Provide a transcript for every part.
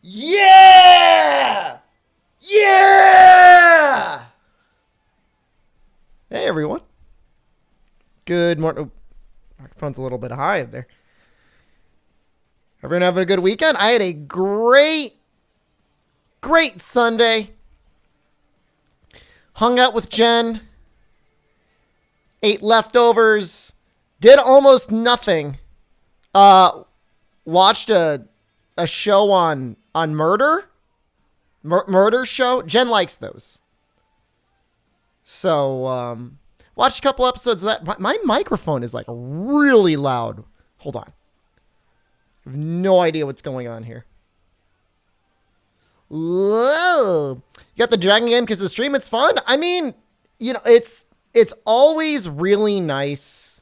Yeah! Yeah! Hey, everyone. Good morning. Oh, microphone's a little bit high up there. Everyone having a good weekend? I had a great Sunday. Hung out with Jen. Ate leftovers. Did almost nothing. Watched a show on murder. Murder show. Jen likes those. So, watched a couple episodes of that. My microphone is like really loud. Hold on. I have no idea what's going on here. Whoa. You got the Dragon game because the stream, it's fun. I mean, you know, it's always really nice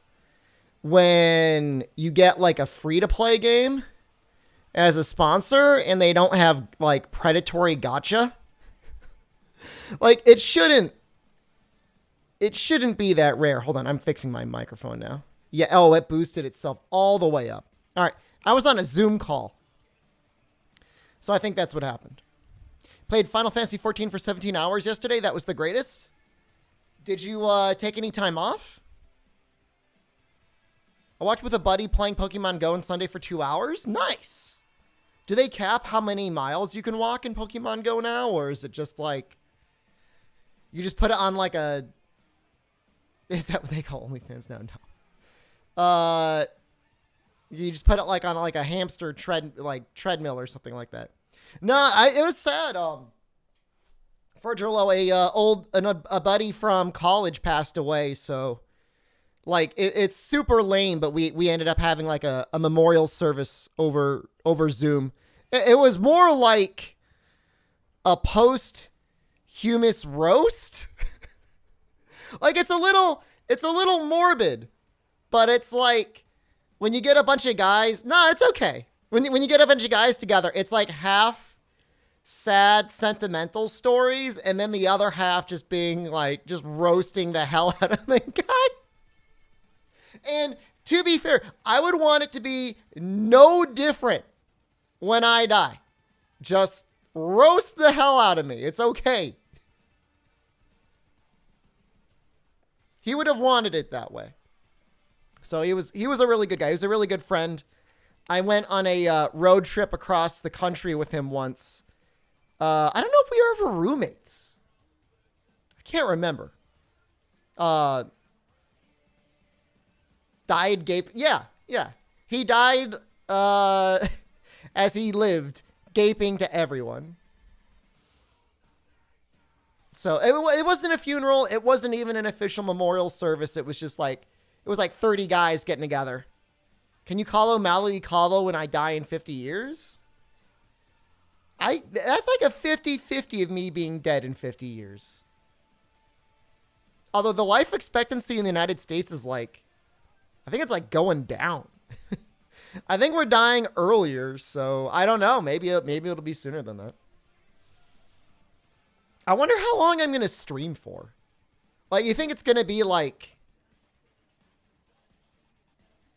when you get like a free-to-play game as a sponsor and they don't have like predatory gotcha. Like it shouldn't be that rare. Hold on, I'm fixing my microphone now. Yeah, oh, it boosted itself all the way up. All right, I was on a Zoom call. So I think that's what happened. Played Final Fantasy 14 for 17 hours yesterday. That was the greatest. Did you take any time off? I walked with a buddy playing Pokemon Go on Sunday for 2 hours. Nice. Do they cap how many miles you can walk in Pokemon Go now? Or is it just like, you just put it on like a, is that what they call OnlyFans now? No. You just put it like on like a hamster treadmill or something like that. No, it was sad. For Drolo, a buddy from college passed away, so like it's super lame. But we ended up having like a memorial service over Zoom. It was more like a posthumous roast. Like it's a little morbid, but it's like when you get a bunch of guys. No, it's okay. When you get a bunch of guys together, it's like half sad, sentimental stories, and then the other half just being like, just roasting the hell out of the guy. And to be fair, I would want it to be no different when I die. Just roast the hell out of me. It's okay. He would have wanted it that way. So he was a really good guy. He was a really good friend. I went on a road trip across the country with him once. I don't know if we were ever roommates. I can't remember. Died gaping. Yeah. He died as he lived, gaping to everyone. So it wasn't a funeral. It wasn't even an official memorial service. It was just like, it was like 30 guys getting together. Can you call O'Malley Calo when I die in 50 years? That's like a 50-50 of me being dead in 50 years. Although the life expectancy in the United States is like, I think it's like going down. I think we're dying earlier, so I don't know. Maybe it'll be sooner than that. I wonder how long I'm going to stream for. Like, you think it's going to be like,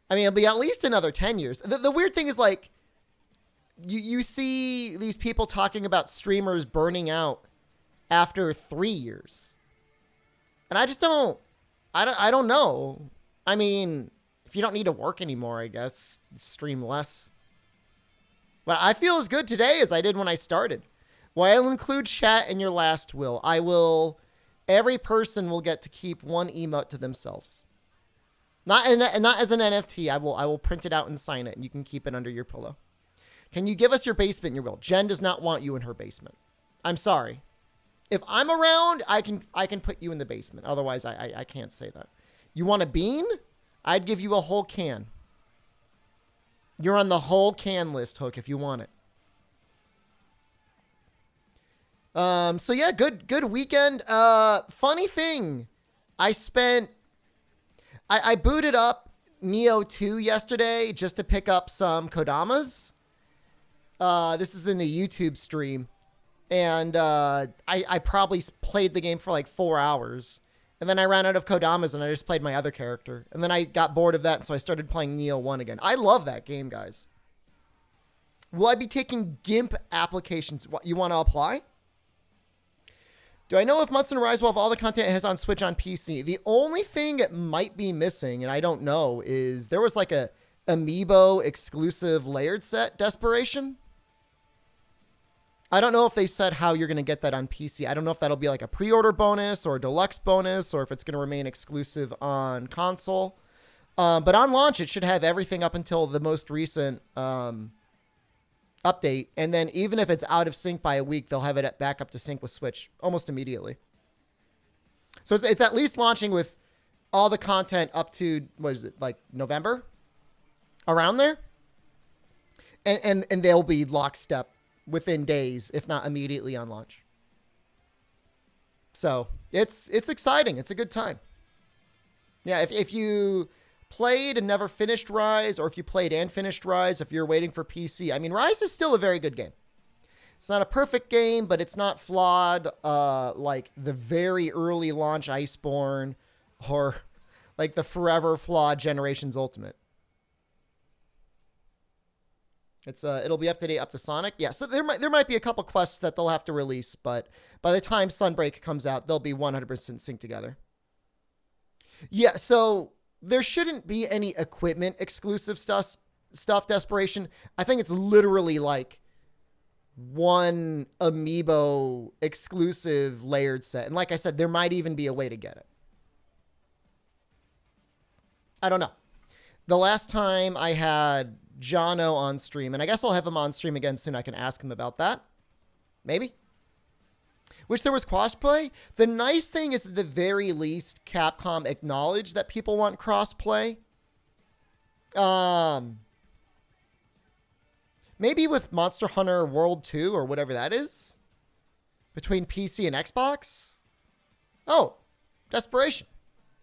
I mean, it'll be at least another 10 years. The weird thing is like, you see these people talking about streamers burning out after 3 years. And I just don't know. I mean, if you don't need to work anymore, I guess stream less. But I feel as good today as I did when I started. Well, I'll include chat in your last will. Every person will get to keep one emote to themselves. Not as an NFT. I will print it out and sign it, and you can keep it under your pillow. Can you give us your basement in your will? Jen does not want you in her basement. I'm sorry. If I'm around, I can put you in the basement. Otherwise, I can't say that. You want a bean? I'd give you a whole can. You're on the whole can list, Hook, if you want it. So yeah, good weekend. Funny thing, I booted up Neo 2 yesterday just to pick up some Kodamas. This is in the YouTube stream. And I probably played the game for like 4 hours. And then I ran out of Kodamas and I just played my other character. And then I got bored of that, so I started playing Neo 1 again. I love that game, guys. Will I be taking GIMP applications? What, you want to apply? Do I know if Munson Rise will have all the content it has on Switch on PC? The only thing it might be missing, and I don't know, is there was like a Amiibo exclusive layered set, Desperation. I don't know if they said how you're going to get that on PC. I don't know if that'll be like a pre-order bonus or a deluxe bonus, or if it's going to remain exclusive on console. But on launch, it should have everything up until the most recent update, and then even if it's out of sync by a week, they'll have it back up to sync with Switch almost immediately. So it's at least launching with all the content up to, what is it, like November? Around there? And they'll be lockstep within days, if not immediately on launch. So it's exciting. It's a good time. Yeah, if you played and never finished Rise, or if you played and finished Rise, if you're waiting for PC, I mean, Rise is still a very good game. It's not a perfect game, but it's not flawed like the very early launch Iceborne or like the forever flawed Generations Ultimate. It'll be up to date up to Sonic. Yeah, so there might be a couple quests that they'll have to release, but by the time Sunbreak comes out, they'll be 100% synced together. Yeah, so there shouldn't be any equipment exclusive stuff, Desperation. I think it's literally like one Amiibo exclusive layered set. And like I said, there might even be a way to get it. I don't know. The last time I had Jono on stream, and I guess I'll have him on stream again soon. I can ask him about that. Maybe. Wish there was crossplay. The nice thing is, at the very least, Capcom acknowledged that people want crossplay. Maybe with Monster Hunter World 2 or whatever that is, between PC and Xbox. Oh, Desperation.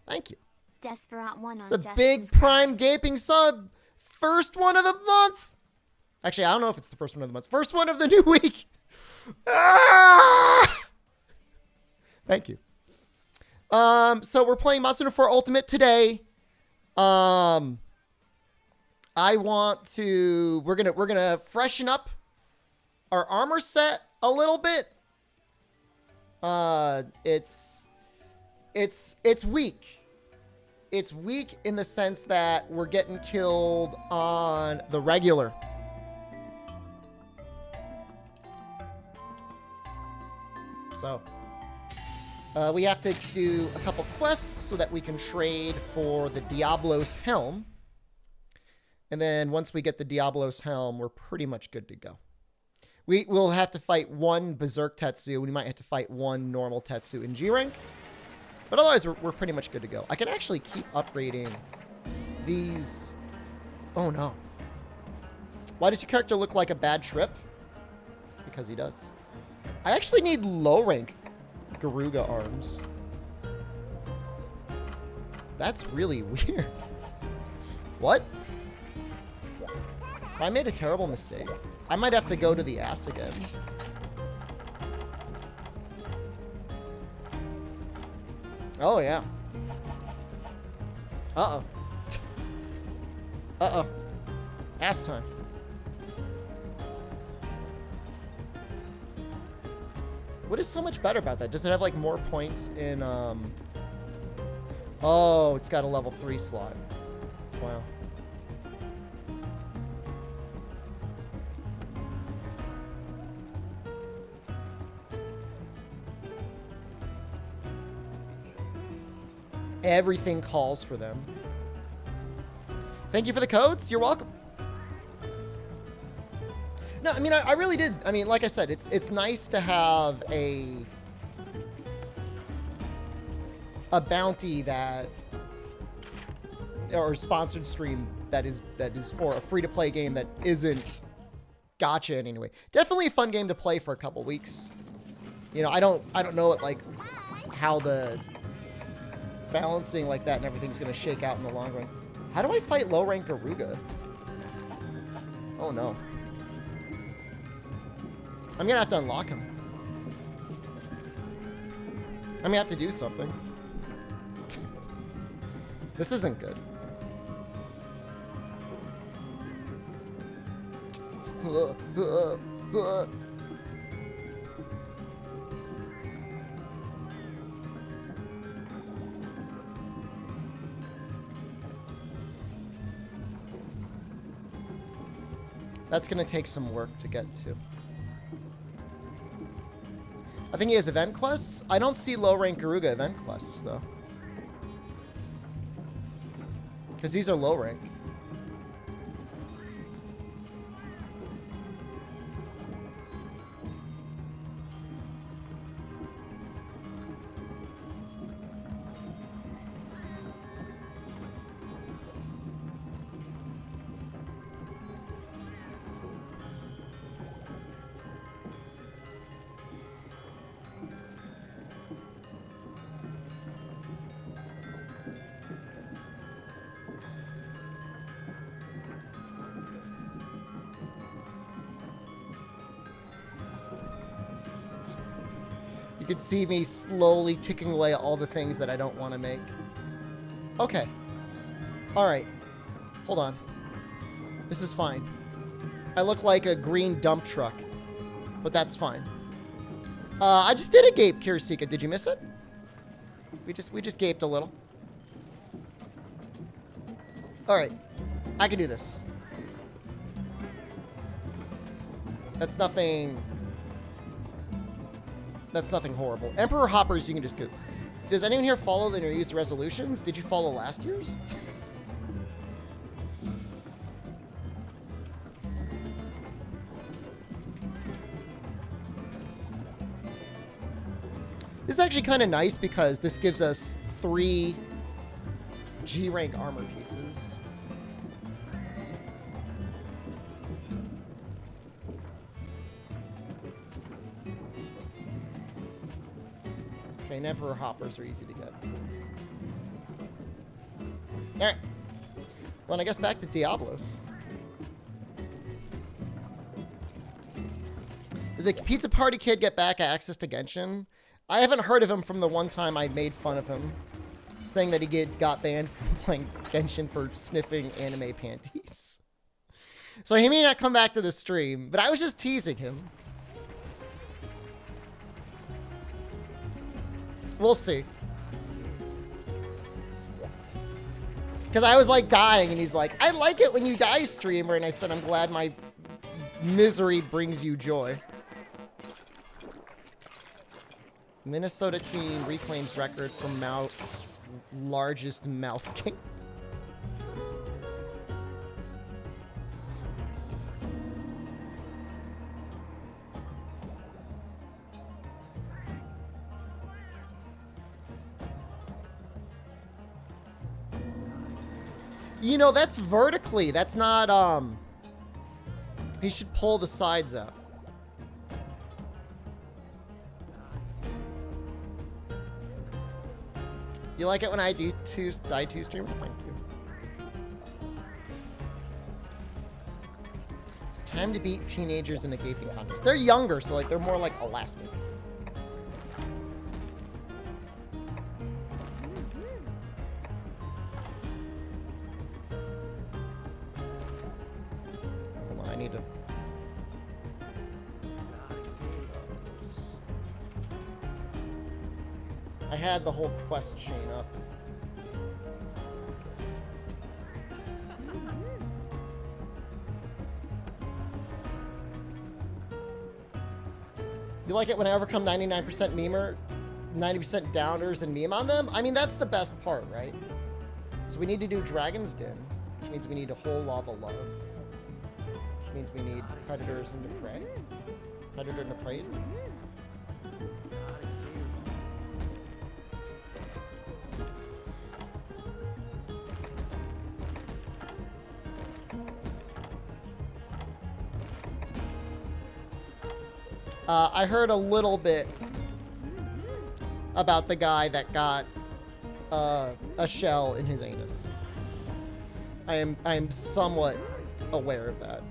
Thank you. Desperate one on it's a big Prime gaping sub. First one of the month. Actually, I don't know if it's the first one of the month. First one of the new week. Ah! Thank you. So we're playing Monster Hunter 4 Ultimate today. I want to. We're gonna freshen up our armor set a little bit. It's weak. It's weak in the sense that we're getting killed on the regular. So, we have to do a couple quests so that we can trade for the Diablos helm. And then once we get the Diablos helm, we're pretty much good to go. We will have to fight one Berserk Tetsu. We might have to fight one normal Tetsu in G rank. But otherwise, we're pretty much good to go. I can actually keep upgrading these. Oh, no. Why does your character look like a bad trip? Because he does. I actually need low rank Garuga arms. That's really weird. What? I made a terrible mistake. I might have to go to the ass again. Oh, yeah. Uh-oh. Uh-oh. Ass time. What is so much better about that? Does it have, like, more points in, Oh, it's got a level 3 slot. Wow. Everything calls for them. Thank you for the codes. You're welcome. No, I mean, I really did. I mean, like I said, it's nice to have a bounty that, or sponsored stream that is for a free-to-play game that isn't gacha in any way. Definitely a fun game to play for a couple weeks. You know, I don't know what, like, how the balancing like that and everything's gonna shake out in the long run. How do I fight low rank Garuga? Oh no. I'm gonna have to unlock him. I'm gonna have to do something. This isn't good. That's going to take some work to get to. I think he has event quests. I don't see low-rank Garuga event quests, though. Because these are low-rank. You can see me slowly ticking away all the things that I don't want to make. Okay. All right. Hold on. This is fine. I look like a green dump truck, but that's fine. I just did a gape, Kirisika. Did you miss it? We just gaped a little. All right. I can do this. That's nothing horrible. Emperor Hoppers, you can just go. Does anyone here follow the New Year's resolutions? Did you follow last year's? This is actually kind of nice because this gives us 3 G-rank armor pieces. Okay, and Emperor Hoppers are easy to get. Alright. Well, I guess back to Diablos. Did the Pizza Party kid get back access to Genshin? I haven't heard of him from the one time I made fun of him, saying that he got banned from playing Genshin for sniffing anime panties. So he may not come back to the stream, but I was just teasing him. We'll see. Because I was like dying, and he's like, I like it when you die, streamer. And I said, I'm glad my misery brings you joy. Minnesota team reclaims record for largest mouth kick. You know, that's vertically. That's not, he should pull the sides out. You like it when I do two stream? Thank you. It's time to beat teenagers in a gaping contest. They're younger, so like they're more like elastic. Hold on, I need to. I had the whole quest chain up. You like it when I overcome 99% memer, 90% downers and meme on them? I mean, that's the best part, right? So we need to do Dragon's Den, which means we need a whole lava love. Which means we need Predators into Prey. Predator into Prey is nice. I heard a little bit about the guy that got a shell in his anus. I am somewhat aware of that.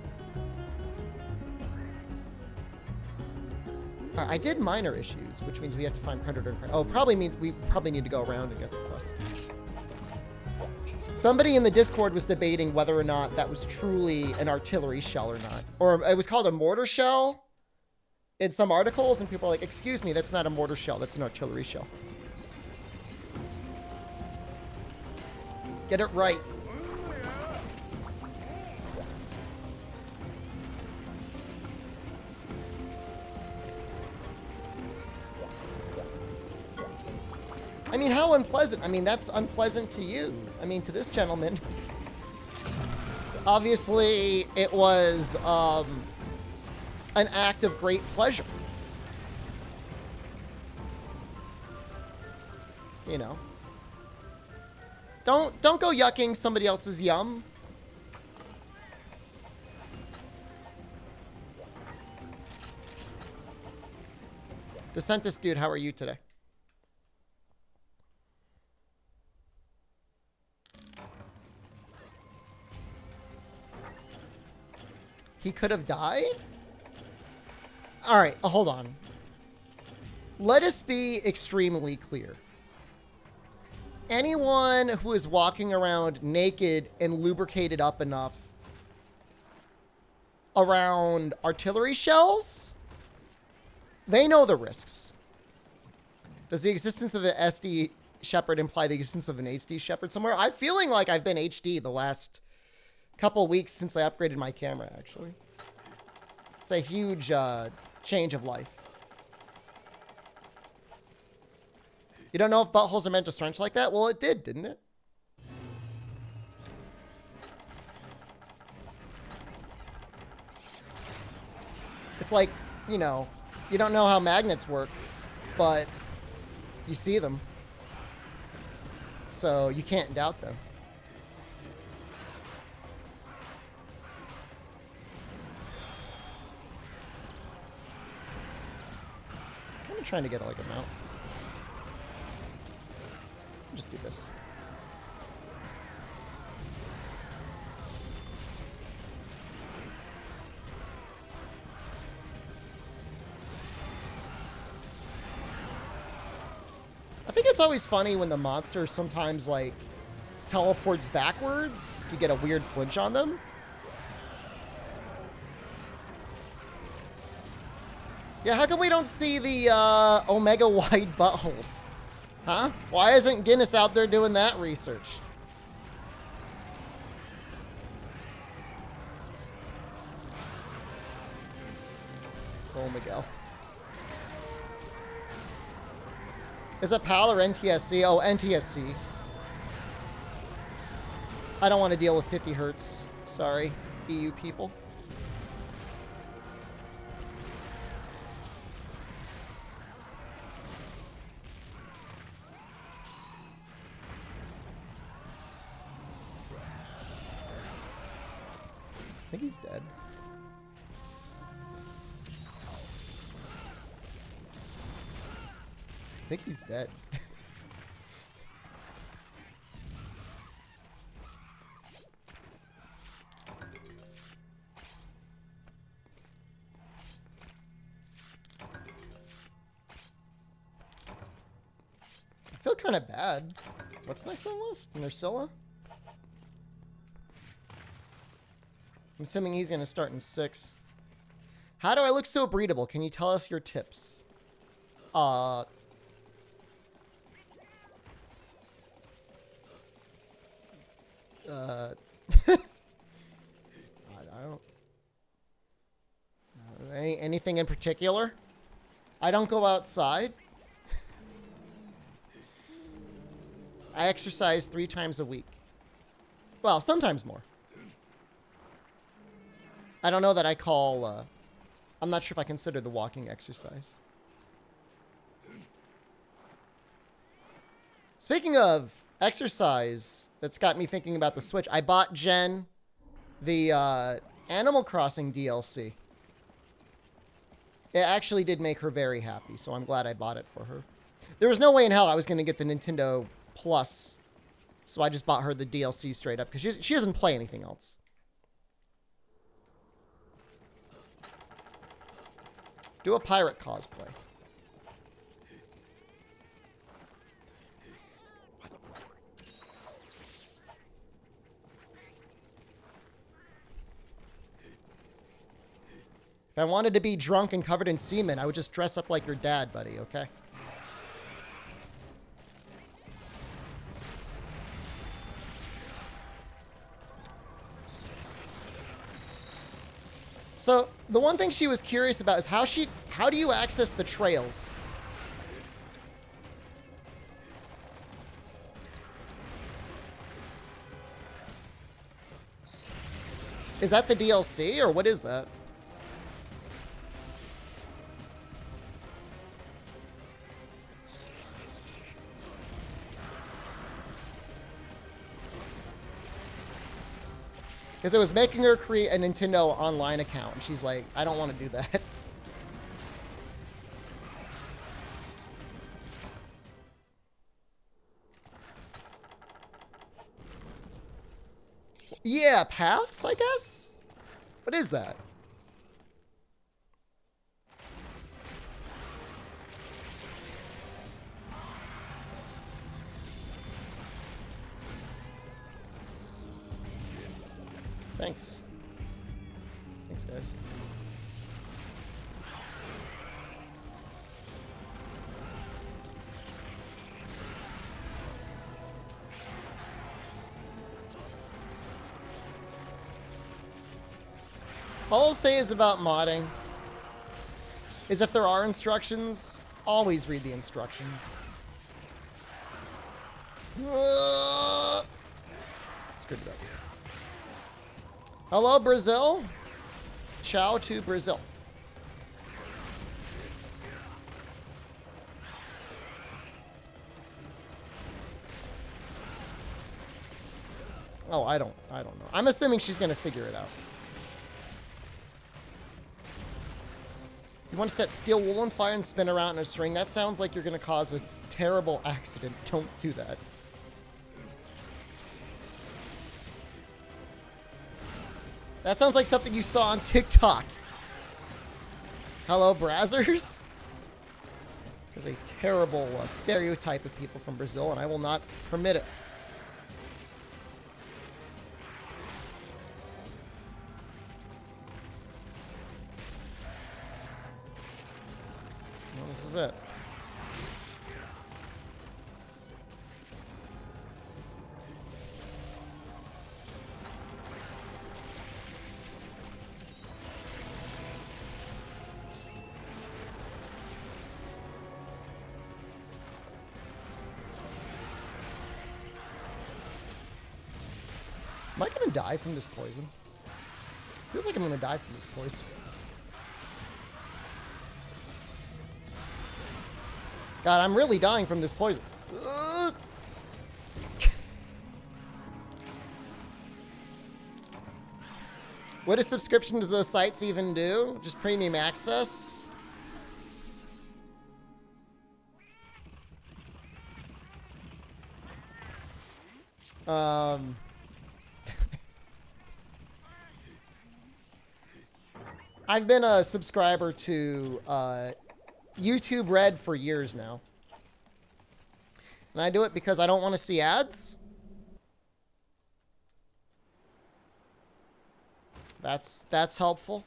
I did minor issues, which means we have to find Predator and Prey. Oh, probably means we probably need to go around and get the quest. Somebody in the Discord was debating whether or not that was truly an artillery shell or not. Or it was called a mortar shell in some articles, and people are like, excuse me, that's not a mortar shell, that's an artillery shell. Get it right. I mean, how unpleasant? I mean, that's unpleasant to you. I mean, to this gentleman. Obviously, it was an act of great pleasure. You know. Don't go yucking somebody else's yum. DeSantis dude, how are you today? He could have died? All right, hold on. Let us be extremely clear. Anyone who is walking around naked and lubricated up enough around artillery shells, they know the risks. Does the existence of an SDShepard imply the existence of an SDShepard somewhere? I'm feeling like I've been HD the last couple weeks since I upgraded my camera, actually. It's a huge change of life. You don't know if buttholes are meant to stretch like that? Well, it did, didn't it? It's like, you know, you don't know how magnets work, but you see them. So you can't doubt them. I'm trying to get like a mount. Just do this. I think it's always funny when the monster sometimes like teleports backwards. You get a weird flinch on them. Yeah, how come we don't see the Omega wide buttholes? Huh? Why isn't Guinness out there doing that research? Oh, Miguel. Is it PAL or NTSC? Oh, NTSC. I don't want to deal with 50 hertz. Sorry, EU people. I think he's dead. I think he's dead. I feel kind of bad. What's next on the list? Nursilla? I'm assuming he's going to start in 6. How do I look so breedable? Can you tell us your tips? I don't... anything in particular? I don't go outside. I exercise 3 times a week. Well, sometimes more. I don't know that I call, I'm not sure if I consider the walking exercise. Speaking of exercise, that's got me thinking about the Switch. I bought Jen the Animal Crossing DLC. It actually did make her very happy, so I'm glad I bought it for her. There was no way in hell I was going to get the Nintendo Plus, so I just bought her the DLC straight up, because she doesn't play anything else. Do a pirate cosplay. If I wanted to be drunk and covered in semen, I would just dress up like your dad, buddy, okay? So, the one thing she was curious about is how do you access the trails? Is that the DLC, or what is that? Because it was making her create a Nintendo online account. And she's like, I don't want to do that. Yeah, paths, I guess? What is that? Thanks. Thanks, guys. All I'll say is about modding is if there are instructions, always read the instructions. Screwed it up. Hello, Brazil. Ciao to Brazil. Oh, I don't know. I'm assuming she's gonna figure it out. You want to set steel wool on fire and spin around in a string? That sounds like you're gonna cause a terrible accident. Don't do that. That sounds like something you saw on TikTok. Hello, Brazzers. There's a terrible stereotype of people from Brazil, and I will not permit it. Well, this is it. Am I gonna die from this poison? Feels like I'm gonna die from this poison. God, I'm really dying from this poison. What a subscription does those sites even do? Just premium access? I've been a subscriber to YouTube Red for years now. And I do it because I don't want to see ads. That's helpful.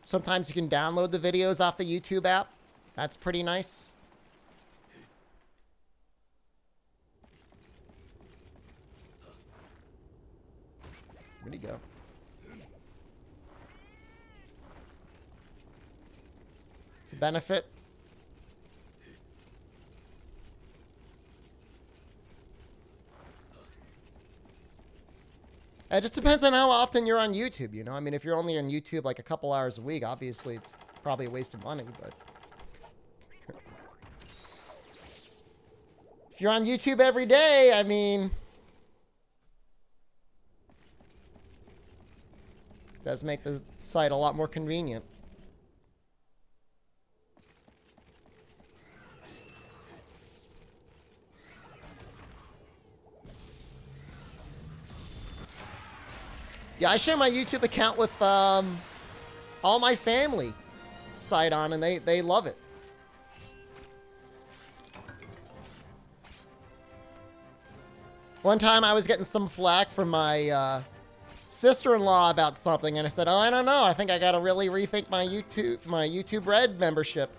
Sometimes you can download the videos off the YouTube app. That's pretty nice. Where'd he go? It's a benefit. It just depends on how often you're on YouTube, you know? I mean, if you're only on YouTube like a couple hours a week, obviously it's probably a waste of money, but... if you're on YouTube every day, I mean... it does make the site a lot more convenient. Yeah, I share my YouTube account with all my family side on, and they love it. One time I was getting some flack from my sister-in-law about something, and I said, oh, I don't know. I think I gotta really rethink my YouTube Red membership.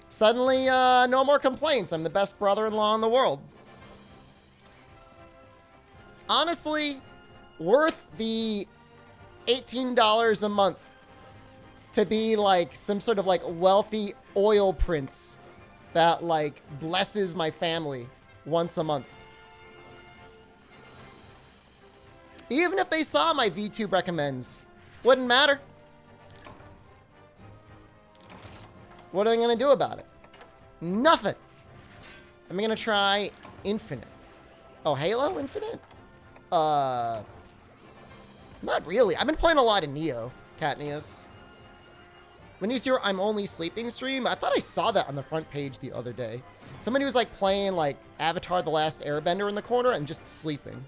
Suddenly, no more complaints. I'm the best brother-in-law in the world. Honestly, worth the $18 a month to be like some sort of like wealthy oil prince that like blesses my family once a month. Even if they saw my VTube recommends, wouldn't matter. What are they gonna do about it? Nothing. I'm gonna try Infinite. Oh, Halo Infinite? Not really. I've been playing a lot of Neo, Katniss. When you see your I'm only sleeping stream, I thought I saw that on the front page the other day. Somebody was like playing like Avatar The Last Airbender in the corner and just sleeping.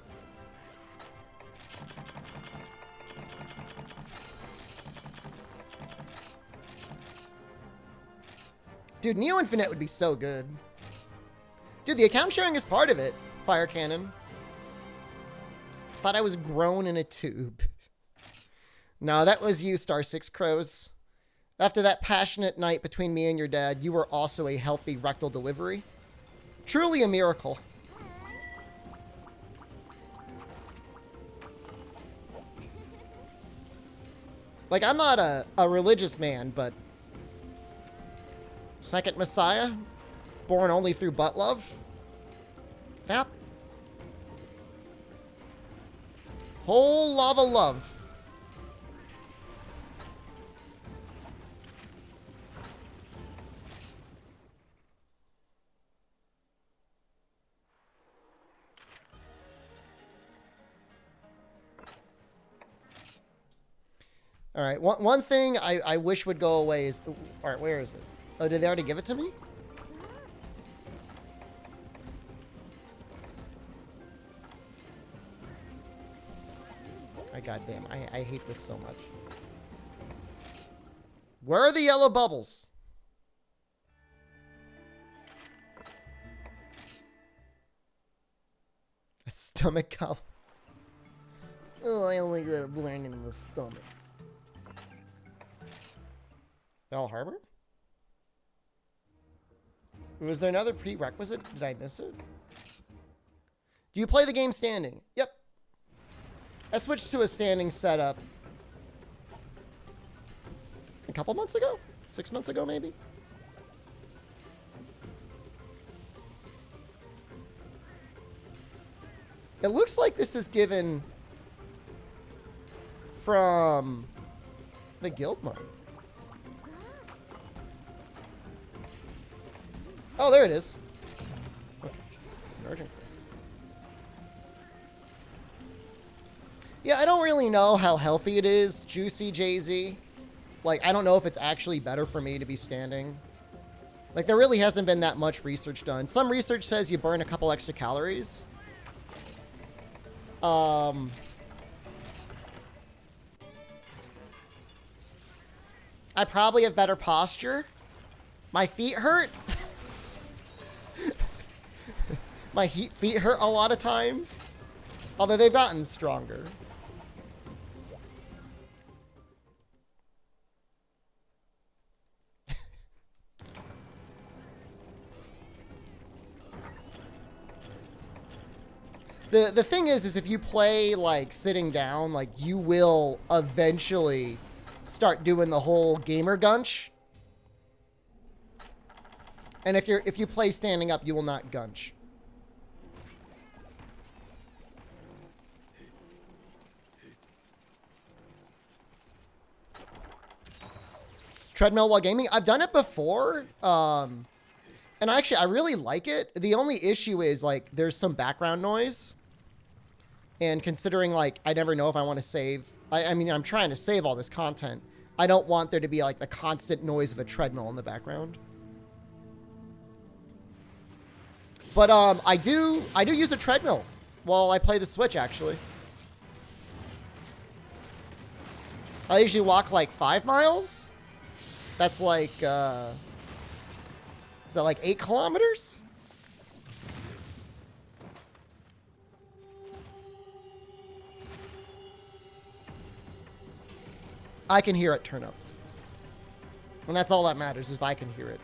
Dude, Neo Infinite would be so good. Dude, the account sharing is part of it. Fire Cannon. Thought I was grown in a tube. No, that was you, Star Six Crows. After that passionate night between me and your dad, you were also a healthy rectal delivery. Truly a miracle. Like, I'm not a religious man, but second Messiah, born only through butt love. Yep. Whole lava love. All right, one thing I wish would go away is... All right, where is it? Oh, did they already give it to me? Oh, goddamn, I hate this so much. Where are the yellow bubbles? A stomach collar. Oh, I only got a burn in the stomach. Bell Harbor? Was there another prerequisite? Did I miss it? Do you play the game standing? Yep. I switched to a standing setup a couple months ago? 6 months ago, maybe? It looks like this is given from the guild mode. Oh, there it is. Okay. It's an urgent quest. Yeah, I don't really know how healthy it is, Juicy Jay-Z. Like, I don't know if it's actually better for me to be standing. Like, there really hasn't been that much research done. Some research says you burn a couple extra calories. I probably have better posture. My feet hurt. My feet hurt a lot of times. Although they've gotten stronger. The thing is if you play like sitting down, like you will eventually start doing the whole gamer gunch. And if you play standing up, you will not gunch. Treadmill while gaming? I've done it before. And actually, I really like it. The only issue is, like, there's some background noise. And considering, like, I never know if I want to save. I mean, I'm trying to save all this content. I don't want there to be, like, the constant noise of a treadmill in the background. But I do use a treadmill while I play the Switch, actually. I usually walk, like, 5 miles. That's like, is that like 8 kilometers? I can hear it turn up. And that's all that matters, is if I can hear it.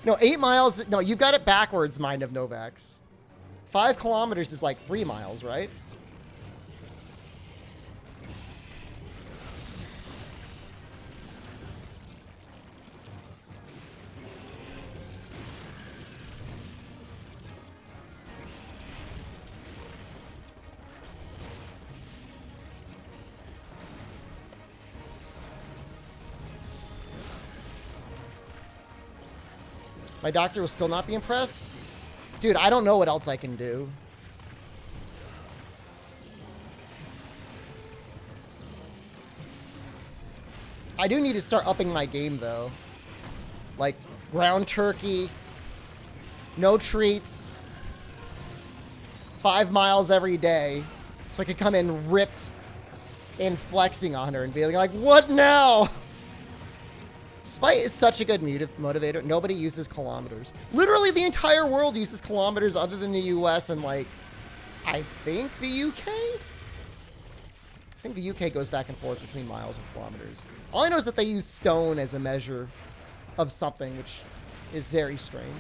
No, 8 miles. No, you've got it backwards, Mind of Novax. 5 kilometers is like 3 miles, right? My doctor will still not be impressed? Dude, I don't know what else I can do. I do need to start upping my game, though. Like, ground turkey, no treats, 5 miles every day, so I could come in ripped and flexing on her and be like, what now? Spite is such a good motivator. Nobody uses kilometers. Literally the entire world uses kilometers other than the US and, like, I think the UK? I think the UK goes back and forth between miles and kilometers. All I know is that they use stone as a measure of something, which is very strange.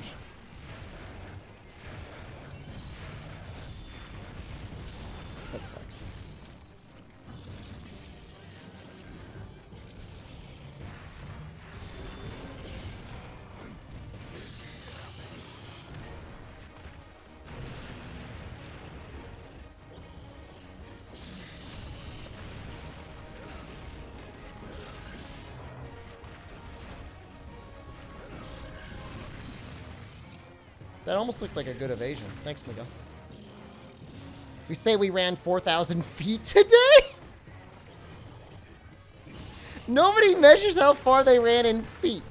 That sucks. That almost looked like a good evasion. Thanks, Miguel. We say we ran 4,000 feet today? Nobody measures how far they ran in feet.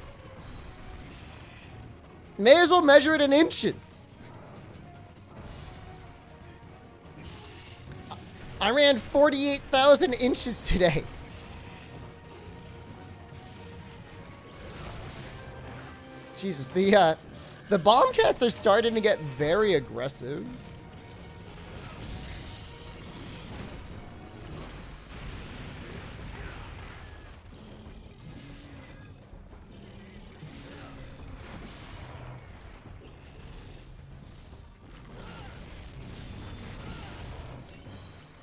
May as well measure it in inches. I ran 48,000 inches today. Jesus, the Bombcats are starting to get very aggressive.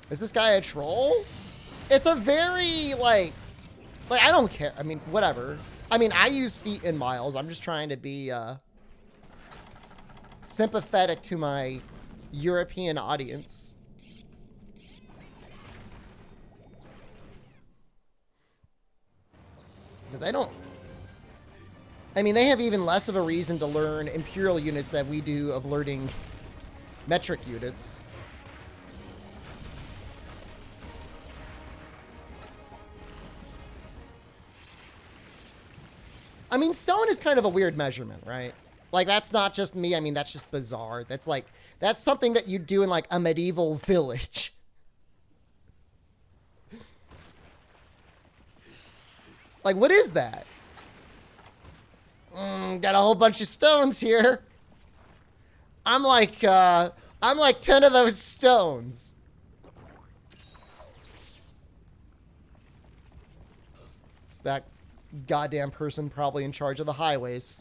Is this guy a troll? It's a very, like, I don't care. I mean, whatever. I mean, I use feet and miles. I'm just trying to be, sympathetic to my European audience. Because I don't... I mean, they have even less of a reason to learn imperial units than we do of learning metric units. I mean, stone is kind of a weird measurement, right? Like, that's not just me. I mean, that's just bizarre. That's like, that's something that you do in, like, a medieval village. Like, what is that? Got a whole bunch of stones here. I'm like 10 of those stones. It's that goddamn person probably in charge of the highways.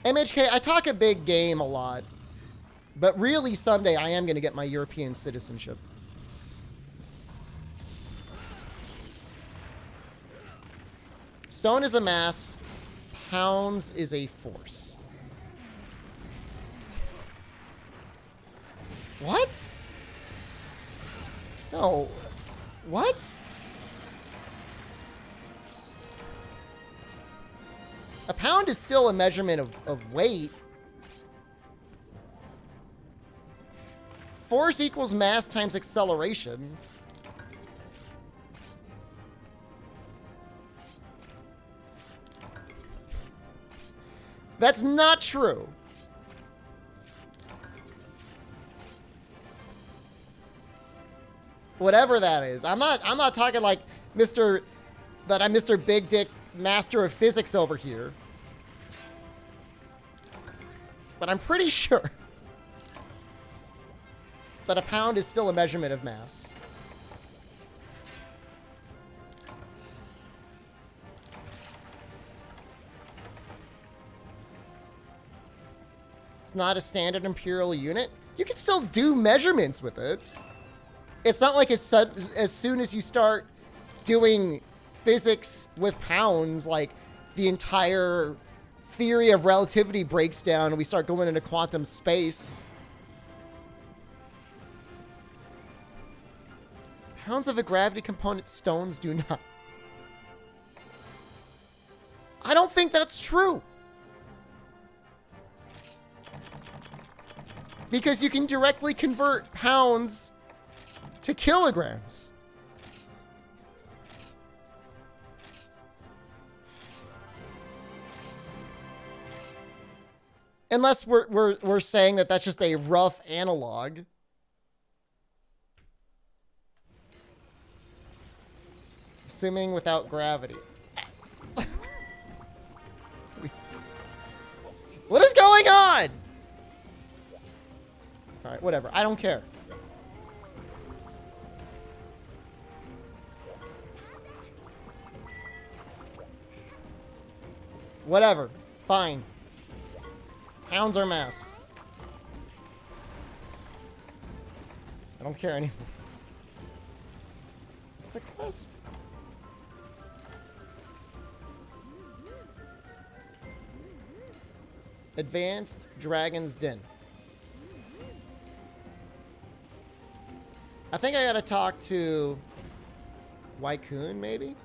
MHK, I talk a big game a lot, but really someday I am going to get my European citizenship. Stone is a mass, pounds is a force. What? No. What? A pound is still a measurement of weight. Force equals mass times acceleration. That's not true. Whatever that is. I'm not talking like I'm Mr. Big Dick master of physics over here. But I'm pretty sure that a pound is still a measurement of mass. It's not a standard imperial unit. You can still do measurements with it. It's not like as soon as you start doing physics with pounds, like the entire theory of relativity breaks down and we start going into quantum space. Pounds of a gravity component, stones do not. I don't think that's true. Because you can directly convert pounds to kilograms. Unless we're saying that that's just a rough analog. Assuming without gravity. What is going on? All right, whatever. I don't care. Whatever. Fine. Pounds are mass. I don't care anymore. What's the quest? Advanced Dragon's Den. I think I gotta talk to Wycoon, maybe?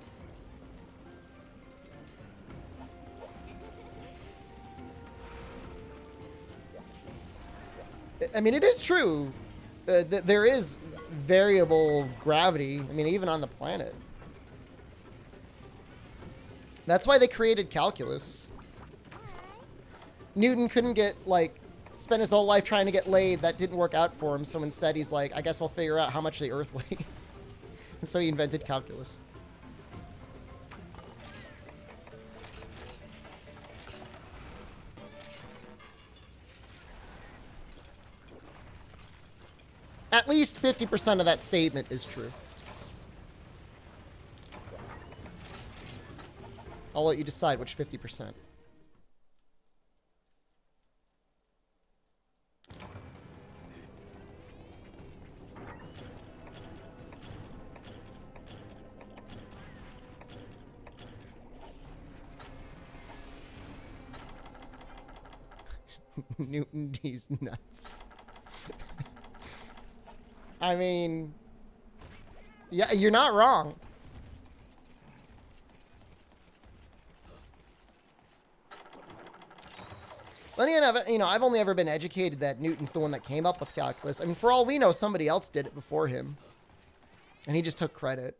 I mean, it is true that there is variable gravity. I mean, even on the planet. That's why they created calculus. Newton couldn't get, like, spend his whole life trying to get laid. That didn't work out for him. So instead he's like, I guess I'll figure out how much the Earth weighs. And so he invented calculus. At least 50% of that statement is true. I'll let you decide which 50%. Newton D's nuts. I mean, yeah, you're not wrong. Then again, I've only ever been educated that Newton's the one that came up with calculus. I mean, for all we know, somebody else did it before him. And he just took credit.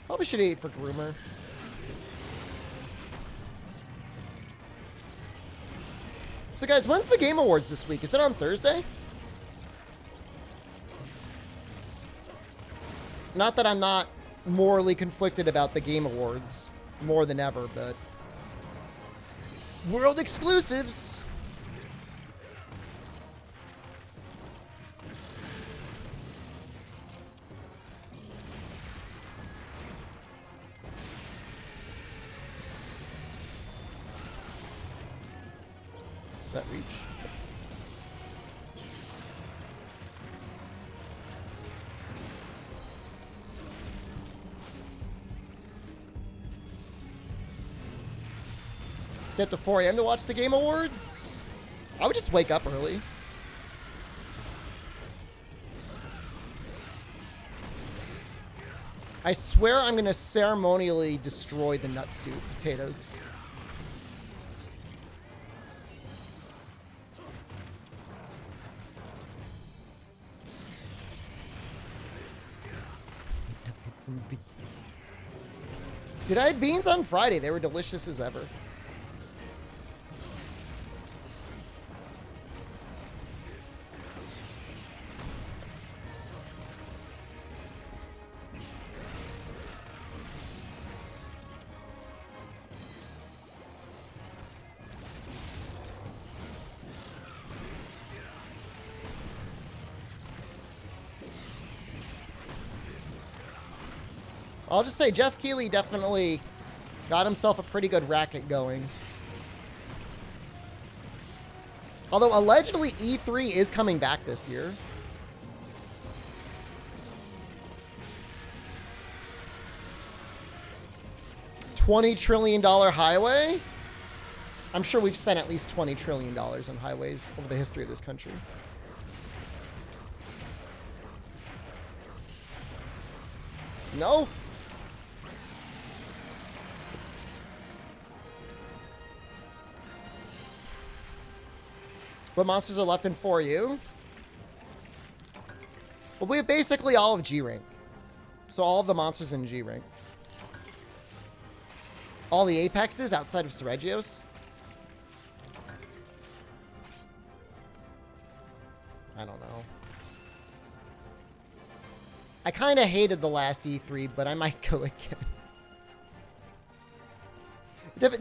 Probably should eat for groomer. So guys, when's the Game Awards this week? Is it on Thursday? Not that I'm not morally conflicted about the Game Awards more than ever, but world exclusives. That reach. Stay up to 4 a.m. to watch the Game Awards? I would just wake up early. I swear I'm gonna ceremonially destroy the nut soup potatoes. from beans. Dude, I had beans on Friday. They were delicious as ever. I'll just say Jeff Keighley definitely got himself a pretty good racket going. Although allegedly E3 is coming back this year. $20 trillion highway? I'm sure we've spent at least $20 trillion on highways over the history of this country. No? What monsters are left in 4U? Well, we have basically all of G rank. So all of the monsters in G rank. All the Apexes outside of Seregios. I don't know. I kind of hated the last E3, but I might go again.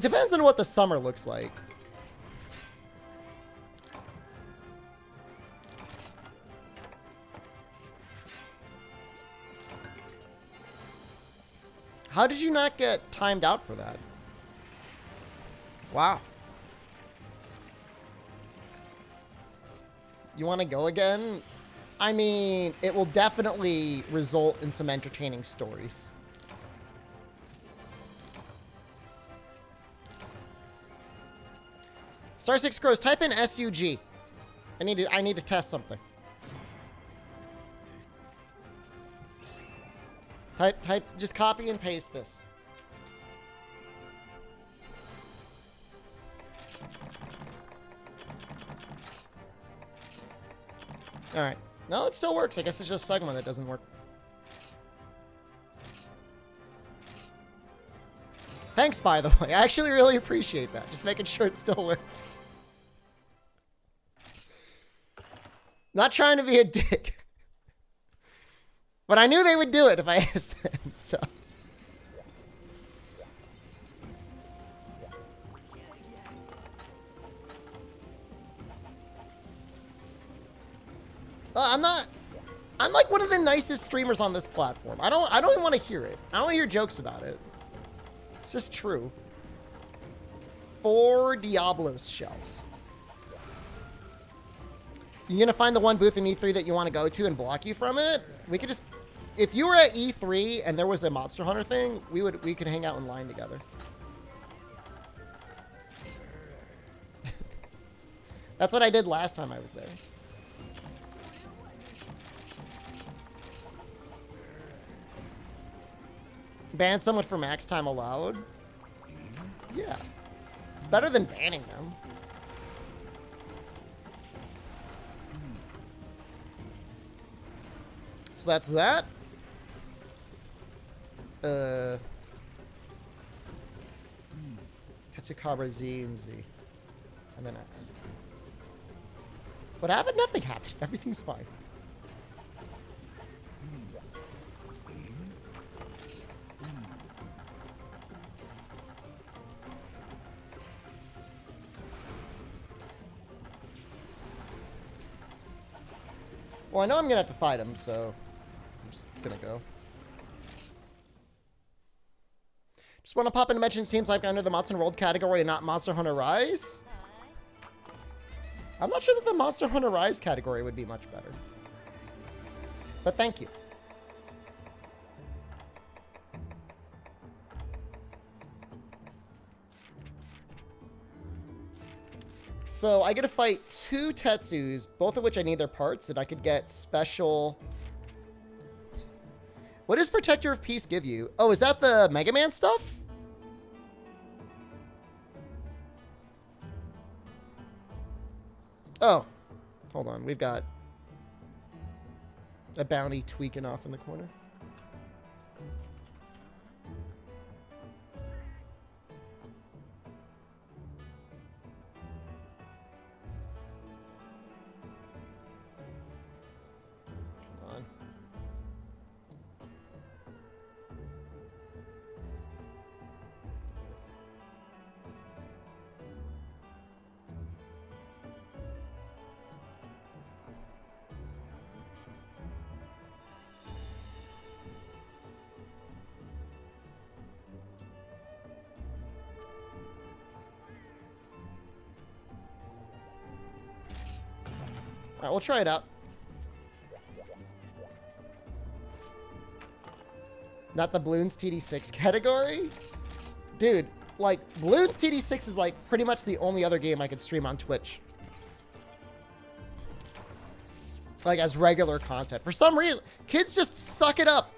Depends on what the summer looks like. How did you not get timed out for that? Wow. You want to go again? I mean, it will definitely result in some entertaining stories. Star 6 Grows, type in SUG. I need to test something. Just copy and paste this. All right. No, it still works. I guess it's just Sigma that doesn't work. Thanks, by the way. I actually really appreciate that. Just making sure it still works. Not trying to be a dick. But I knew they would do it if I asked them, so. I'm like one of the nicest streamers on this platform. I don't even want to hear it. I don't hear jokes about it. It's just true. 4 Diablos shells. You're gonna find the one booth in E3 that you want to go to and block you from it? We could just, if you were at E3 and there was a Monster Hunter thing, we could hang out in line together. That's what I did last time I was there. Ban someone for max time allowed? Yeah. It's better than banning them. So that's that. Katsukabra Z and Z. And then X. What happened? Nothing happened. Everything's fine. Well, I know I'm going to have to fight him, so I'm just going to go. Just want to pop in to mention, it seems like under the Monster Hunter World category and not Monster Hunter Rise. I'm not sure that the Monster Hunter Rise category would be much better. But thank you. So I get to fight 2 Tetsus, both of which I need their parts, that I could get special... What does Protector of Peace give you? Oh, is that the Mega Man stuff? Oh, hold on. We've got a bounty tweaking off in the corner. Alright, we'll try it out. Not the Bloons TD6 category? Dude, like, Bloons TD6 is like pretty much the only other game I could stream on Twitch. Like, as regular content. For some reason, kids just suck it up.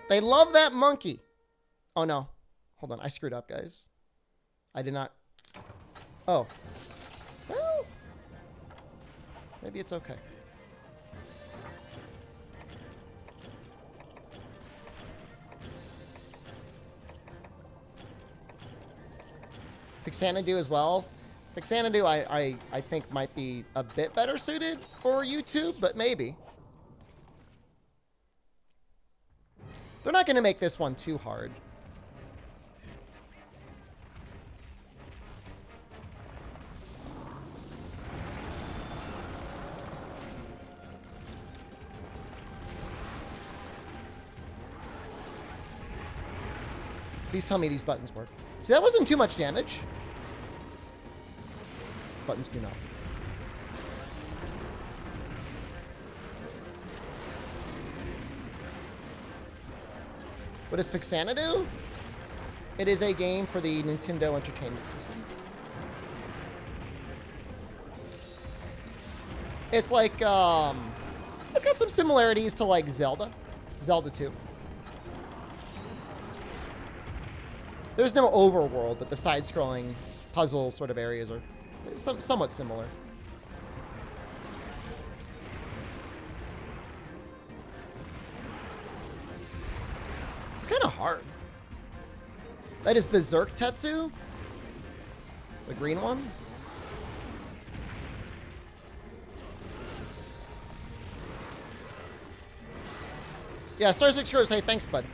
They love that monkey. Oh, no. Hold on. I screwed up, guys. I did not. Oh. Well. Maybe it's okay. Fixanadu as well. Fixanadu, I think might be a bit better suited for YouTube, but maybe. They're not going to make this one too hard. Please tell me these buttons work. See, that wasn't too much damage. Buttons do not. What does Fixana do? It is a game for the Nintendo Entertainment System. It's like, it's got some similarities to like Zelda. Zelda 2. There's no overworld, but the side-scrolling puzzle sort of areas are somewhat similar. It's kind of hard. That is Berserk Tetsu? The green one? Yeah, Star 6 Rose, hey, thanks, bud.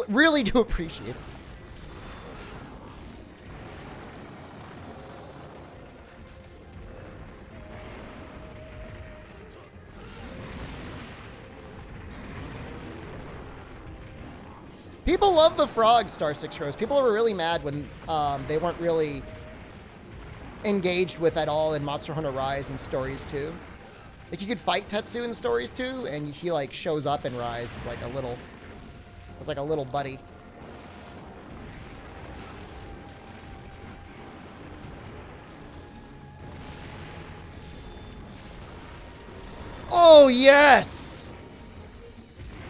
Really do appreciate it. People love the frog, Star 6 Rose. People were really mad when they weren't really engaged with at all in Monster Hunter Rise and Stories 2. Like, you could fight Tetsu in Stories 2, and he, like, shows up in Rise as, like, a little buddy. Oh, yes!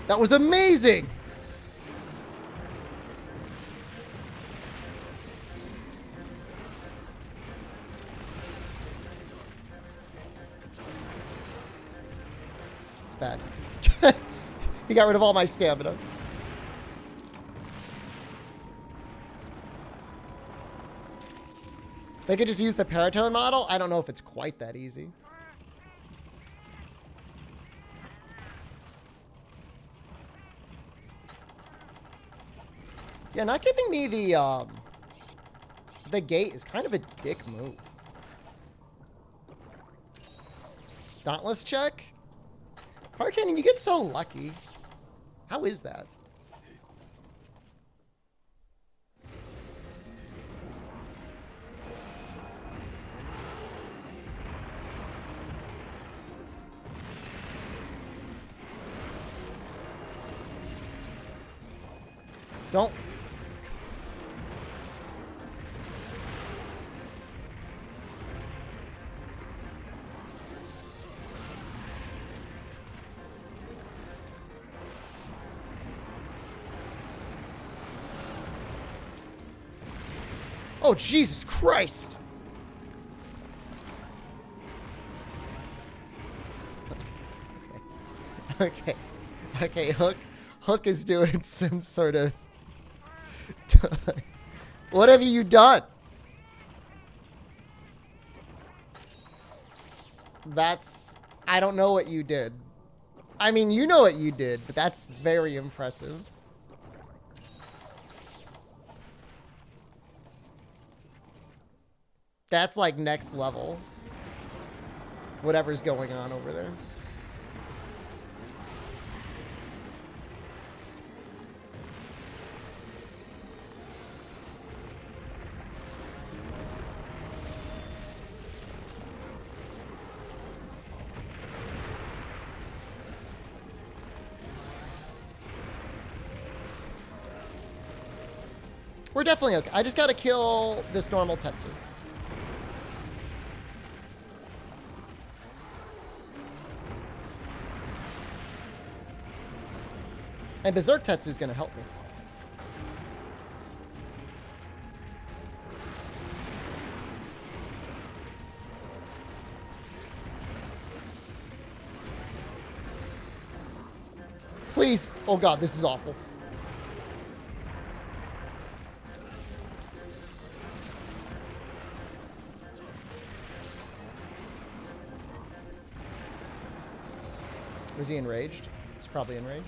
That was amazing! Bad. He got rid of all my stamina. They could just use the Paratone model? I don't know if it's quite that easy. Yeah, not giving me the gate is kind of a dick move. Dauntless check? Fire Cannon, you get so lucky. How is that? Don't. Oh, Jesus Christ! Okay. Okay, Hook is doing some sort of... What have you done? That's... I don't know what you did. I mean, you know what you did, but that's very impressive. That's like next level. Whatever's going on over there. We're definitely okay. I just gotta kill this normal Tetsu. And Berserk Tetsu's gonna help me. Please. Oh god, this is awful. Was he enraged? He's probably enraged.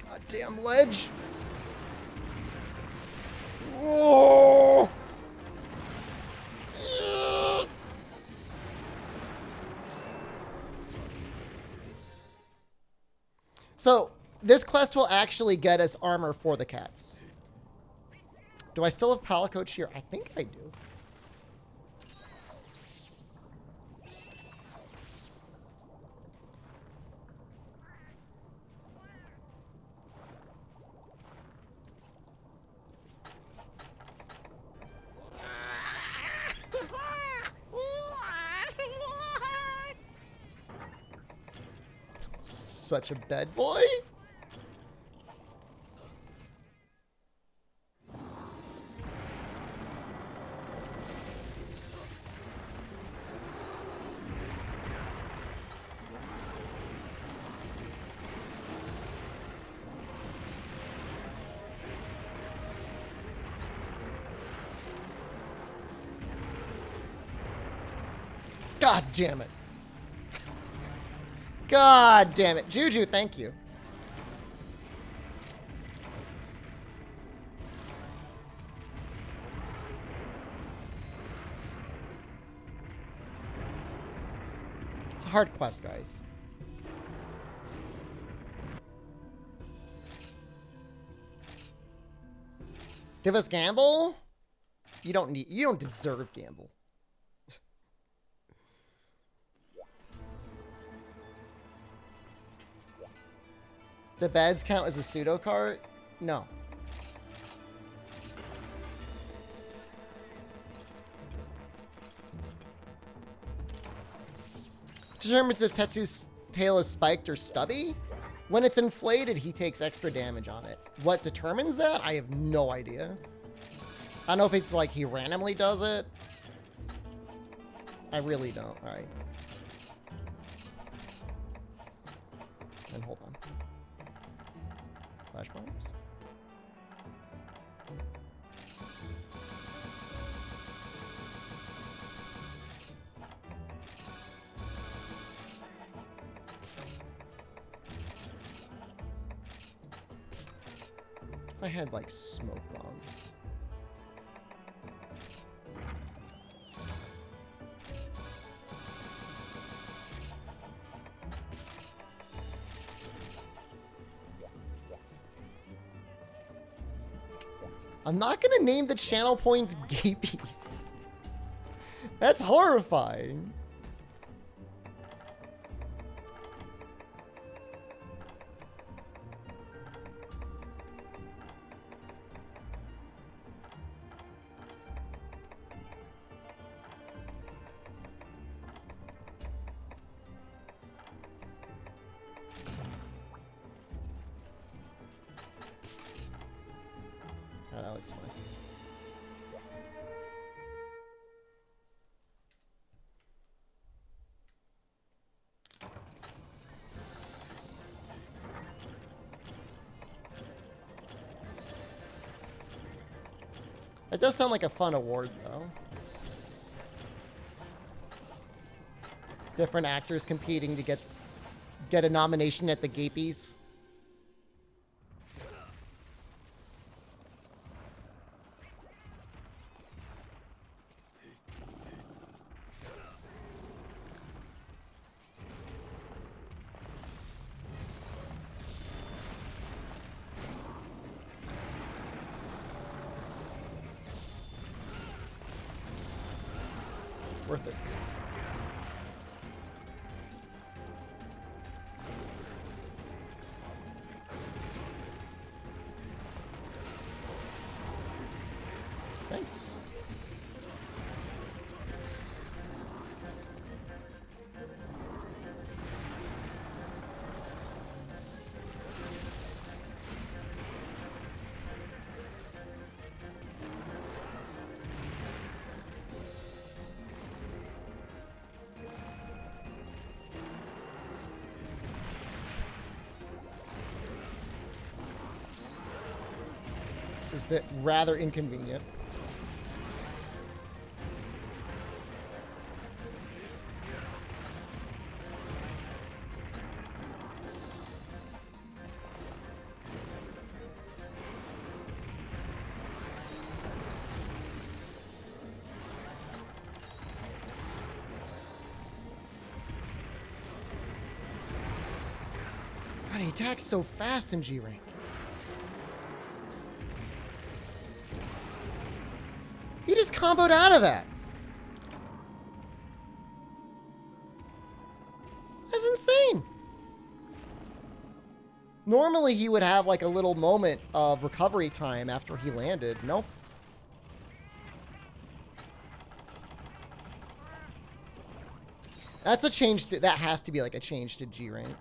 Goddamn ledge. Oh. So, this quest will actually get us armor for the cats. Do I still have Palicoach here? I think I do. Such a bad boy. God damn it. God damn it. Juju, thank you. It's a hard quest, guys. Give us Gamble? You don't deserve Gamble. The beds count as a pseudo cart? No. Determines if Tetsu's tail is spiked or stubby? When it's inflated, he takes extra damage on it. What determines that? I have no idea. I don't know if it's like he randomly does it. I really don't. Alright. And hold on. Flash bombs. If I had like smoke bombs. I'm not gonna name the channel points gapies. That's horrifying. Oh, that looks fine. It does sound like a fun award, though. Different actors competing to get a nomination at the Gapies. worth it. Thanks. This is rather inconvenient. God, he attacks so fast in G rank. He just comboed out of that. That's insane. Normally he would have like a little moment of recovery time after he landed. Nope. That's a change to, that has to be like a change to G rank.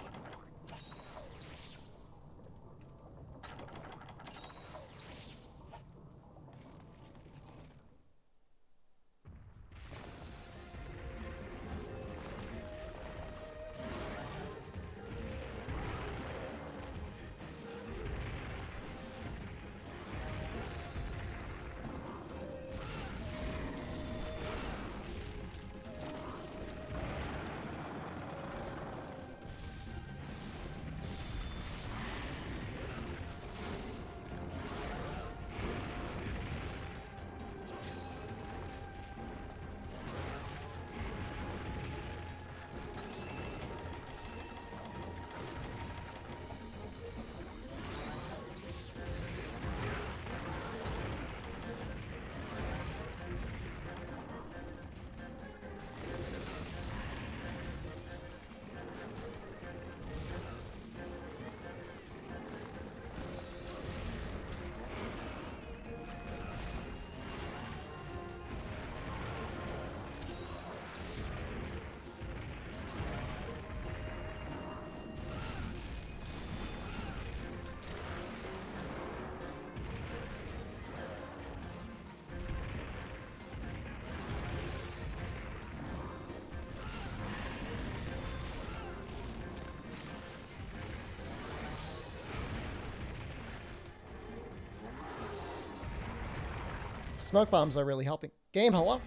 Smoke bombs are really helping. Game, hello?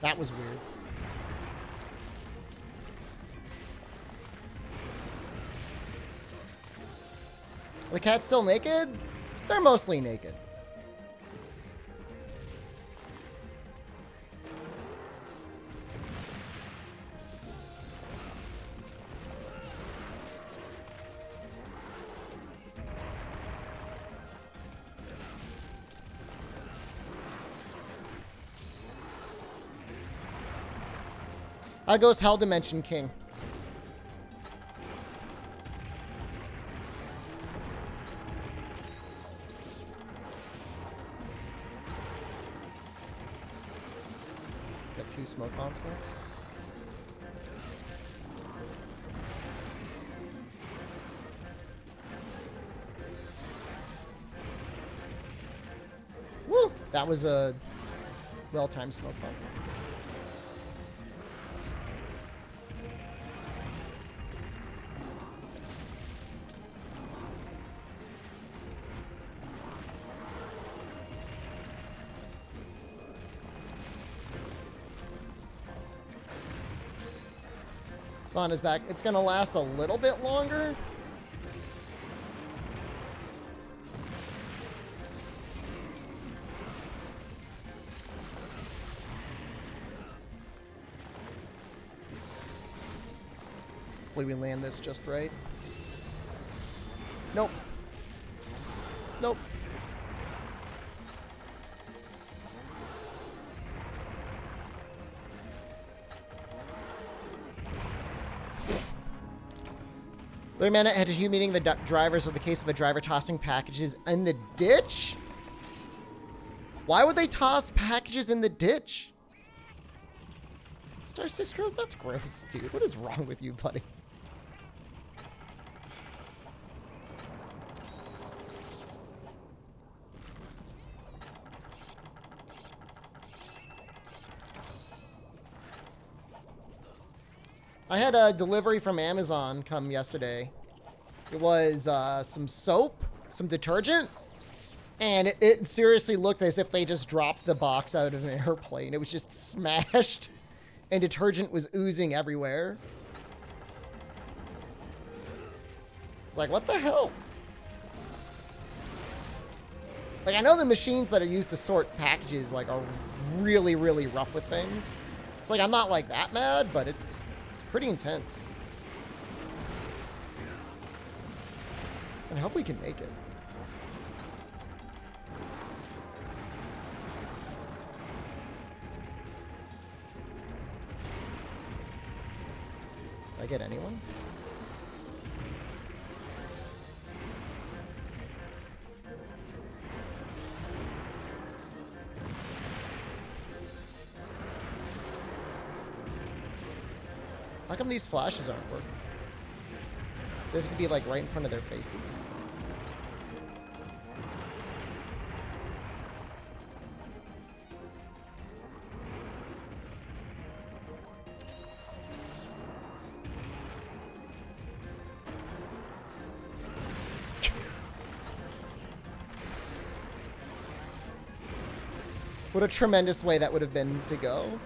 That was weird. The cat's still naked? They're mostly naked. Out goes Hell Dimension King. Got 2 smoke bombs there. Woo! That was a well-timed smoke bomb. On his back. It's gonna last a little bit longer. Hopefully we land this just right. Nope. Nope. Wait a minute, had you meeting the drivers of the case of a driver tossing packages in the ditch? Why would they toss packages in the ditch? Star 6 Girls, that's gross, dude. What is wrong with you, buddy? I had a delivery from Amazon come yesterday. It was some soap, some detergent, and it seriously looked as if they just dropped the box out of an airplane. It was just smashed, and detergent was oozing everywhere. It's like, what the hell? Like, I know the machines that are used to sort packages, like, are really, really rough with things. It's like, I'm not, like, that mad, but it's pretty intense. I hope we can make it. Did I get anyone? How come these flashes aren't working? They have to be like right in front of their faces. What a tremendous way that would have been to go.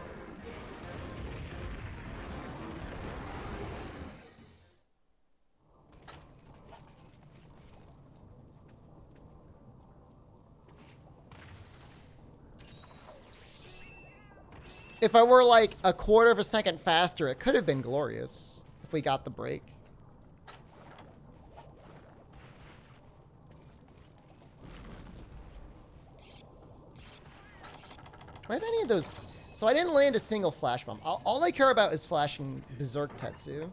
If I were like a quarter of a second faster, it could have been glorious if we got the break. Do I have any of those? So I didn't land a single flash bomb. All I care about is flashing Berserk Tetsu.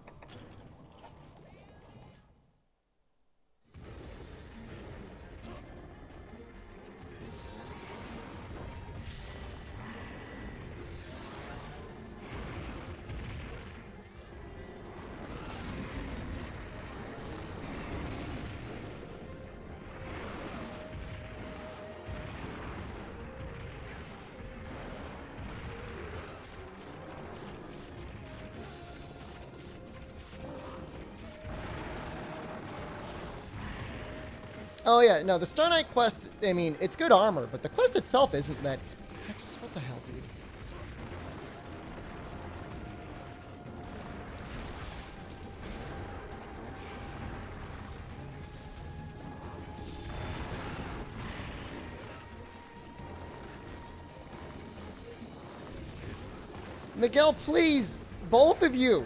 Oh yeah, no, the Star Knight quest, I mean, it's good armor, but the quest itself isn't that... Texas, what the hell, dude? Miguel, please, both of you.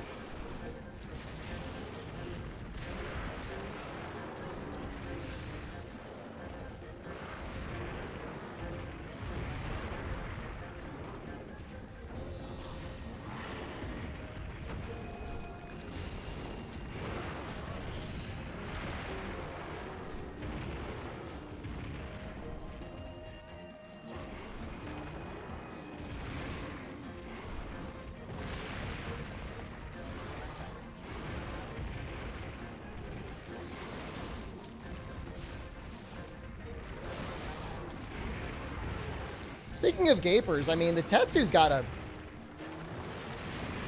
Speaking of gapers, I mean, the Tetsu's got a...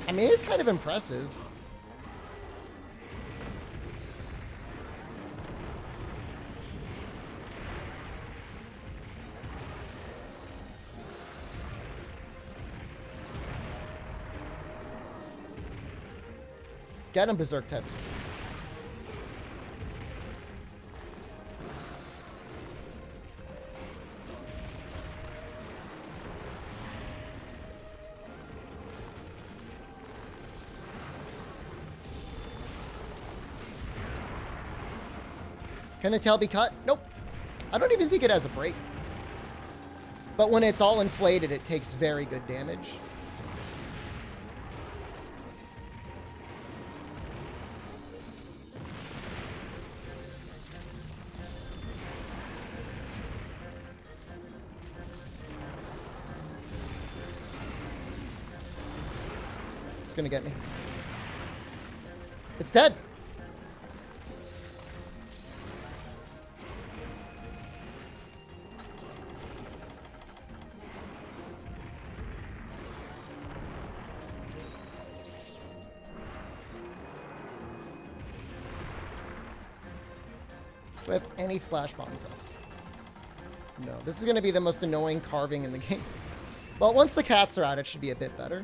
I mean, it's kind of impressive. Get him, Berserk Tetsu. Can the tail be cut? Nope. I don't even think it has a break. But when it's all inflated, it takes very good damage. It's gonna get me. It's dead. Do I have any flash bombs left? No. This is going to be the most annoying carving in the game. Well, once the cats are out, it should be a bit better.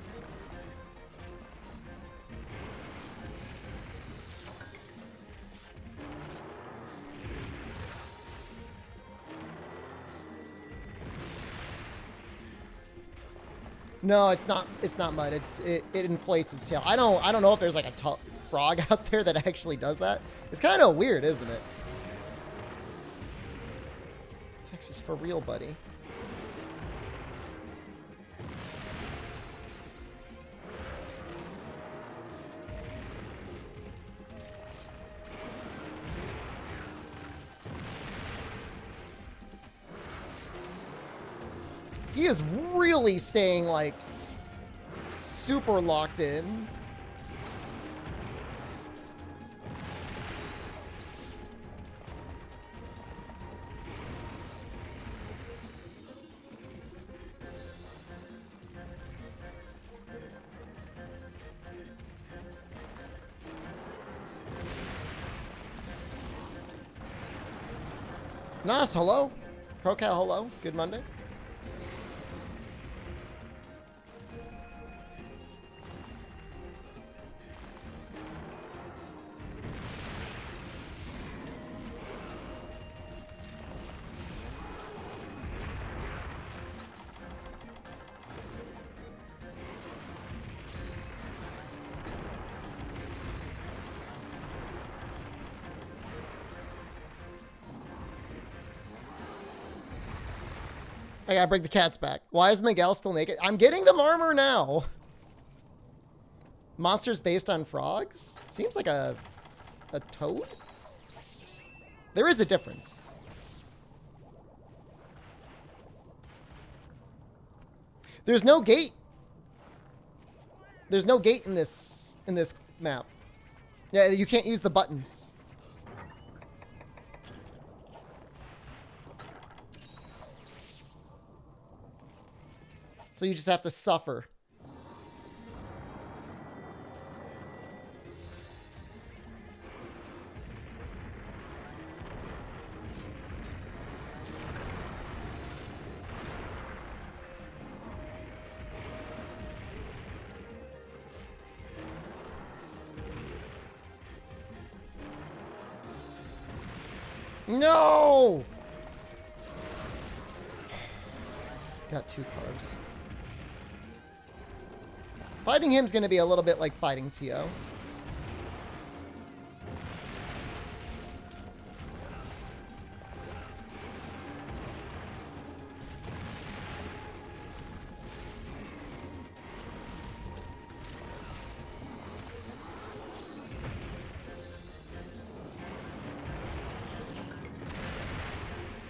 No, it's not. It's not mud. It inflates its tail. I don't know if there's like a frog out there that actually does that. It's kind of weird, isn't it? Texas for real, buddy. He is really staying, like, super locked in. Nice, hello. ProCal, hello. Good Monday. I gotta bring the cats back. Why is Miguel still naked? I'm getting them armor now. Monsters based on frogs? Seems like a toad? There is a difference. There's no gate. There's no gate in this map. Yeah, you can't use the buttons. So you just have to suffer. No! Got 2 carbs. Fighting him's going to be a little bit like fighting Tio.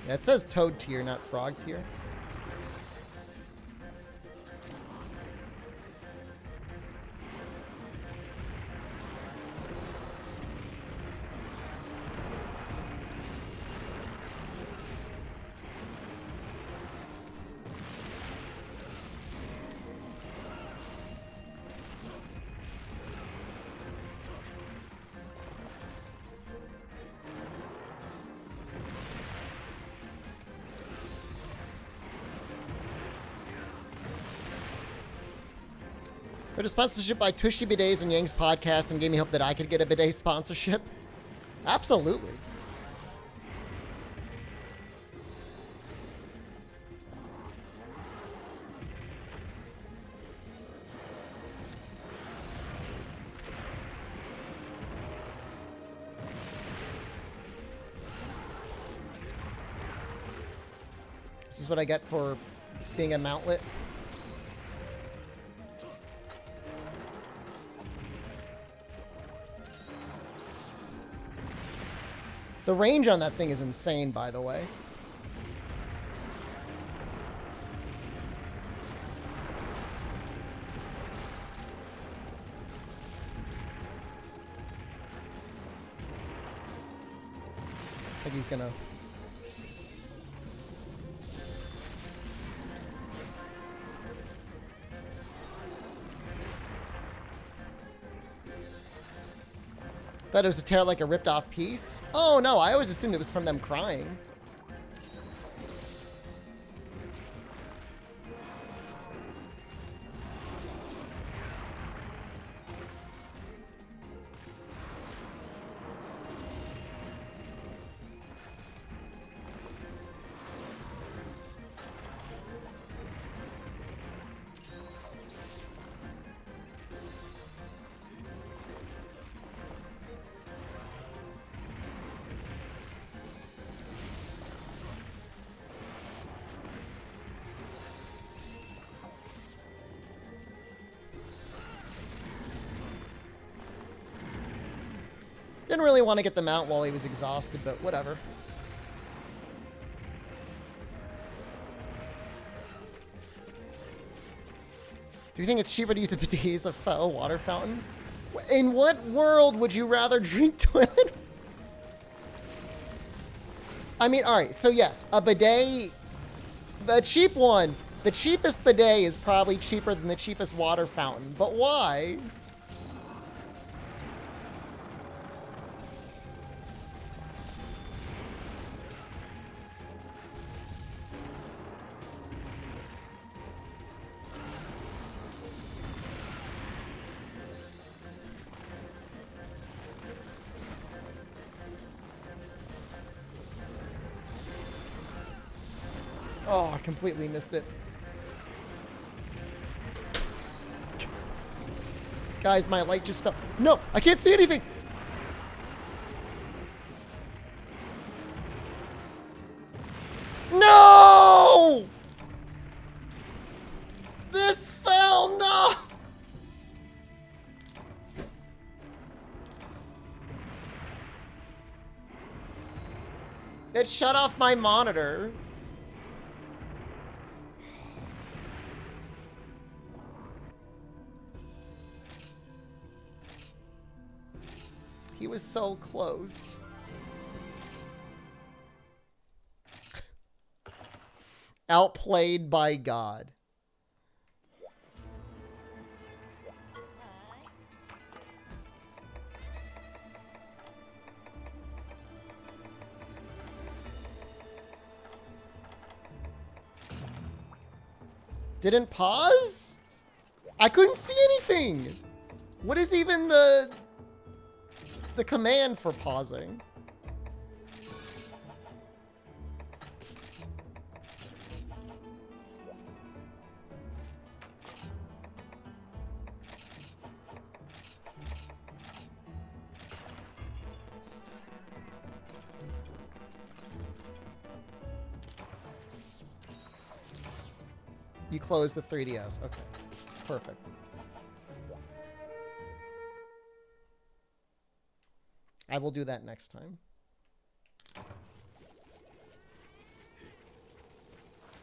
Yeah, it says toad tier, not frog tier. But a sponsorship by Tushy Bidets and Yang's podcast and gave me hope that I could get a bidet sponsorship. Absolutely. This is what I get for being a mountlet. The range on that thing is insane, by the way. I think he's gonna... Thought it was a tear like a ripped off piece. Oh no, I always assumed it was from them crying. Didn't really want to get them out while he was exhausted, but whatever. Do you think it's cheaper to use the bidet as a faux water fountain? In what world would you rather drink toilet? I mean, alright, so yes, a bidet, the cheap one, the cheapest bidet is probably cheaper than the cheapest water fountain, but why? Oh, I completely missed it. Guys, my light just fell. No, I can't see anything. No! This fell, no! It shut off my monitor. He was so close. Outplayed by God. Didn't pause? I couldn't see anything. What is even the command for pausing? You close the 3DS. Okay. Perfect. I will do that next time.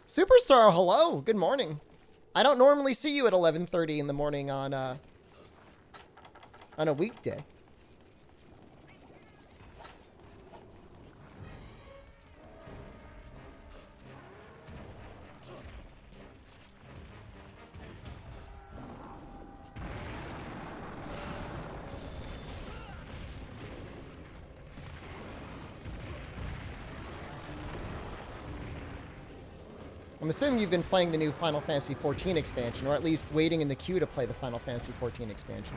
Superstar, hello. Good morning. I don't normally see you at 11:30 in the morning on a weekday. I'm assuming you've been playing the new Final Fantasy XIV expansion, or at least waiting in the queue to play the Final Fantasy XIV expansion.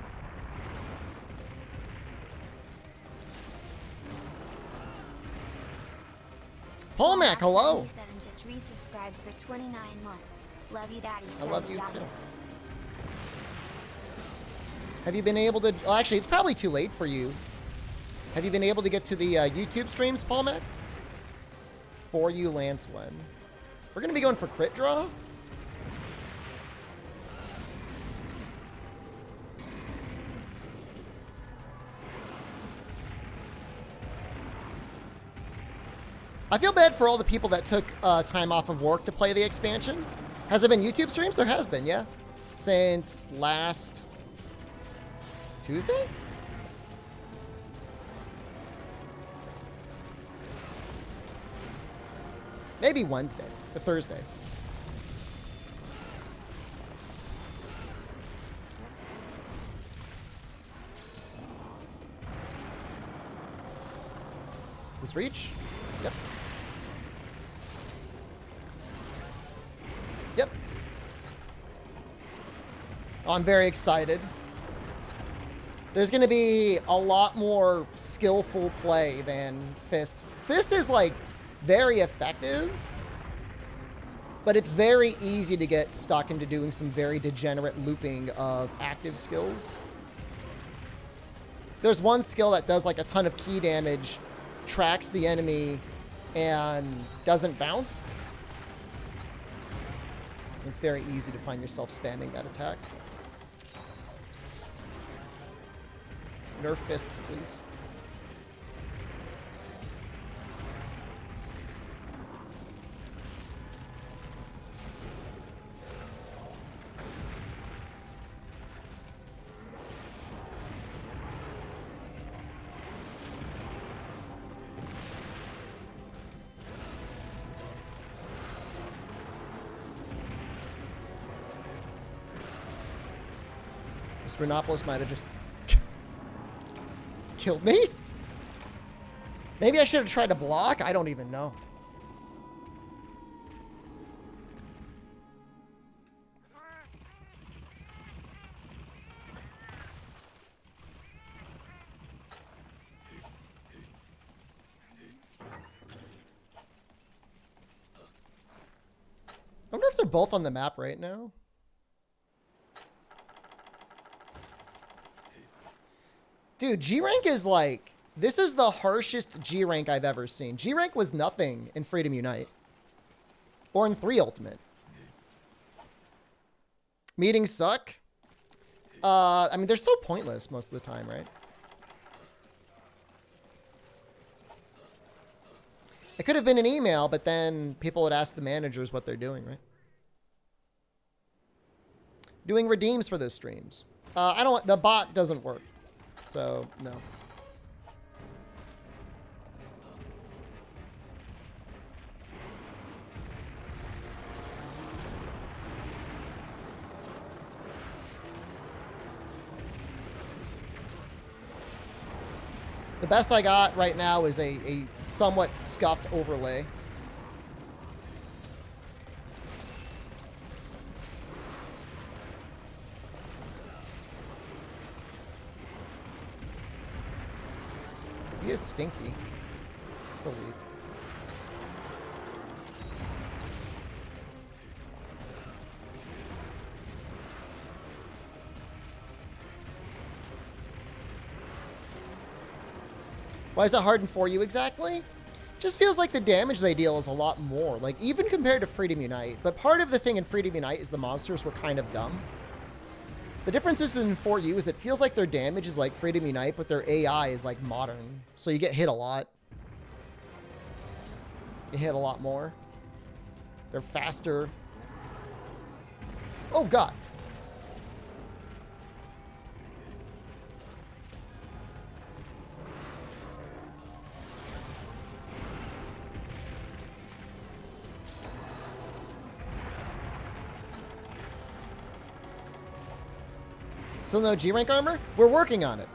Paul Mac, hello! Just resubscribed for 29 months. Love you, Daddy. I love you too. Have you been able to... Well, actually, it's probably too late for you. Have you been able to get to the YouTube streams, Paul Mac? For you, Lance Wen. We're going to be going for crit draw? I feel bad for all the people that took time off of work to play the expansion. Has it been YouTube streams? There has been, yeah. Since last Tuesday? Maybe Wednesday or Thursday. This reach? Yep. Yep. Oh, I'm very excited. There's going to be a lot more skillful play than Fist's. Fist is, like, very effective, but it's very easy to get stuck into doing some very degenerate looping of active skills. There's one skill that does, like, a ton of key damage, tracks the enemy, and doesn't bounce. It's very easy to find yourself spamming that attack. Nerf fists, please. This Rhinopolis might have just killed me? Maybe I should have tried to block? I don't even know. I wonder if they're both on the map right now. Dude, G rank is like, this is the harshest G rank I've ever seen. G rank was nothing in Freedom Unite. Or in 3 Ultimate. Meetings suck. I mean, they're so pointless most of the time, right? It could have been an email, but then people would ask the managers what they're doing, right? Doing redeems for those streams. The bot doesn't work. So, no. The best I got right now is a somewhat scuffed overlay. He is stinky, I believe. Why is it hard in 4U exactly? Just feels like the damage they deal is a lot more, like even compared to Freedom Unite. But part of the thing in Freedom Unite is the monsters were kind of dumb. The difference is in 4U is it feels like their damage is like Freedom Unite, but their AI is like modern. So you get hit a lot. You hit a lot more. They're faster. Oh, God. Still no G rank armor? We're working on it.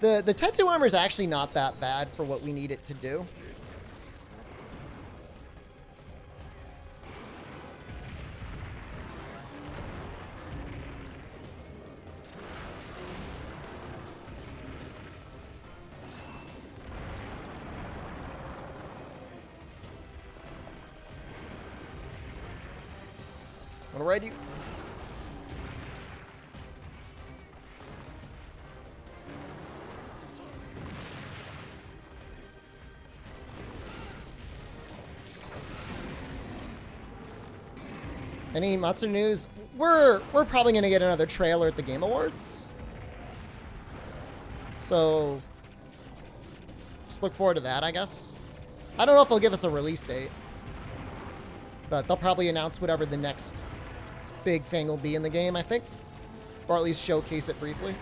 The Tetsu armor is actually not that bad for what we need it to do. Alrighty. Any Matsu news? We're probably gonna get another trailer at the Game Awards. So nice. Look forward to that, I guess. I don't know if they'll give us a release date, but they'll probably announce whatever the next big thing will be in the game, I think. Or at least showcase it briefly.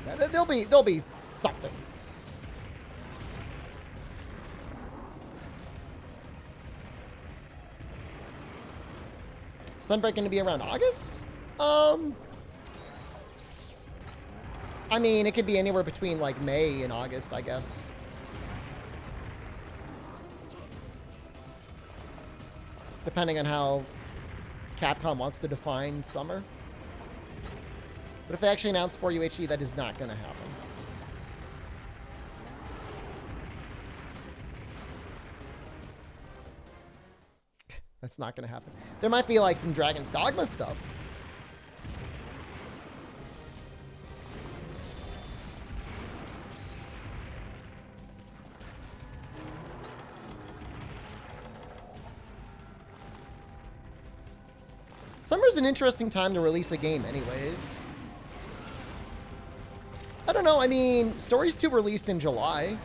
Yeah, there'll be something. Sunbreak going to be around August? I mean, it could be anywhere between like May and August, I guess. Depending on how Capcom wants to define summer. But if they actually announce 4U HD, that is not going to happen. That's not going to happen. There might be like some Dragon's Dogma stuff. Summer's an interesting time to release a game anyways. I don't know. I mean, Stories 2 released in July.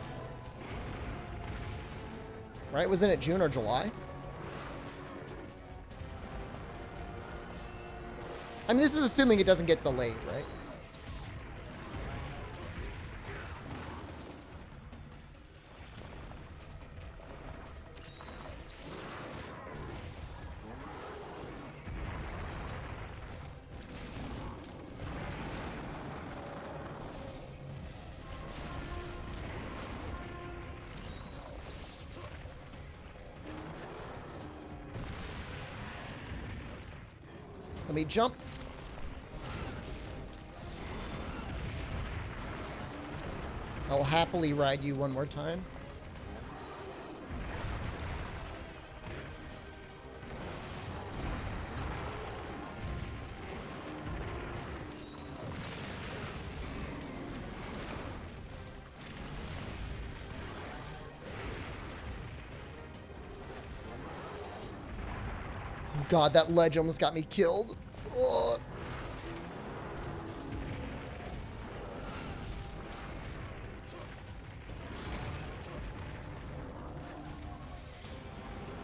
Right? Wasn't it June or July? I mean, this is assuming it doesn't get delayed, right? Let me jump. I'll happily ride you one more time. God, that ledge almost got me killed. Ugh.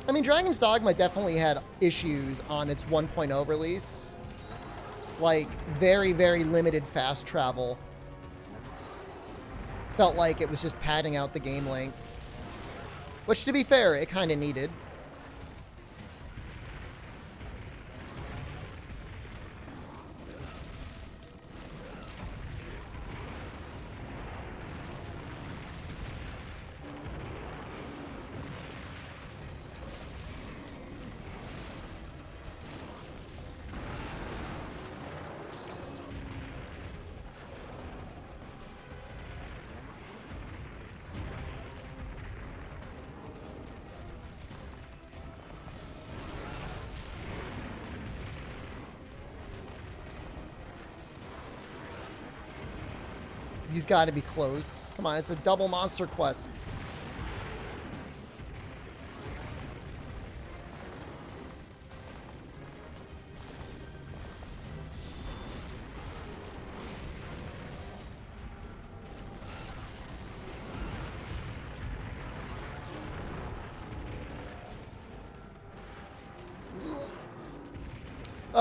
I mean, Dragon's Dogma definitely had issues on its 1.0 release. Like, very, very limited fast travel. Felt like it was just padding out the game length. Which, to be fair, it kind of needed. He's got to be close. Come on, it's a double monster quest.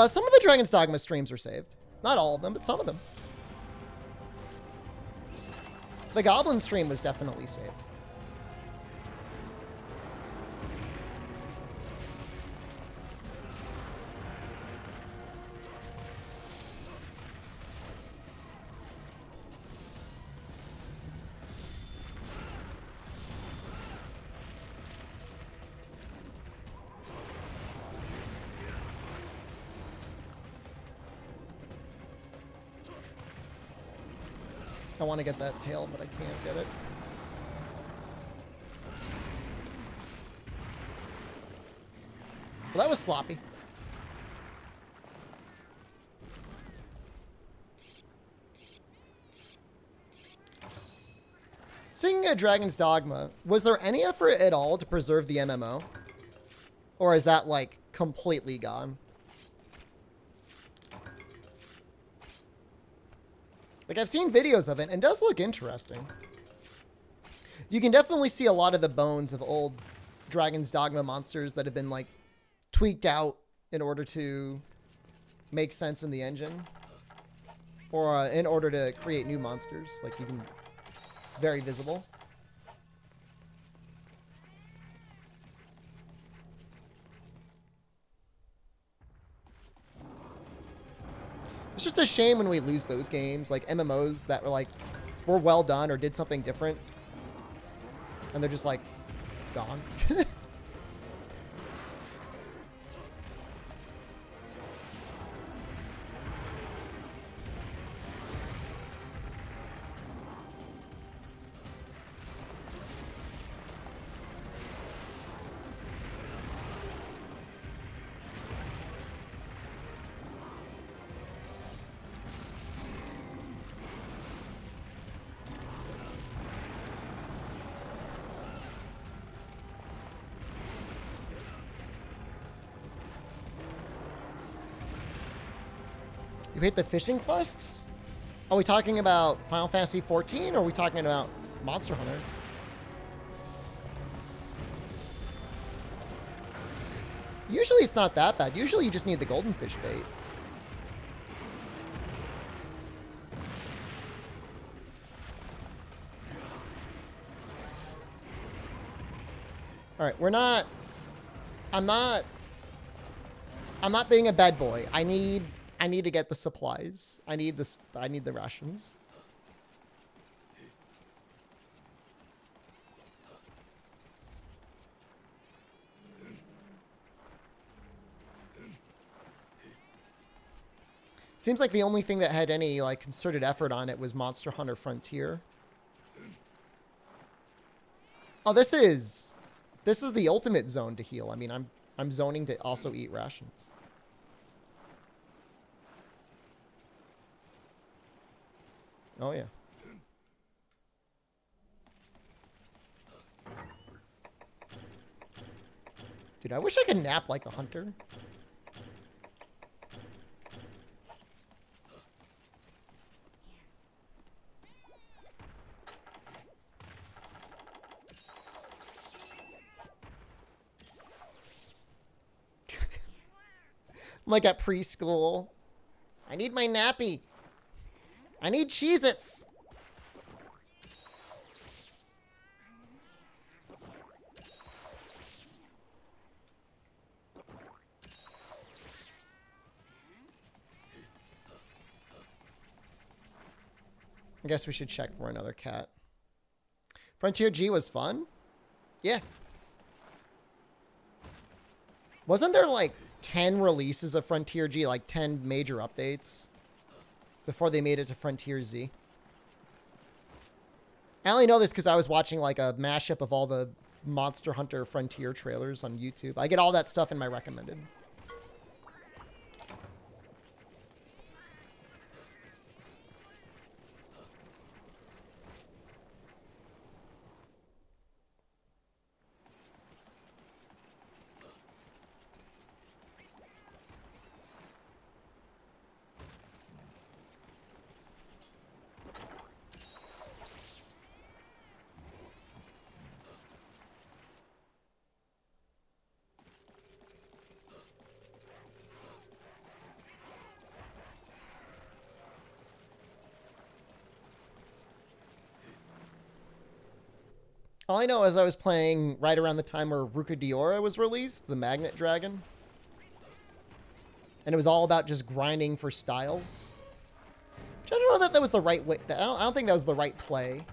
Some of the Dragon's Dogma streams are saved. Not all of them, but some of them. The Goblin stream was definitely saved. I want to get that tail, but I can't get it. Well, that was sloppy. Speaking of Dragon's Dogma, was there any effort at all to preserve the MMO? Or is that, like, completely gone? Like, I've seen videos of it, and it does look interesting. You can definitely see a lot of the bones of old Dragon's Dogma monsters that have been, like, tweaked out in order to make sense in the engine. Or in order to create new monsters. Like, you can... It's very visible. It's just a shame when we lose those games, like MMOs that were like, were well done or did something different. And they're just like, gone. You hate the fishing quests? Are we talking about Final Fantasy 14 or are we talking about Monster Hunter? Usually it's not that bad. Usually you just need the golden fish bait. All right, I'm not being a bad boy. I need to get the supplies. I need the rations. Seems like the only thing that had any like concerted effort on it was Monster Hunter Frontier. Oh, this is the ultimate zone to heal. I mean, I'm zoning to also eat rations. Oh, yeah. Dude, I wish I could nap like a hunter. I'm like at preschool. I need my nappy. I need Cheez-Its. I guess we should check for another cat. Frontier G was fun? Yeah. Wasn't there like 10 releases of Frontier G, like 10 major updates before they made it to Frontier Z? I only know this because I was watching like a mashup of all the Monster Hunter Frontier trailers on YouTube. I get all that stuff in my recommended. All I know is I was playing right around the time where Ruka Diora was released, the Magnet Dragon. And it was all about just grinding for styles. Which I don't know that that was the right way. I don't think that was the right play.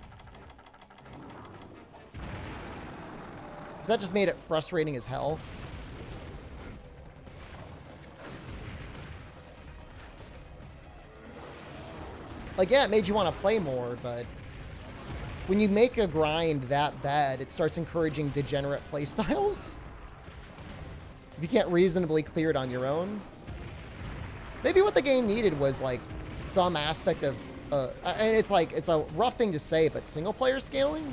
Because that just made it frustrating as hell. Like, yeah, it made you want to play more, but when you make a grind that bad, it starts encouraging degenerate playstyles. If you can't reasonably clear it on your own. Maybe what the game needed was, like, some aspect of and it's like, it's a rough thing to say, but single player scaling?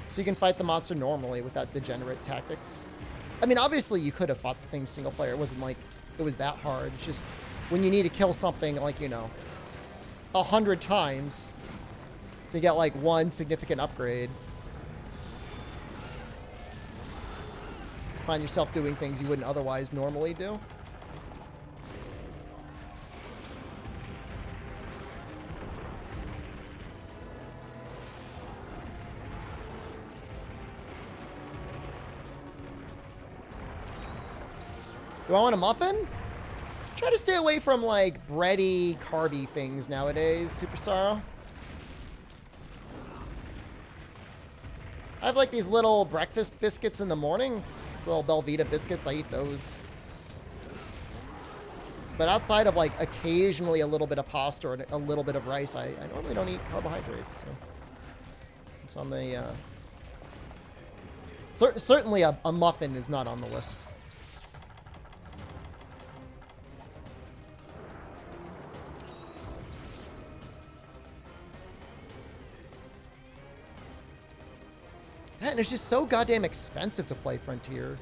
So you can fight the monster normally without degenerate tactics. I mean, obviously you could have fought the thing single player. It wasn't like it was that hard. It's just when you need to kill something like, you know, 100 times to get like one significant upgrade, you find yourself doing things you wouldn't otherwise normally do. Do I want a muffin? Try to stay away from like bready, carby things nowadays, Super Sorrow. I have like these little breakfast biscuits in the morning. These little Belvita biscuits, I eat those. But outside of like occasionally a little bit of pasta or a little bit of rice, I normally don't eat carbohydrates. So it's on the... certainly a muffin is not on the list. Man, it's just so goddamn expensive to play Frontier.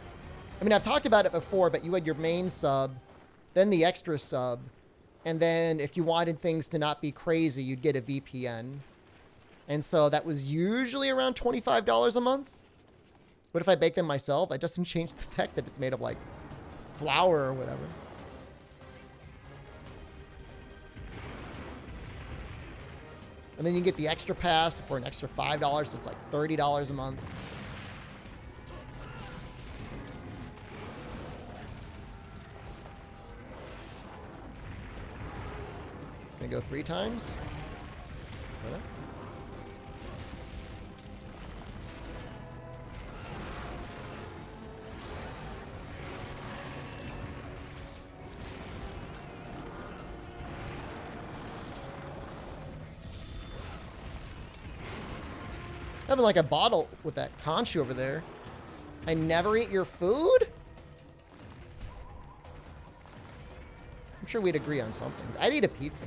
I mean, I've talked about it before, but you had your main sub, then the extra sub, and then if you wanted things to not be crazy, you'd get a VPN. And so that was usually around $25 a month. But if I bake them myself, it doesn't change the fact that it's made of, like, flour or whatever. And then you get the extra pass for an extra $5, so it's like $30 a month. It's gonna go 3 times. What? Having like a bottle with that conchu over there. I never eat your food? I'm sure we'd agree on some things. I'd eat a pizza.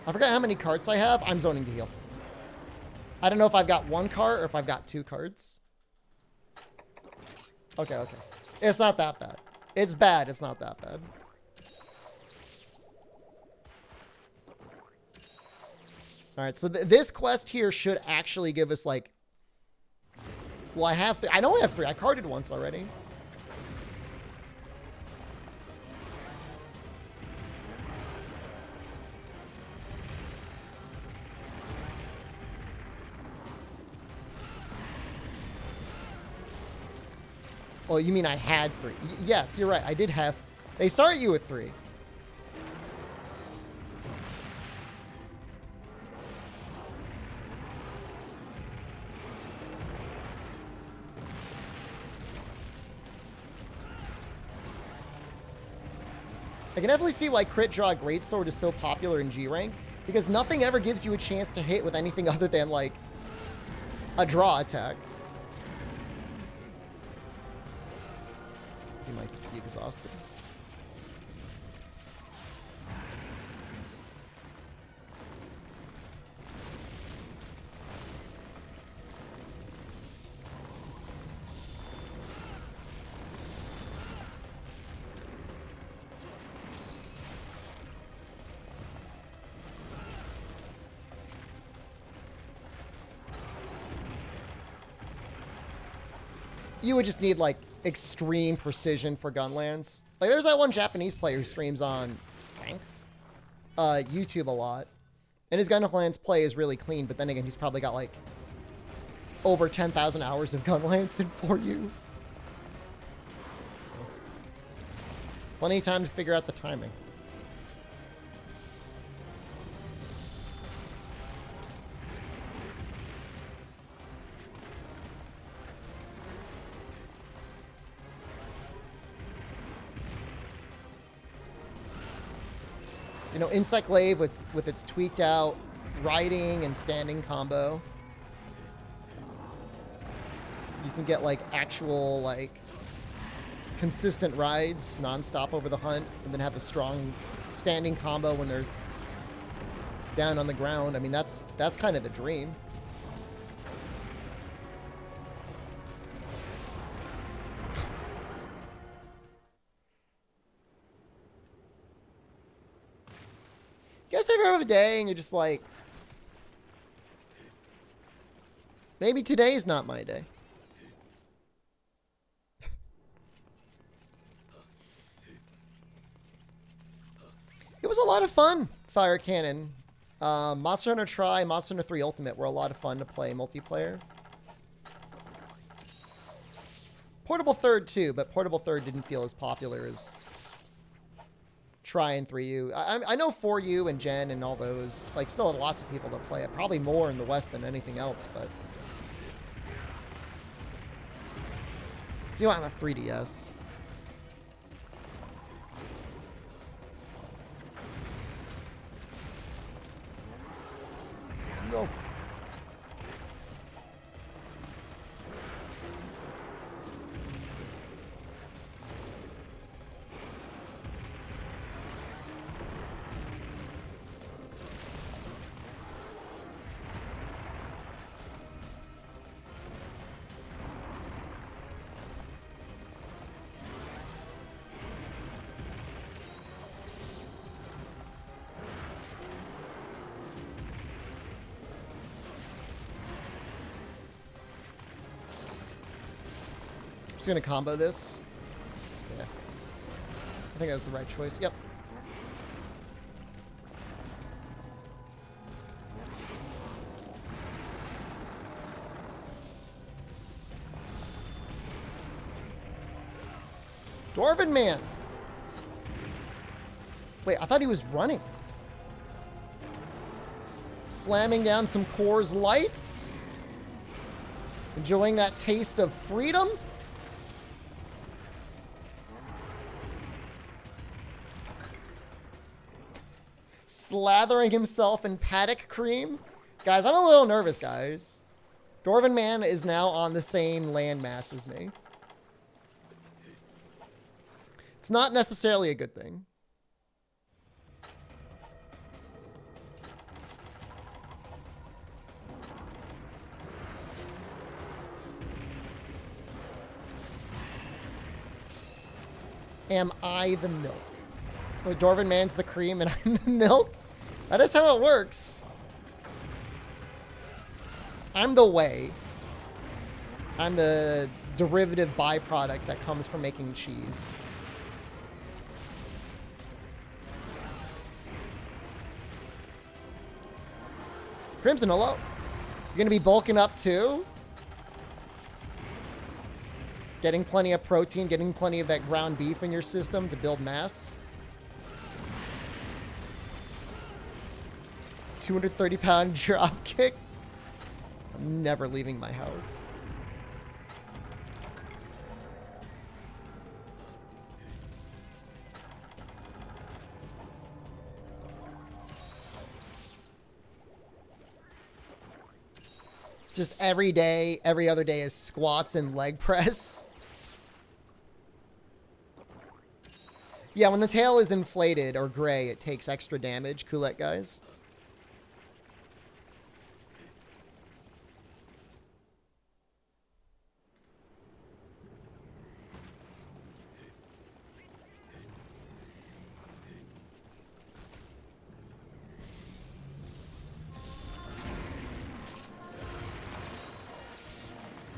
I forgot how many carts I have. I'm zoning to heal. I don't know if I've got 1 cart or if I've got 2 carts. Okay, okay. It's not that bad. It's bad. It's not that bad. All right, so this quest here should actually give us like... Well, I know I have 3. I carded once already. Oh, you mean I had 3? Yes, you're right. I did have... They start you with 3. I can definitely see why Crit Draw Greatsword is so popular in G rank, because nothing ever gives you a chance to hit with anything other than, like, a draw attack. He might be exhausted. You would just need, like, extreme precision for gunlands. Like, there's that one Japanese player who streams on YouTube a lot. And his gunlands play is really clean, but then again, he's probably got, like, over 10,000 hours of gunlands in 4U. So, plenty of time to figure out the timing. You know, Insect Glaive with its tweaked out riding and standing combo. You can get like actual like consistent rides non-stop over the hunt, and then have a strong standing combo when they're down on the ground. I mean, that's kind of the dream. You guys ever have a day and you're just like, maybe today's not my day? It was a lot of fun, Fire Cannon. Monster Hunter Tri, Monster Hunter 3 Ultimate were a lot of fun to play multiplayer. Portable Third too, but Portable Third didn't feel as popular as Tri and 3U. I know 4U and Gen and all those, like, still lots of people that play it. Probably more in the West than anything else, but... Do you want a 3DS? Go. Just gonna combo this. Yeah. I think that was the right choice. Yep. Dwarven Man. Wait, I thought he was running. Slamming down some Coors Lights. Enjoying that taste of freedom. Slathering himself in paddock cream. Guys, I'm a little nervous, guys. Dwarven Man is now on the same landmass as me. It's not necessarily a good thing. Am I the milk? Oh, Dwarven Man's the cream and I'm the milk? That is how it works. I'm the whey. I'm the derivative byproduct that comes from making cheese. Crimson, hello. You're gonna be bulking up too? Getting plenty of protein, getting plenty of that ground beef in your system to build mass. 230-pound drop kick. I'm never leaving my house. Just every day, every other day is squats and leg press. Yeah, when the tail is inflated or gray, it takes extra damage, Coolette guys.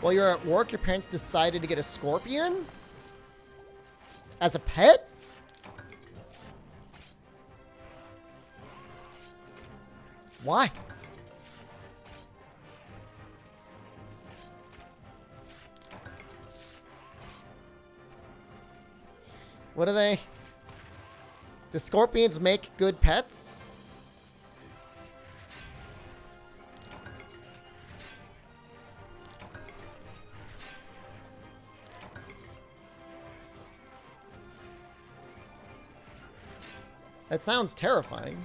While you're at work, your parents decided to get a scorpion? As a pet? Why? What are they? Do scorpions make good pets? That sounds terrifying.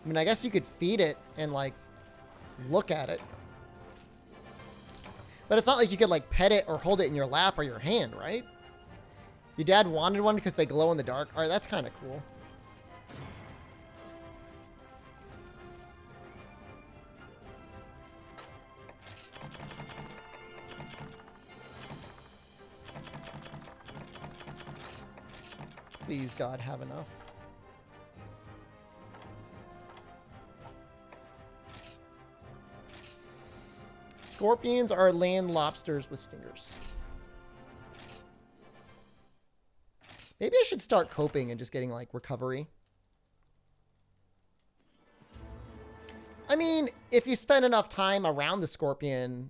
I mean, I guess you could feed it and, like, look at it. But it's not like you could, like, pet it or hold it in your lap or your hand, right? Your dad wanted one because they glow in the dark. All right, that's kind of cool. Please, God, have enough. Scorpions are land lobsters with stingers. Maybe I should start coping and just getting, like, recovery. I mean, if you spend enough time around the scorpion,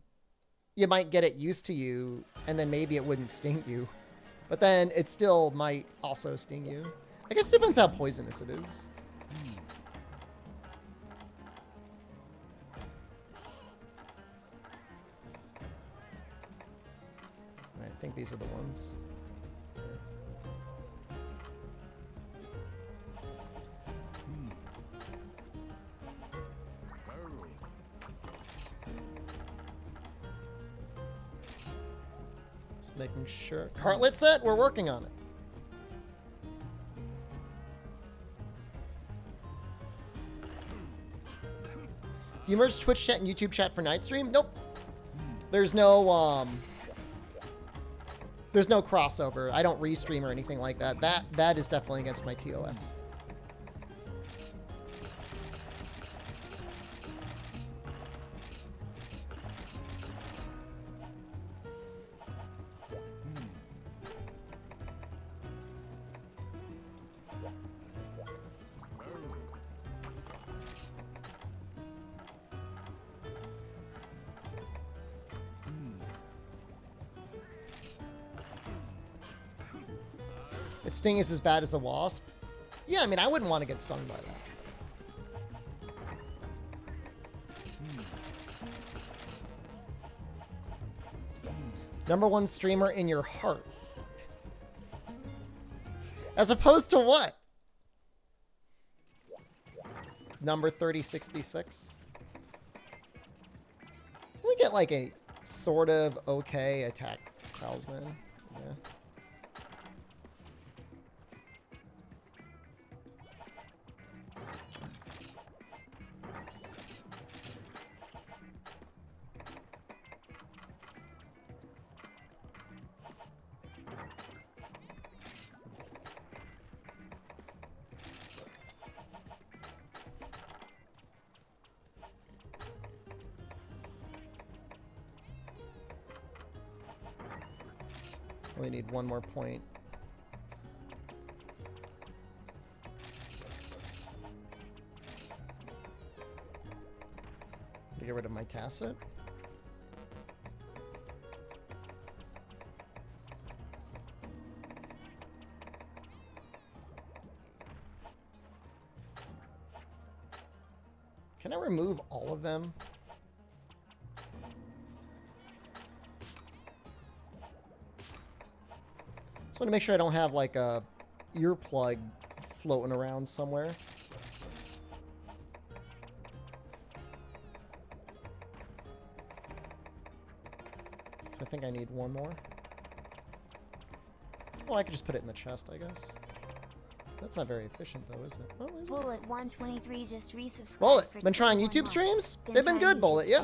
you might get it used to you, and then maybe it wouldn't sting you. But then it still might also sting you. I guess it depends how poisonous it is. I think these are the ones. Just making sure. Cartlet set? We're working on it. You merge Twitch chat and YouTube chat for night stream? Nope. There's no crossover. I don't restream or anything like that. That is definitely against my TOS. Its sting is as bad as a wasp. Yeah, I mean, I wouldn't want to get stung by that. Number one streamer in your heart. As opposed to what? Number 3066. We get like a sort of okay attack talisman. Yeah. We need one more point. To get rid of my tacit. Can I remove all of them? Just want to make sure I don't have like a earplug floating around somewhere. So I think I need one more. Oh, I could just put it in the chest, I guess. That's not very efficient though, is it? Oh, is it? Bullet 123 just resubscribed. Bullet, been trying YouTube streams? They've been good, Bullet, yeah.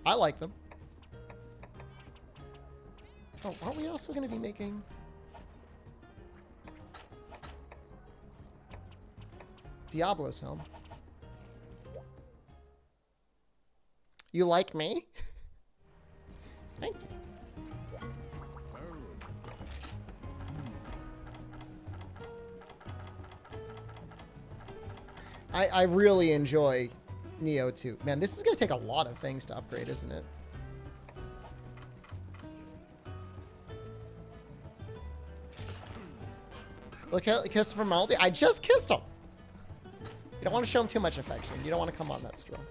I like them. Oh, aren't we also going to be making... Diablo's helm? You like me? Thank you. I really enjoy Neo 2. Man, this is going to take a lot of things to upgrade, isn't it? Look, kiss from Maldi. I just kissed him. You don't want to show him too much affection. You don't want to come on that strong.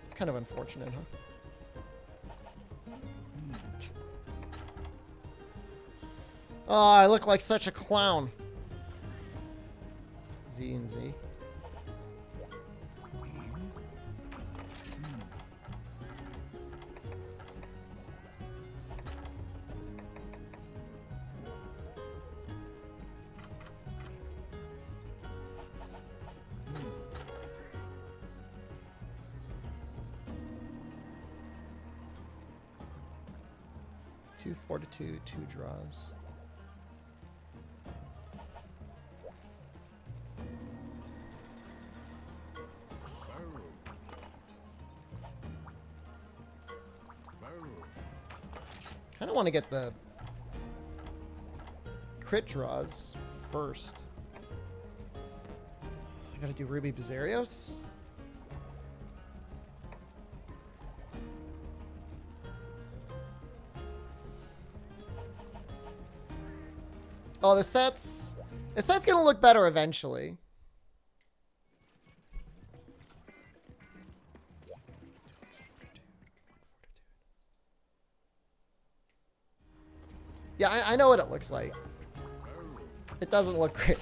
It's kind of unfortunate, huh? Oh, I look like such a clown. Z and Z. Two fortitude, 2 draws. Kind of want to get the crit draws first. I gotta do Ruby Bizarios. Oh, the set's gonna look better eventually. Yeah, I know what it looks like. It doesn't look great.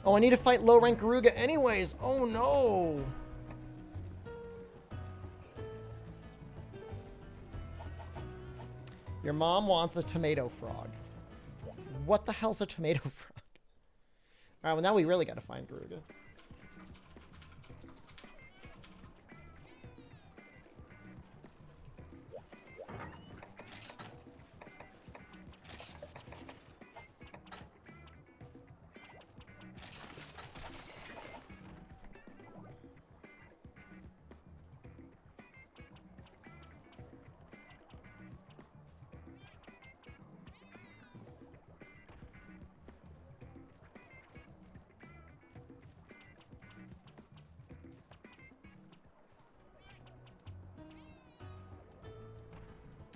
Oh, I need to fight low rank Garuga anyways. Oh no. Your mom wants a tomato frog. What the hell's a tomato frog? Alright, well now we really gotta find Garuga.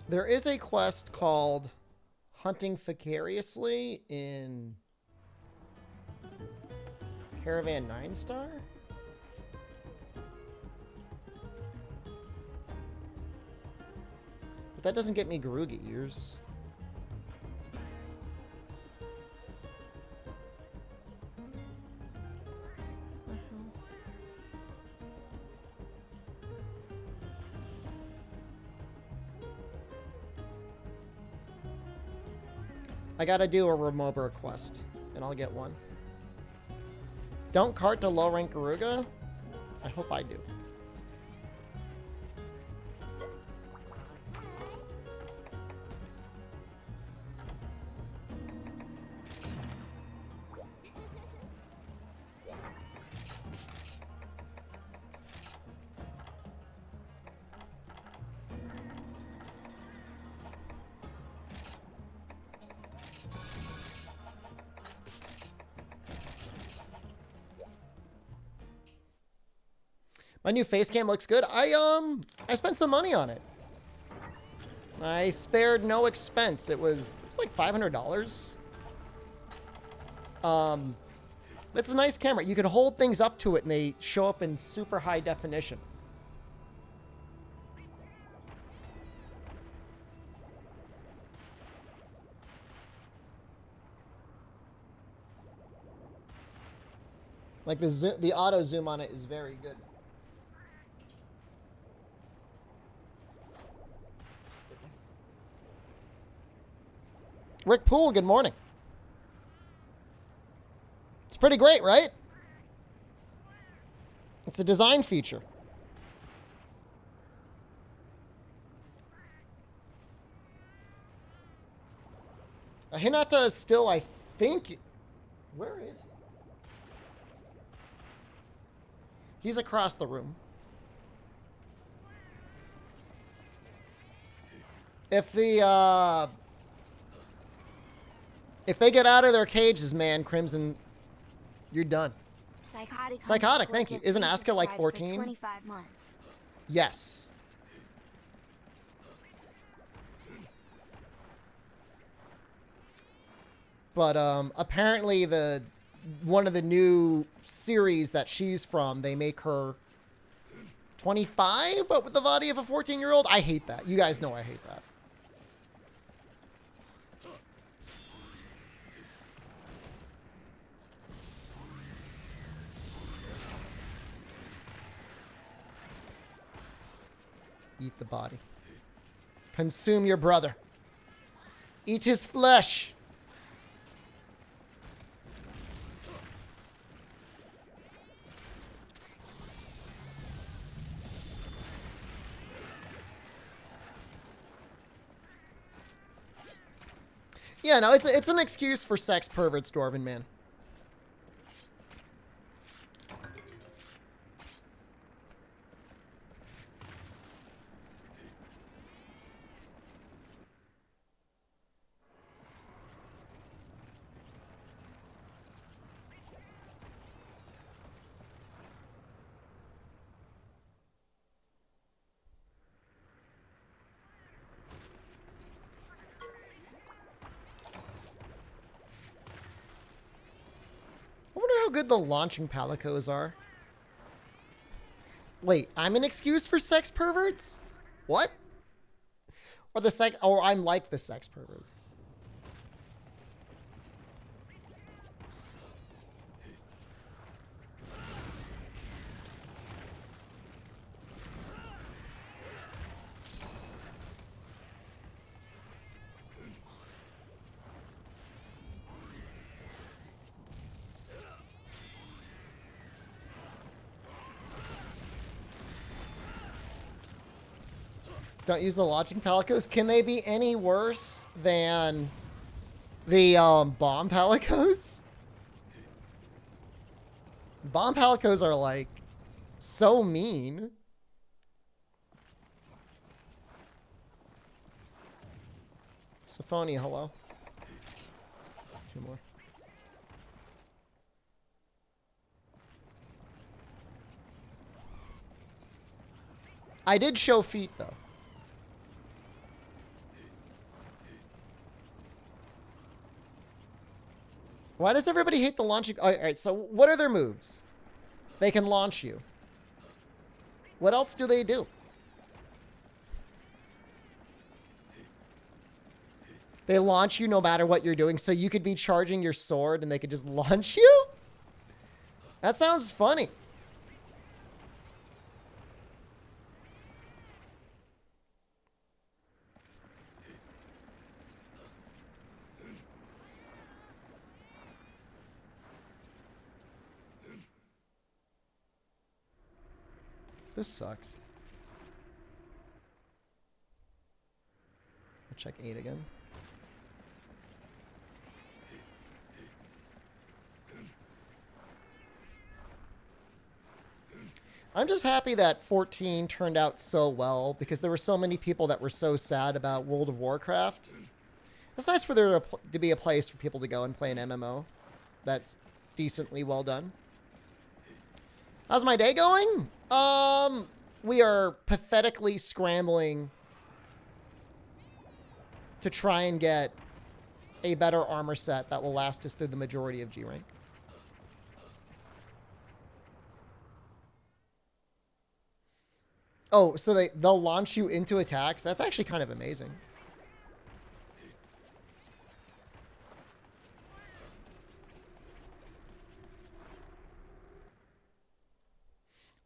There is a quest called Hunting Vicariously in Caravan 9-star? But that doesn't get me Garuga ears. I gotta do a Remover quest, and I'll get one. Don't cart to low rank Garuga? I hope I do. My new face cam looks good. I spent some money on it. I spared no expense. It was like $500. It's a nice camera. You can hold things up to it and they show up in super high definition. Like the auto zoom on it is very good. Rick Poole, good morning. It's pretty great, right? It's a design feature. Hinata is still, I think... Where is he? He's across the room. If the, If they get out of their cages, man, Crimson, you're done. Psychotic, thank you. Isn't Asuka like 14? 25 months. Yes. But apparently one of the new series that she's from, they make her 25, but with the body of a 14-year-old. I hate that. You guys know I hate that. Eat the body. Consume your brother. Eat his flesh. Yeah, no, it's an excuse for sex perverts, Dwarven man. I wonder how good the launching palicos are. Wait, I'm an excuse for sex perverts? What? Or I'm like the sex perverts. Don't use the launching palicos. Can they be any worse than the bomb palicos? Bomb palicos are like so mean. Symphonia, hello. Two more. I did show feet though. Why does everybody hate the launching? All right, so what are their moves? They can launch you. What else do they do? They launch you no matter what you're doing, so you could be charging your sword and they could just launch you? That sounds funny. This sucks. I'll check 8 again. I'm just happy that 14 turned out so well because there were so many people that were so sad about World of Warcraft. It's nice for there to be a place for people to go and play an MMO that's decently well done. How's my day going? We are pathetically scrambling to try and get a better armor set that will last us through the majority of G rank. Oh, so they'll launch you into attacks? That's actually kind of amazing.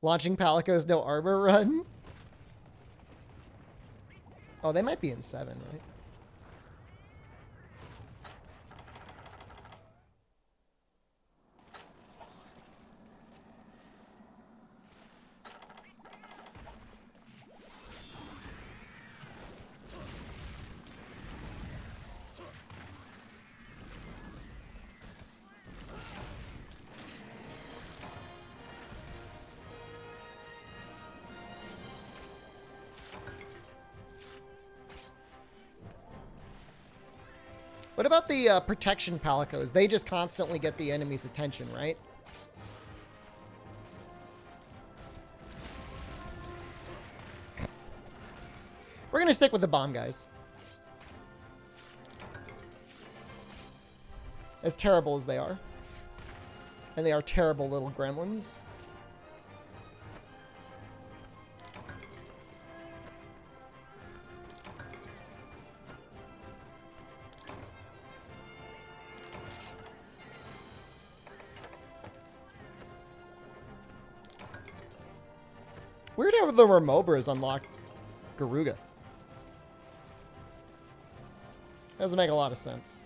Launching Palico's no armor run? Oh, they might be in 7, right? What about the protection palicos? They just constantly get the enemy's attention, right? We're going to stick with the bomb guys. As terrible as they are. And they are terrible little gremlins. Weird how the Remobras unlock Garuga. Doesn't make a lot of sense.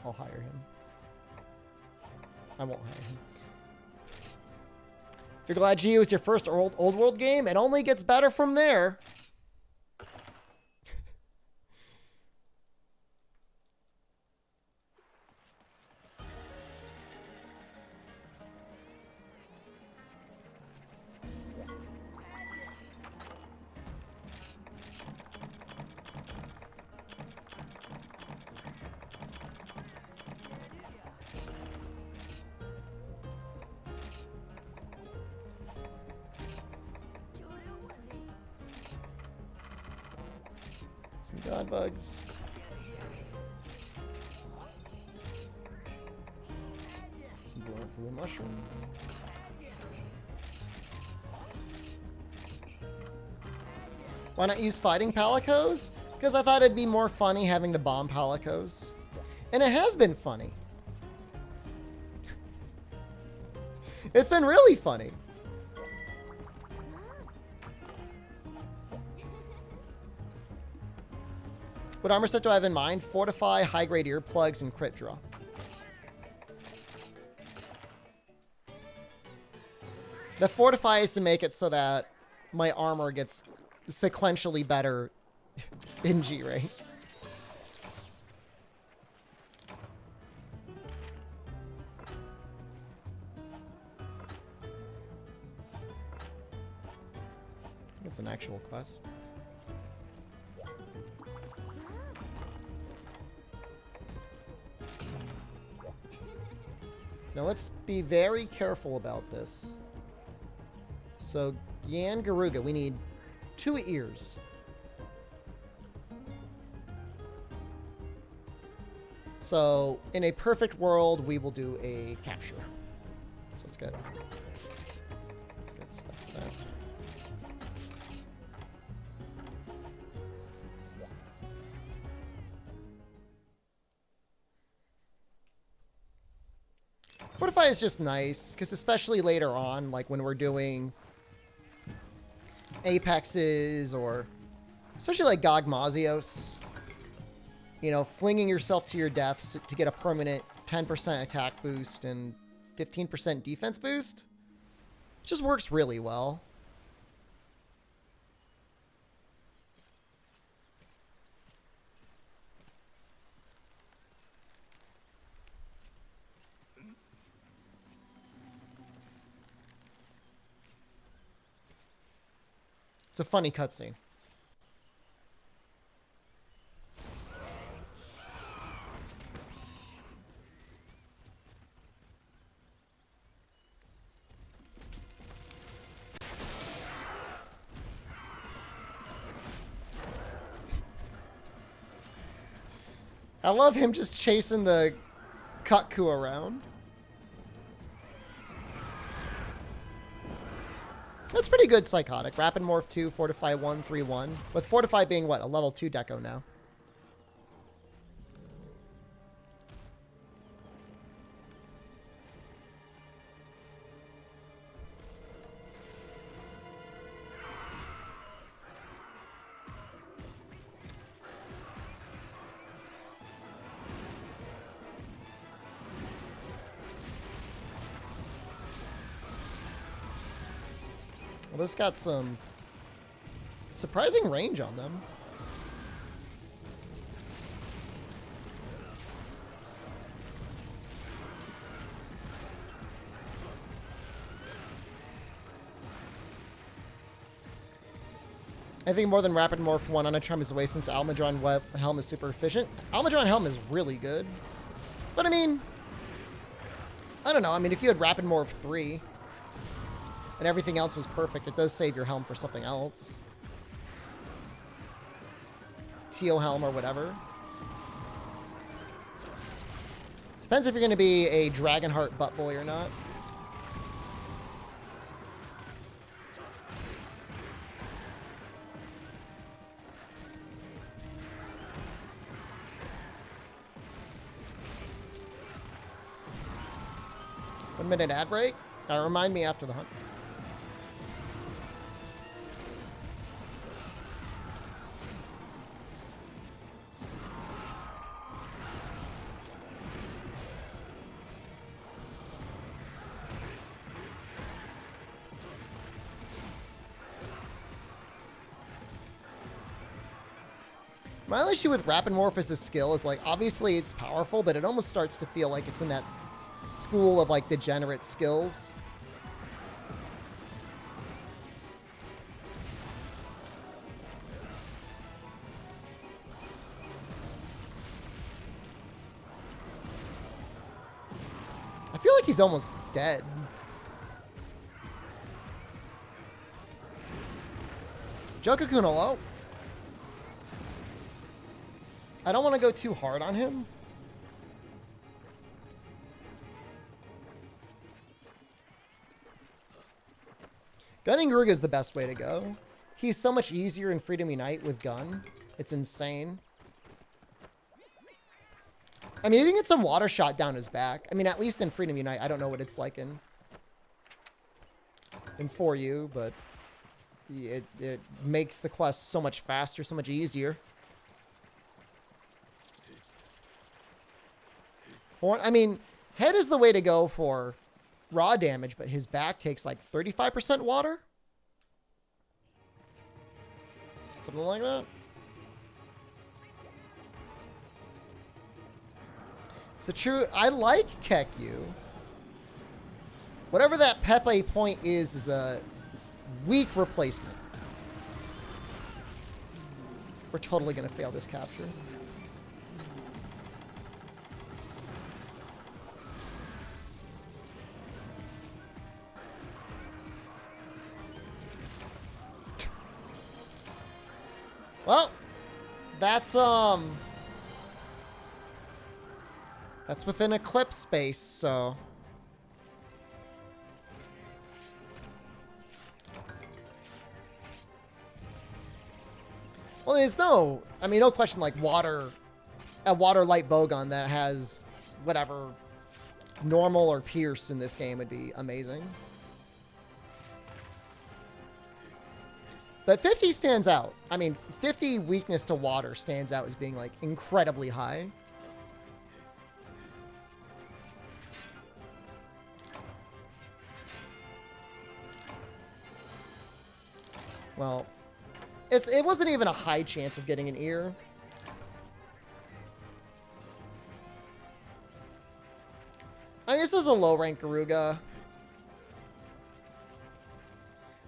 I'll hire him. I won't hire him. You're glad GU is your first old world game? It only gets better from there. Some god bugs. Some blue mushrooms. Why not use fighting palicos? Because I thought it'd be more funny having the bomb palicos. And it has been funny. It's been really funny. What armor set do I have in mind? Fortify, high-grade earplugs, and crit draw. The Fortify is to make it so that my armor gets sequentially better in G-Ray. It's an actual quest. Now let's be very careful about this. So, Yan Garuga, we need 2 ears. So, in a perfect world, we will do a capture. So let's get stuff for that. Fortify is just nice, because especially later on, like when we're doing Apexes or especially like Gogmazios, you know, flinging yourself to your death to get a permanent 10% attack boost and 15% defense boost, it just works really well. It's a funny cutscene. I love him just chasing the Kutku around. That's pretty good Psychotic. Rapid Morph 2, Fortify 1, 3, 1. With Fortify being, what, a level 2 deco now. Well, this got some surprising range on them. I think more than Rapid Morph 1 on a Charm is a waste since Almudron Helm is super efficient. Almudron Helm is really good. But I mean, I don't know. I mean, if you had Rapid Morph 3 and everything else was perfect, it does save your Helm for something else. Teal Helm or whatever. Depends if you're going to be a Dragonheart butt boy or not. Minute ad break. Remind me after the hunt. My only issue with Rapid Morph as a skill is, like, obviously it's powerful, but it almost starts to feel like it's in that school of, like, degenerate skills. I feel like he's almost dead. Jokakun, hello. I don't want to go too hard on him. Gunning Garuga is the best way to go. He's so much easier in Freedom Unite with gun. It's insane. I mean, you can get some water shot down his back. I mean, at least in Freedom Unite. I don't know what it's like in 4U, but it makes the quest so much faster, so much easier. Or, I mean, head is the way to go for raw damage, but his back takes like 35% water. Something like that. So true. I like Kekyu. Whatever that Pepe point is a weak replacement. We're totally going to fail this capture. Well, that's within Eclipse space, so. Well, there's no, I mean, no question, like a water light bowgun that has whatever normal or pierce in this game would be amazing. But 50 stands out. I mean, 50 weakness to water stands out as being, like, incredibly high. Well, it wasn't even a high chance of getting an ear. I mean, this was a low-rank Garuga.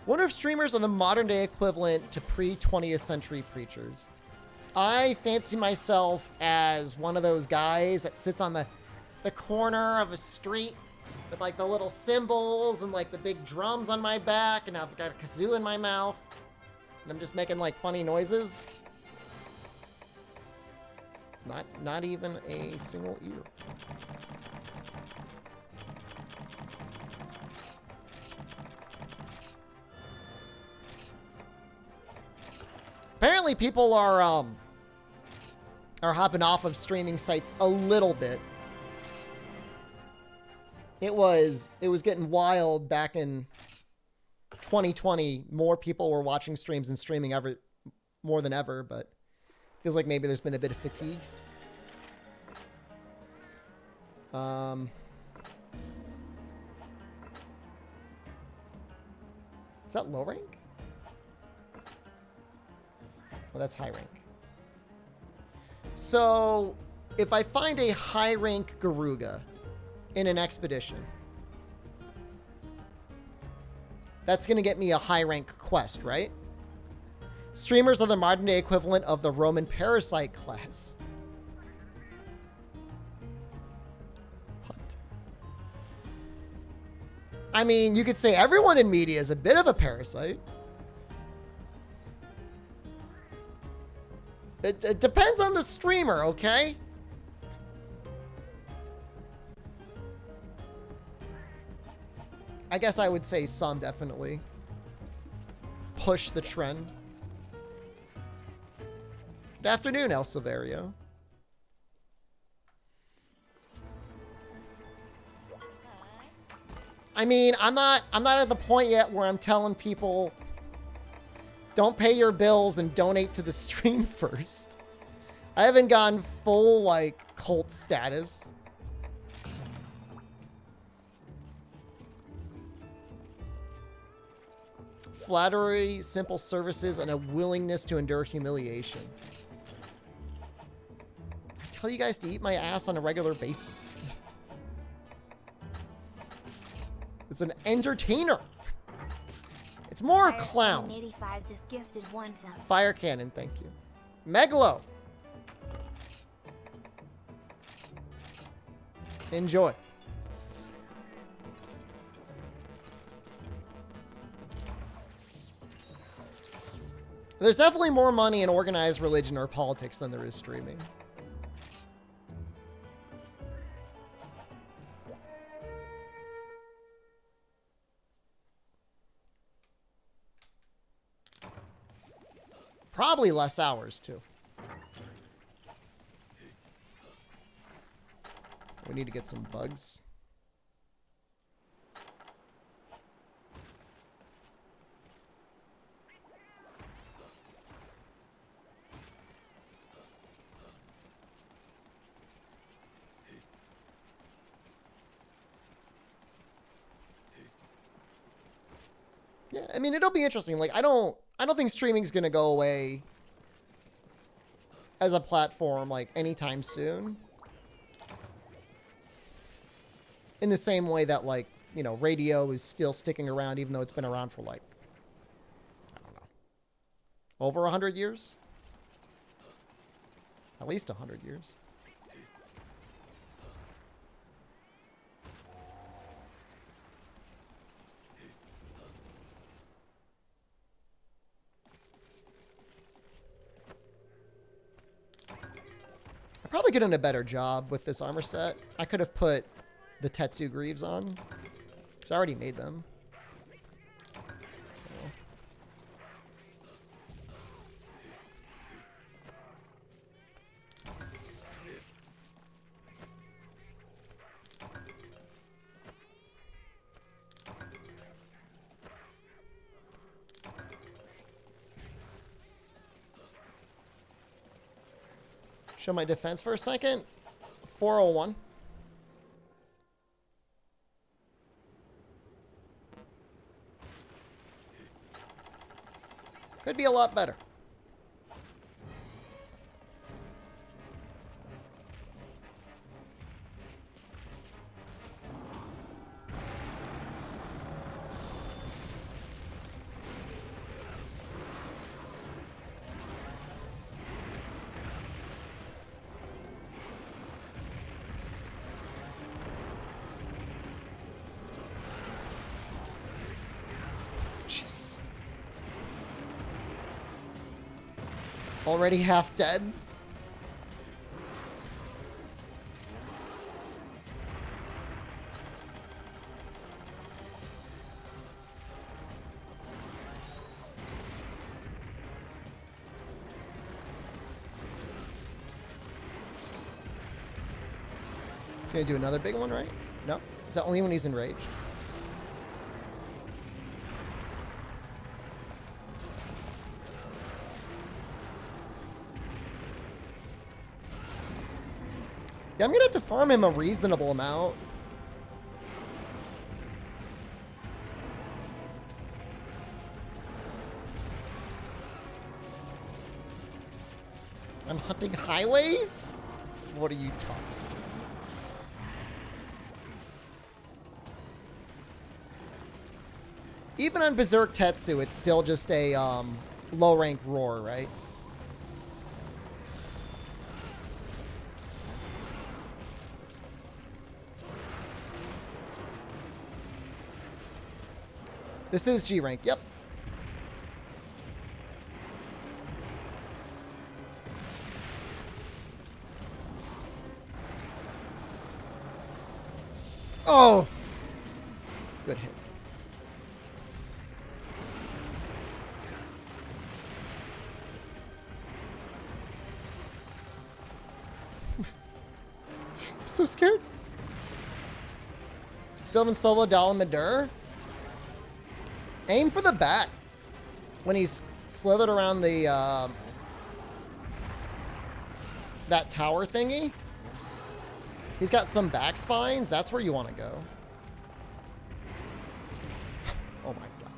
Wonder if streamers are the modern-day equivalent to pre-20th century preachers. I fancy myself as one of those guys that sits on the corner of a street with, like, the little cymbals and, like, the big drums on my back, and I've got a kazoo in my mouth, and I'm just making, like, funny noises. Not even a single ear. Apparently people are hopping off of streaming sites a little bit. It was getting wild back in 2020. More people were watching streams and streaming more than ever, but feels like maybe there's been a bit of fatigue. Is that low rank? Oh, that's high rank. So, if I find a high rank Garuga in an expedition, that's going to get me a high rank quest, right? Streamers are the modern day equivalent of the Roman parasite class. What? I mean, you could say everyone in media is a bit of a parasite. It depends on the streamer, okay? I guess I would say some definitely push the trend. Good afternoon, El Silverio. I mean, I'm not at the point yet where I'm telling people don't pay your bills and donate to the stream first. I haven't gone full, like, cult status. Flattery, simple services, and a willingness to endure humiliation. I tell you guys to eat my ass on a regular basis. It's an entertainer. It's more a clown. 85 just gifted one sub. Fire cannon, thank you. Megalo. Enjoy. There's definitely more money in organized religion or politics than there is streaming. Probably less hours, too. We need to get some bugs. Yeah, I mean, it'll be interesting. Like, I don't think streaming's gonna go away as a platform, like, anytime soon. In the same way that, like, you know, radio is still sticking around, even though it's been around for, like, I don't know, over 100 years? At least 100 years. I probably could have done a better job with this armor set. I could have put the Tetsu Greaves on, because I already made them. So. Show my defense for a second. 401. Could be a lot better. Jeez. Already half dead. He's gonna do another big one, right? No? Is that only when he's enraged? Yeah, I'm gonna have to farm him a reasonable amount. I'm hunting highways? What are you talking? Even on Berserk Tetsu, it's still just a low rank roar, right? This is G rank, yep. Oh! Good hit. I'm so scared. Still in solo Dalamadur. Aim for the back. When he's slithered around the that tower thingy. He's got some back spines. That's where you want to go. Oh my god.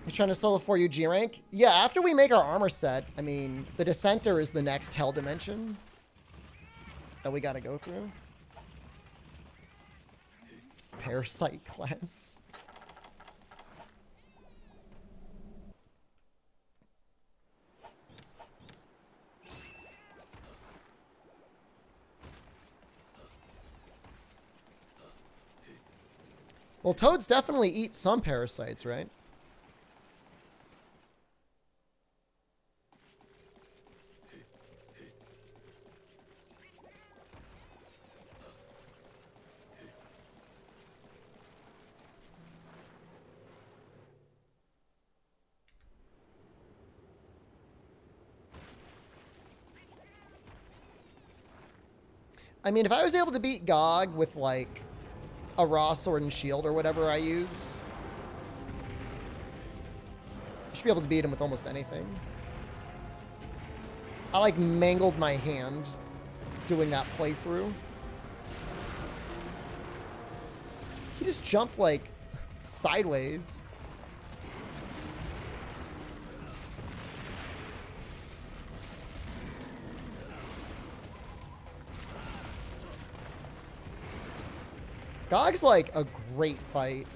You're trying to solo 4U G rank? Yeah, after we make our armor set, I mean, the Dissenter is the next hell dimension that we got to go through. Parasite class. Well, toads definitely eat some parasites, right? I mean, if I was able to beat Gog with, like, a raw sword and shield or whatever I used, I should be able to beat him with almost anything. I, like, mangled my hand doing that playthrough. He just jumped, like, sideways. Gog's like a great fight.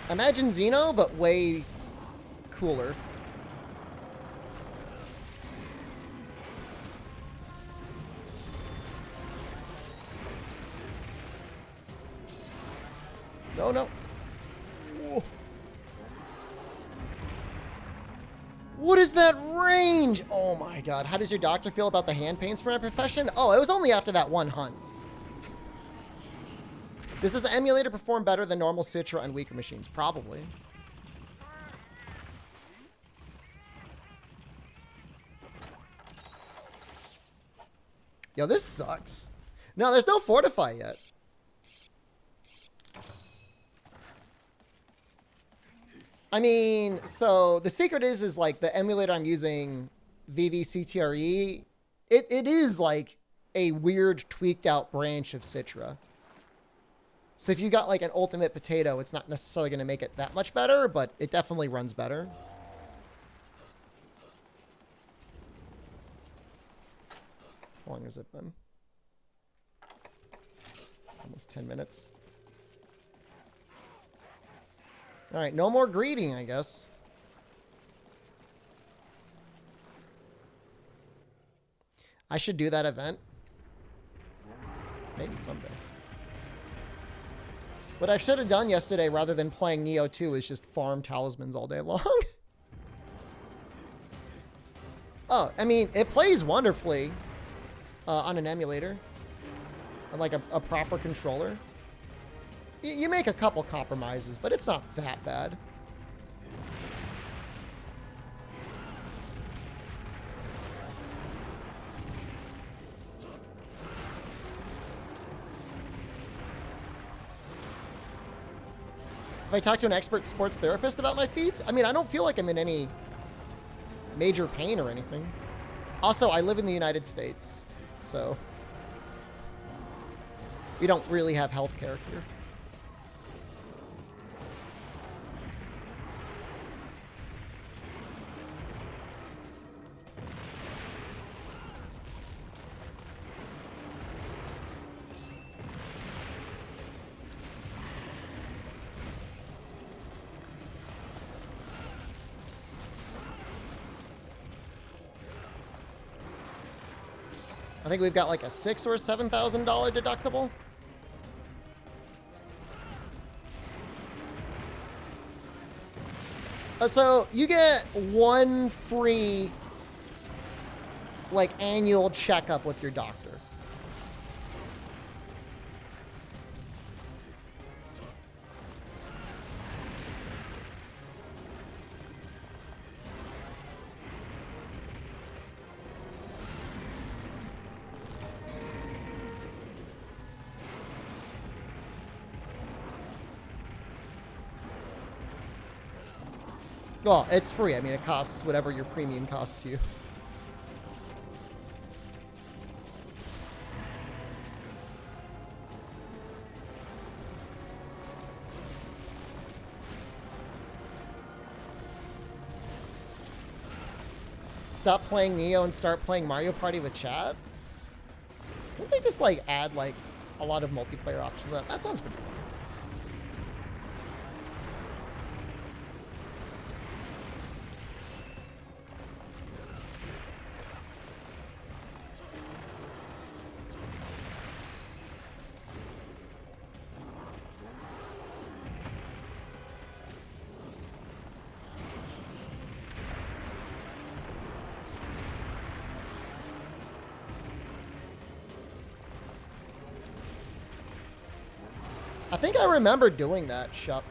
Imagine Xeno, but way cooler. No, no. Whoa. What is that range? Oh my god. How does your doctor feel about the hand pains for my profession? Oh, it was only after that one hunt. Does this emulator perform better than normal Citra and weaker machines? Probably. Yo, this sucks. No, there's no Fortify yet. I mean, so the secret is like the emulator I'm using, VVCTRE, it is like a weird tweaked out branch of Citra. So if you got like an ultimate potato, it's not necessarily going to make it that much better, but it definitely runs better. How long has it been? Almost 10 minutes. All right, no more greeting, I guess. I should do that event. Maybe someday. What I should have done yesterday, rather than playing Neo 2, is just farm talismans all day long. Oh, I mean, it plays wonderfully on an emulator. On like a proper controller. You make a couple compromises, but it's not that bad. If I talk to an expert sports therapist about my feet, I mean, I don't feel like I'm in any major pain or anything. Also, I live in the United States, so... We don't really have healthcare here. I think we've got like a $6,000 or $7,000 deductible. So you get one free like annual checkup with your doctor. Well, it's free. I mean, it costs whatever your premium costs you. Stop playing Neo and start playing Mario Party with chat? Wouldn't they just like add like a lot of multiplayer options? That sounds pretty fun. I think I remember doing that, Shup.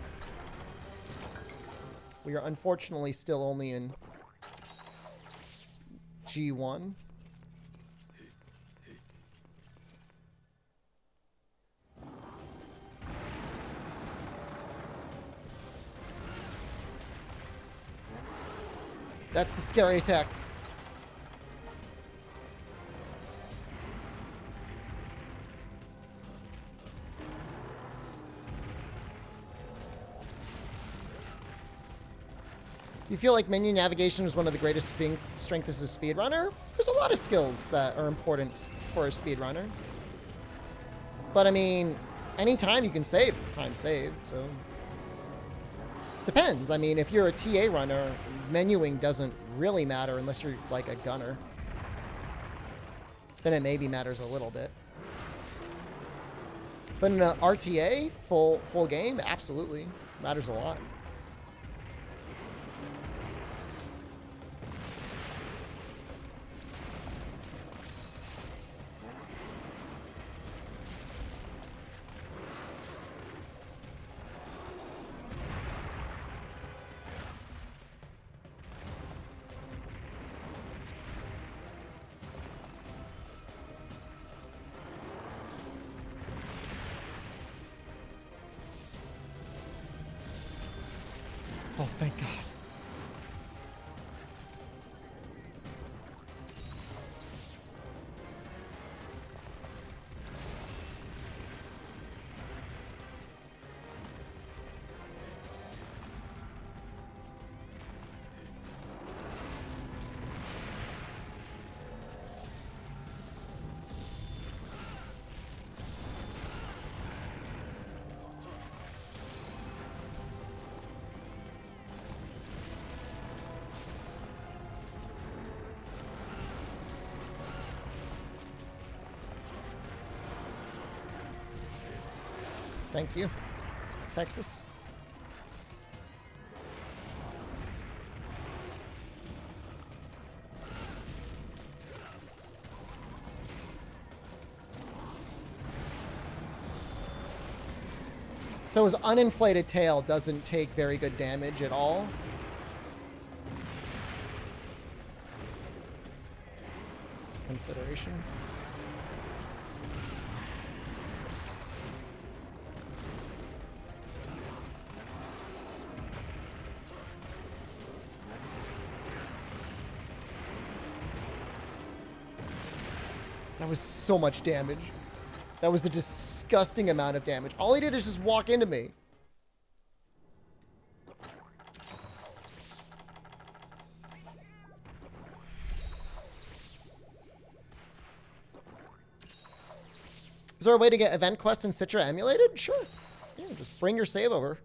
We are unfortunately still only in G1. That's the scary attack. Do you feel like menu navigation is one of the greatest strengths as a speedrunner? There's a lot of skills that are important for a speedrunner. But I mean, any time you can save is time saved, so... Depends. I mean, if you're a TA runner, menuing doesn't really matter unless you're like a gunner. Then it maybe matters a little bit. But in an RTA, full game, absolutely. Matters a lot. Oh, thank God. Thank you, Texas. So his uninflated tail doesn't take very good damage at all. It's a consideration. That was so much damage. That was a disgusting amount of damage. All he did is just walk into me. Is there a way to get event quest in Citra emulated? Sure. Yeah, just bring your save over.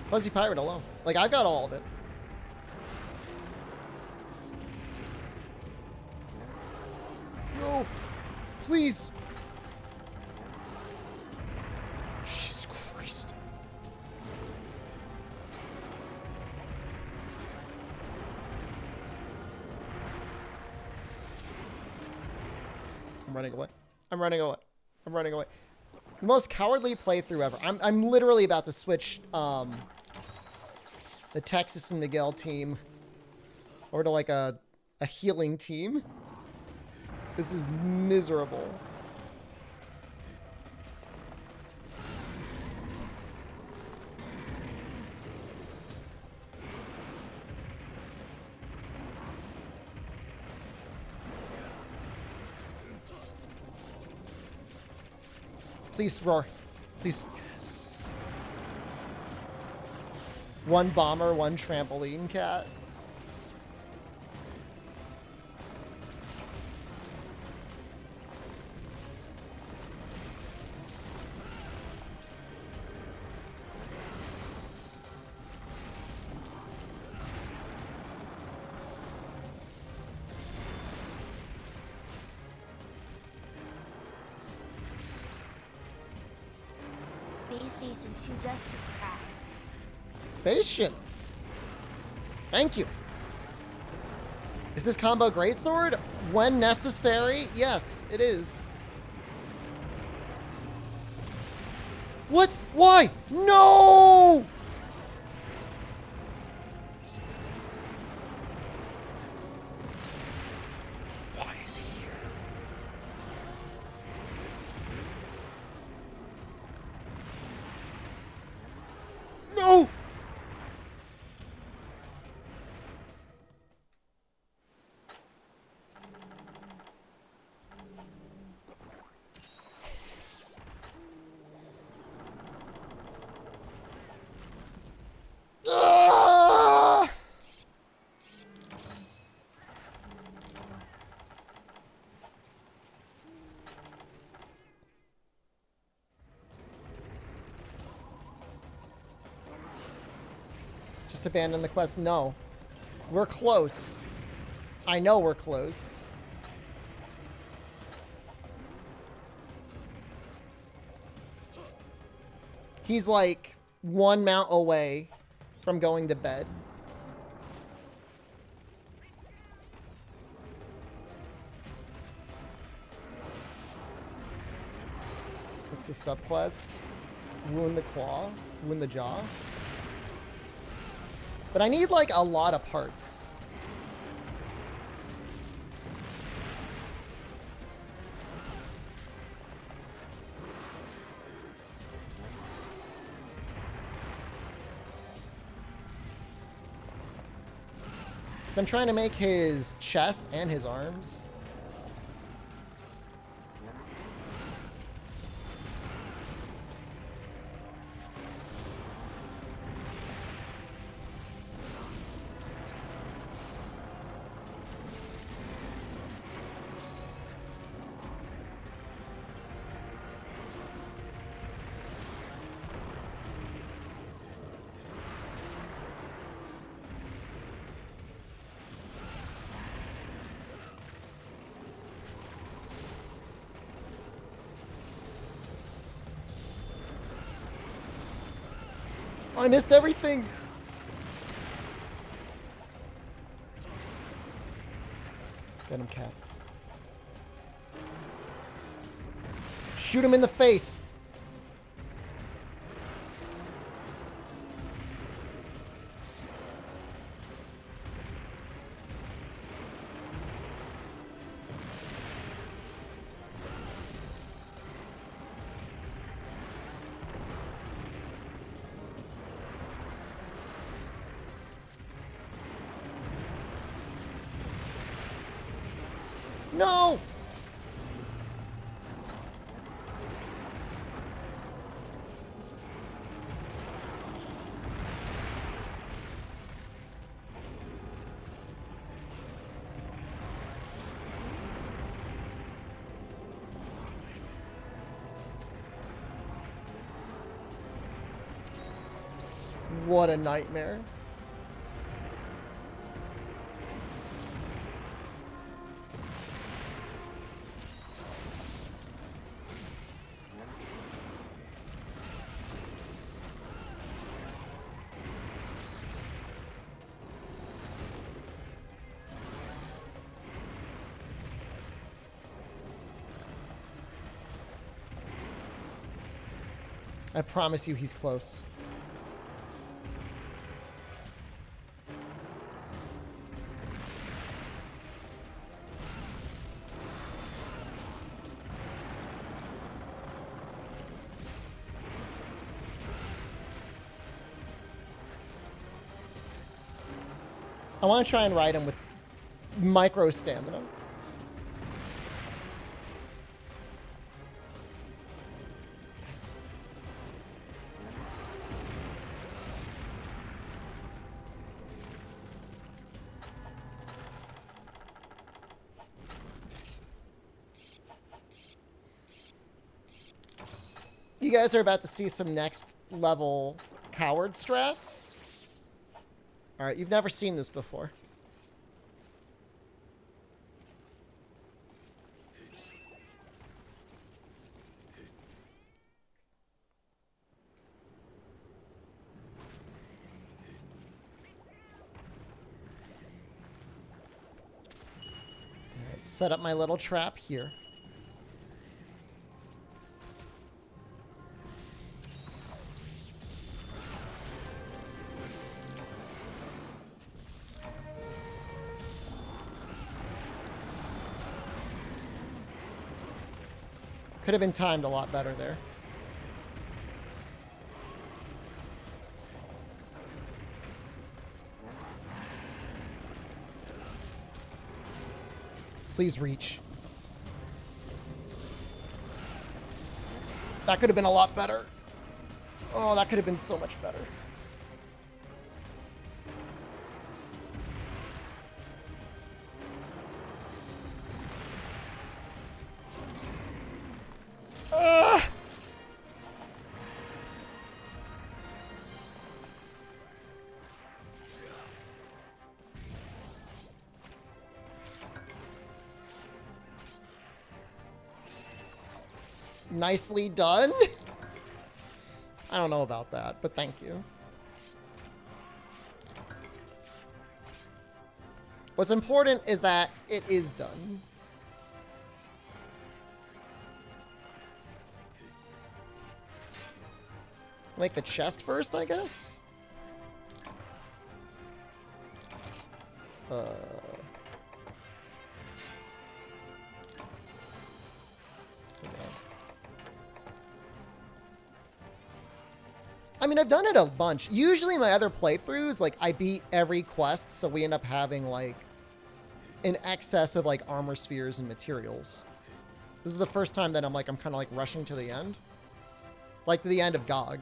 Fuzzy Pirate alone. Like, I've got all of it. No. Please. Jesus Christ. I'm running away. I'm running away. I'm running away. The most cowardly playthrough ever. I'm literally about to switch the Texas and Miguel team over to like a healing team. This is miserable. Please roar. Please. Yes. One bomber, one trampoline cat. Station 2 just subscribed. Patient. Thank you. Is this combo greatsword? When necessary? Yes, it is. What? Why? No! Why is he here? No! Ah! Just abandon the quest. No. We're close. I know we're close. He's like one mount away from going to bed. What's the subquest? Wound the claw? Wound the jaw? But I need like a lot of parts. So I'm trying to make his chest and his arms. I missed everything. Get him, cats. Shoot him in the face. No! What a nightmare. I promise you he's close. I want to try and ride him with micro stamina. Yes. You guys are about to see some next level coward strats. All right, you've never seen this before. All right, set up my little trap here. Could have been timed a lot better there. Please reach. That could have been a lot better. Oh, that could have been so much better. Nicely done. I don't know about that, but thank you. What's important is that it is done. Make the chest first, I guess? I mean, I've done it a bunch. Usually my other playthroughs, like, I beat every quest, so we end up having, like, an excess of, like, armor spheres and materials. This is the first time that I'm kind of, like, rushing to the end. Like, to the end of GOG.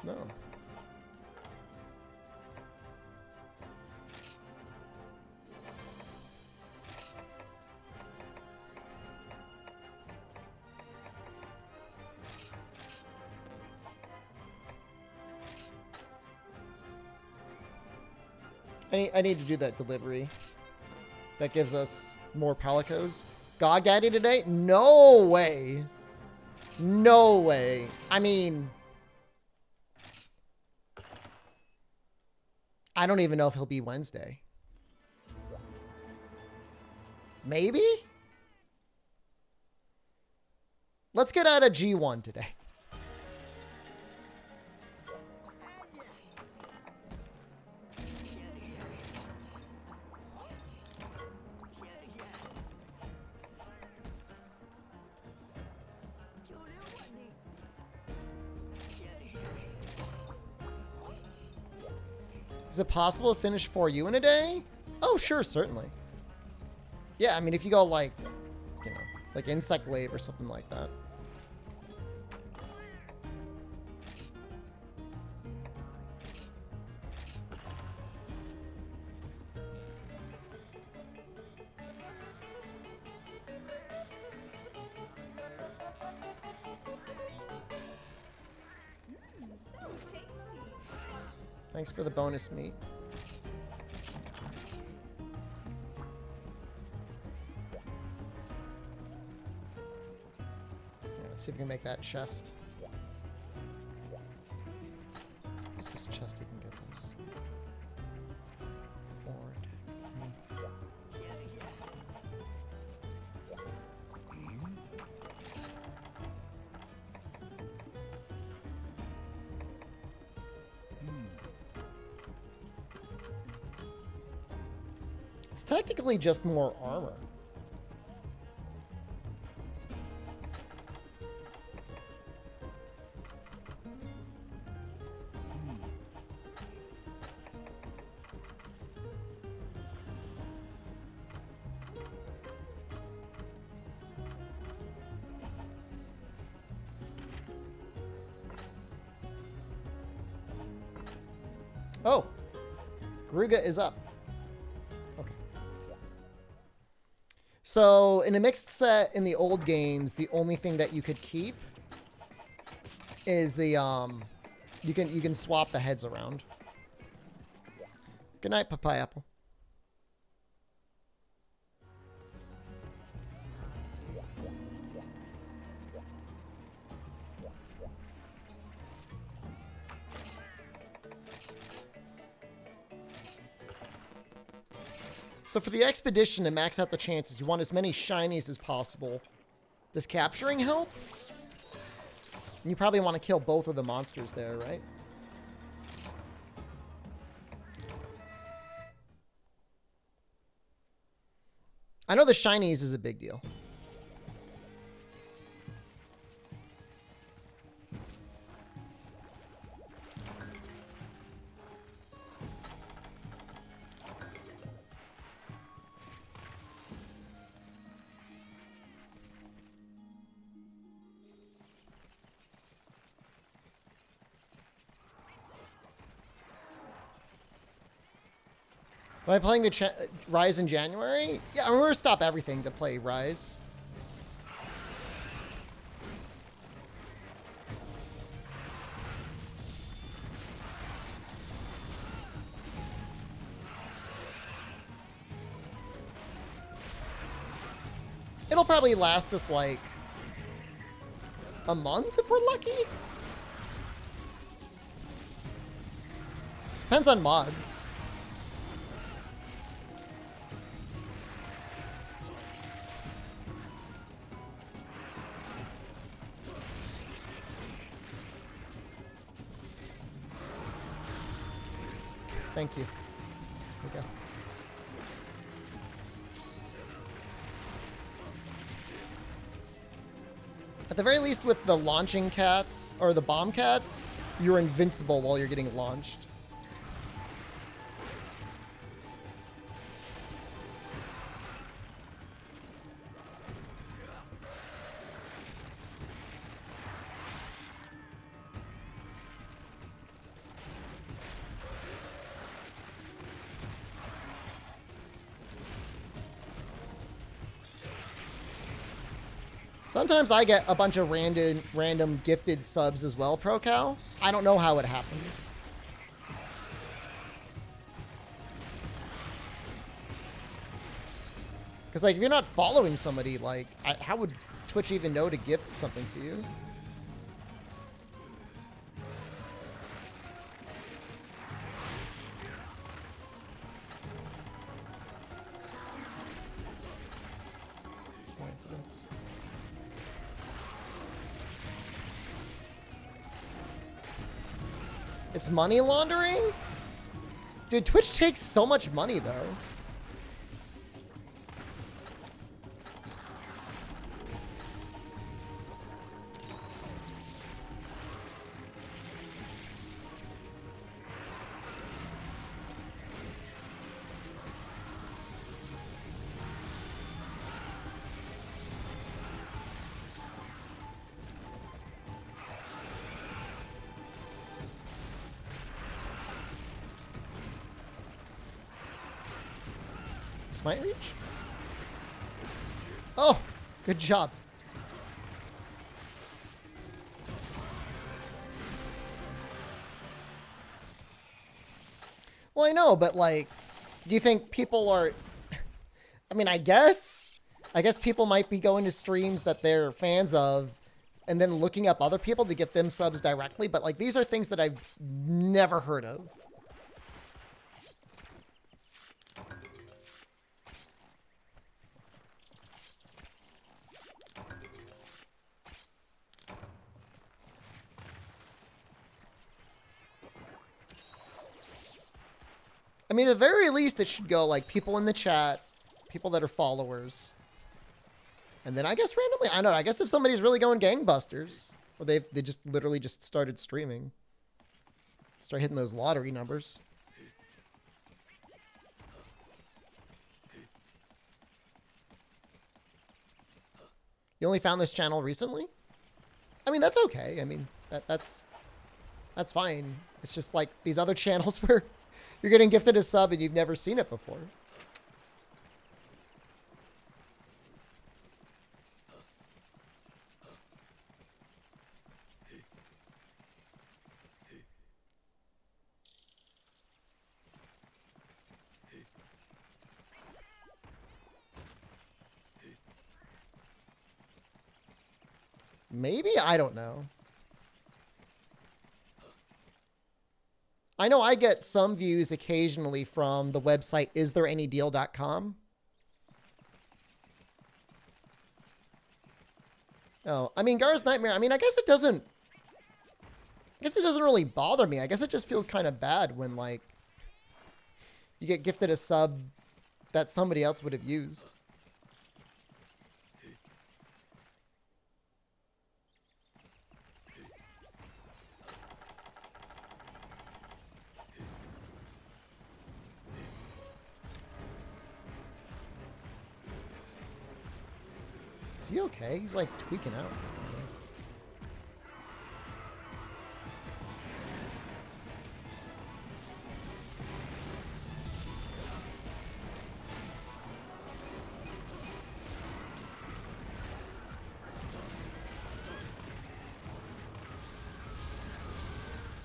No. I need to do that delivery. That gives us more Palicos. God Daddy today? No way. No way. I mean, I don't even know if he'll be Wednesday. Maybe? Let's get out of G1 today. Is it possible to finish 4U in a day? Oh, sure, certainly. Yeah, I mean, if you go like, you know, like Insect Wave or something like that. So tasty. Thanks for the bonus meat. Let's see if we can make that chest. What's this chest you can get this? Ford. It's technically just more armor. Oh, Garuga is up. Okay. So in a mixed set in the old games, the only thing that you could keep is the you can swap the heads around. Good night, Papaya Apple. So for the expedition to max out the chances, you want as many shinies as possible. Does capturing help? And you probably want to kill both of the monsters there, right? I know the shinies is a big deal. Am I playing the Rise in January? Yeah, I'm going to stop everything to play Rise. It'll probably last us like a month if we're lucky. Depends on mods. Thank you. Okay. At the very least, with the launching cats, or the bomb cats, you're invincible while you're getting launched. Sometimes I get a bunch of random gifted subs as well, ProCal. I don't know how it happens. Because, like, if you're not following somebody, like, how would Twitch even know to gift something to you? It's money laundering? Dude, Twitch takes so much money, though. Might reach. Oh, good job. Well, I know, but like, do you think people are, I mean, I guess people might be going to streams that they're fans of and then looking up other people to give them subs directly. But like, these are things that I've never heard of. I mean, at the very least, it should go like people in the chat, people that are followers. And then I guess randomly, I don't know, I guess if somebody's really going gangbusters, or they just literally just started streaming, start hitting those lottery numbers. You only found this channel recently? I mean, that's okay. I mean, that's fine. It's just like these other channels where you're getting gifted a sub and you've never seen it before. Maybe? I don't know. I know I get some views occasionally from the website isthereanydeal.com. Oh, I mean, Gar's Nightmare, I mean, I guess it doesn't really bother me. I guess it just feels kind of bad when, like, you get gifted a sub that somebody else would have used. Is he okay? He's like tweaking out.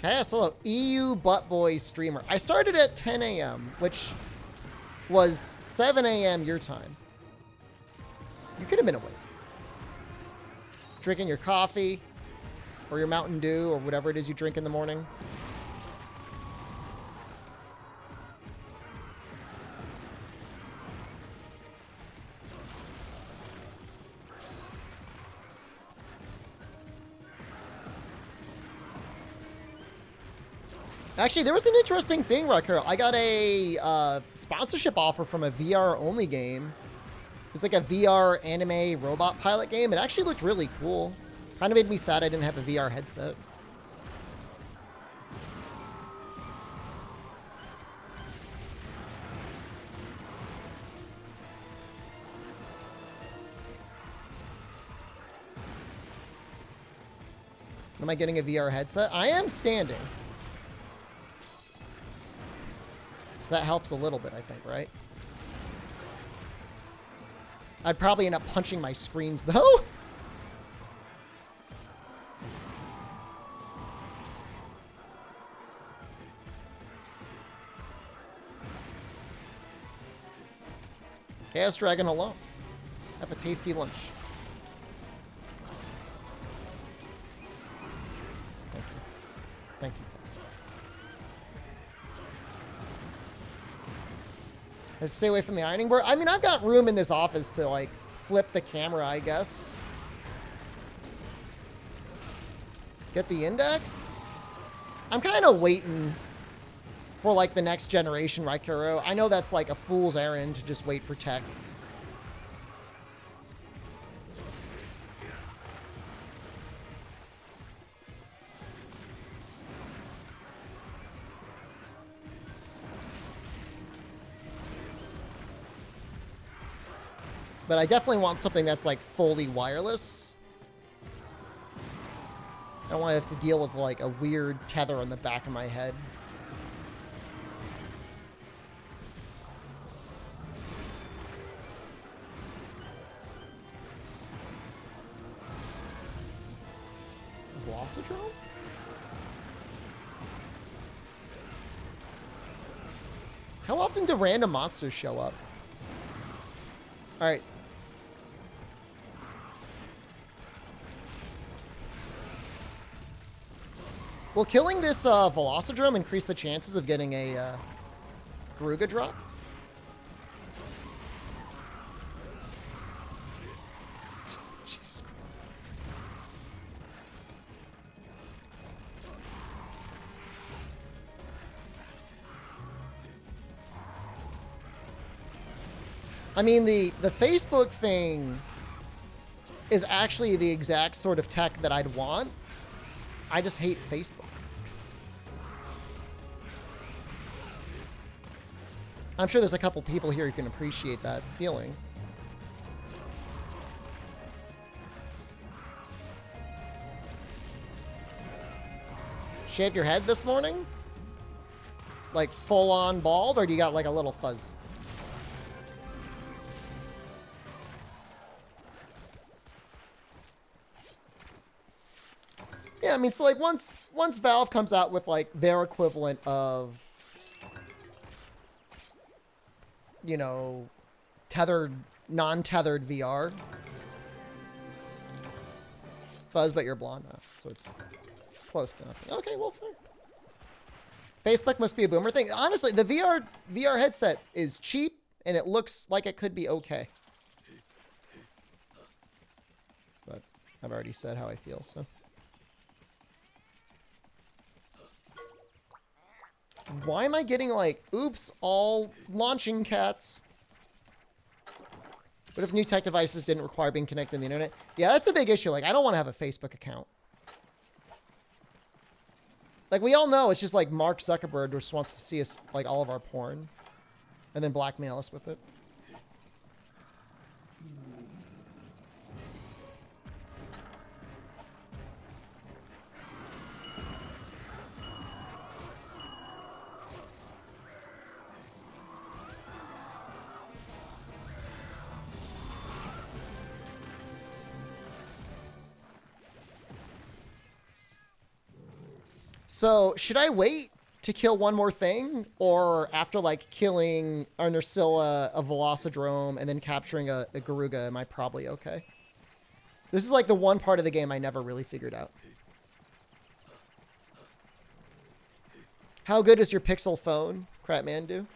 Okay, so EU Butt Boy streamer. I started at 10 a.m., which was 7 a.m. your time. You could have been awake. Drinking your coffee or your Mountain Dew or whatever it is you drink in the morning. Actually, there was an interesting thing, Rocker. I got a sponsorship offer from a VR-only game. It was like a VR anime robot pilot game. It actually looked really cool. Kind of made me sad I didn't have a VR headset. Am I getting a VR headset? I am standing. So that helps a little bit, I think, right? I'd probably end up punching my screens, though. Chaos Dragon alone. Have a tasty lunch. Thank you. Thank you, Texas. Let's stay away from the ironing board. I mean, I've got room in this office to, like, flip the camera, I guess. Get the index? I'm kind of waiting for, like, the next generation, right, Kuro? I know that's, like, a fool's errand to just wait for tech. But I definitely want something that's, like, fully wireless. I don't want to have to deal with, like, a weird tether on the back of my head. Velocidrome? How often do random monsters show up? Alright. Will killing this Velocidrome increase the chances of getting a Garuga drop? Jesus Christ. I mean, the Facebook thing is actually the exact sort of tech that I'd want. I just hate Facebook. I'm sure there's a couple people here who can appreciate that feeling. Shave your head this morning? Like full on bald, or do you got like a little fuzz? Yeah, I mean, so like once Valve comes out with like their equivalent of, you know, tethered, non-tethered VR. Fuzz, but you're blonde now, so it's close to nothing. Okay, well, fair. Facebook must be a boomer thing. Honestly, the VR headset is cheap, and it looks like it could be okay. But I've already said how I feel, so. Why am I getting like, oops, all launching cats? What if new tech devices didn't require being connected to the internet? Yeah, that's a big issue. Like, I don't want to have a Facebook account. Like, we all know it's just like Mark Zuckerberg just wants to see us, like, all of our porn. And then blackmail us with it. So, should I wait to kill one more thing? Or after, like, killing a Nursilla, a Velocidrome, and then capturing a Garuga, am I probably okay? This is, like, the one part of the game I never really figured out. How good does your Pixel phone, Crapman, do?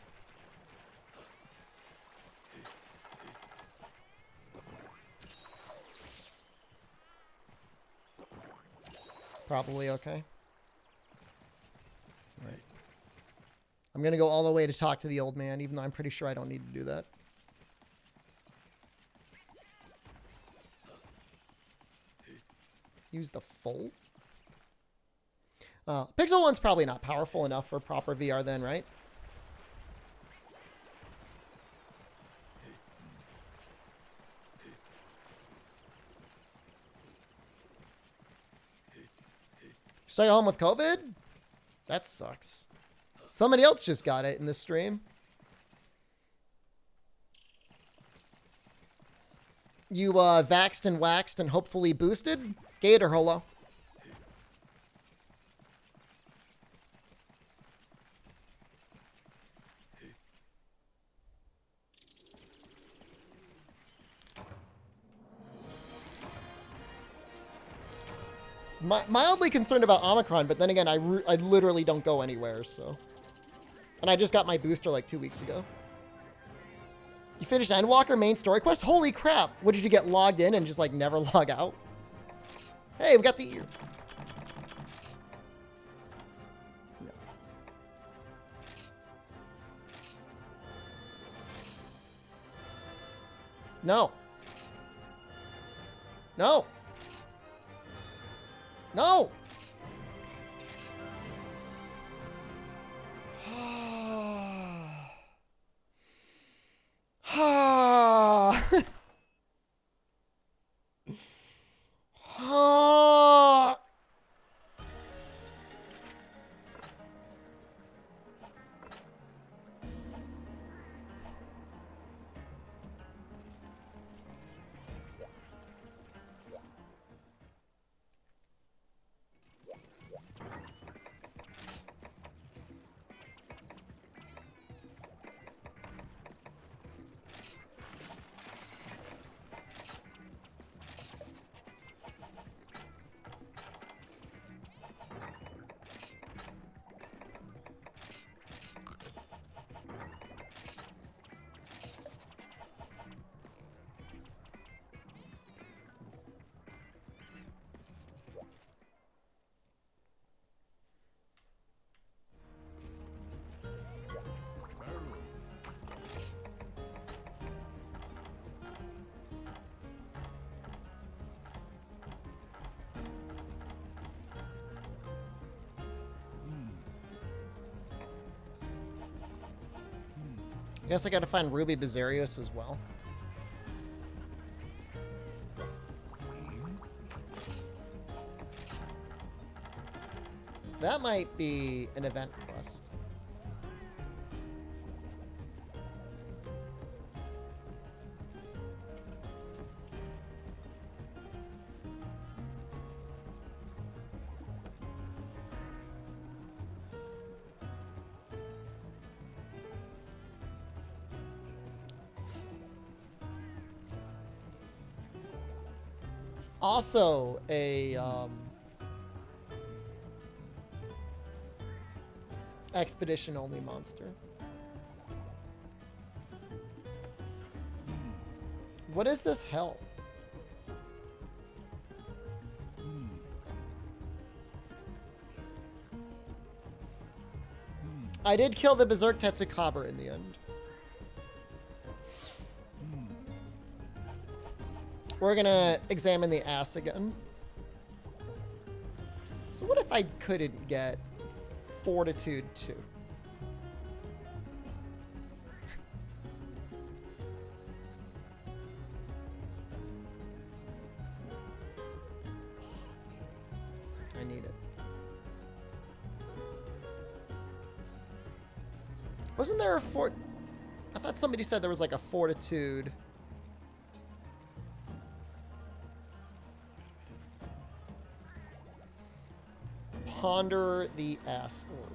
Probably okay. Right. I'm going to go all the way to talk to the old man, even though I'm pretty sure I don't need to do that. Use the full? Pixel 1's probably not powerful enough for proper VR then, right? Stay home with COVID? That sucks. Somebody else just got it in this stream. You vaxxed and waxed and hopefully boosted? Gator Holo. Mildly concerned about Omicron, but then again, I literally don't go anywhere, so. And I just got my booster like 2 weeks ago. You finished Endwalker main story quest? Holy crap! What, did you get logged in and just like never log out? Hey, we got the ear. No. No. No. I guess I gotta find Ruby Bizarius as well. That might be an event quest. It's also a expedition only monster. What is this hell? I did kill the Berserk Tetsukaba in the end. We're gonna examine the ass again. So what if I couldn't get Fortitude 2? I need it. Wasn't there a I thought somebody said there was like a Fortitude. Ponder the ass orb.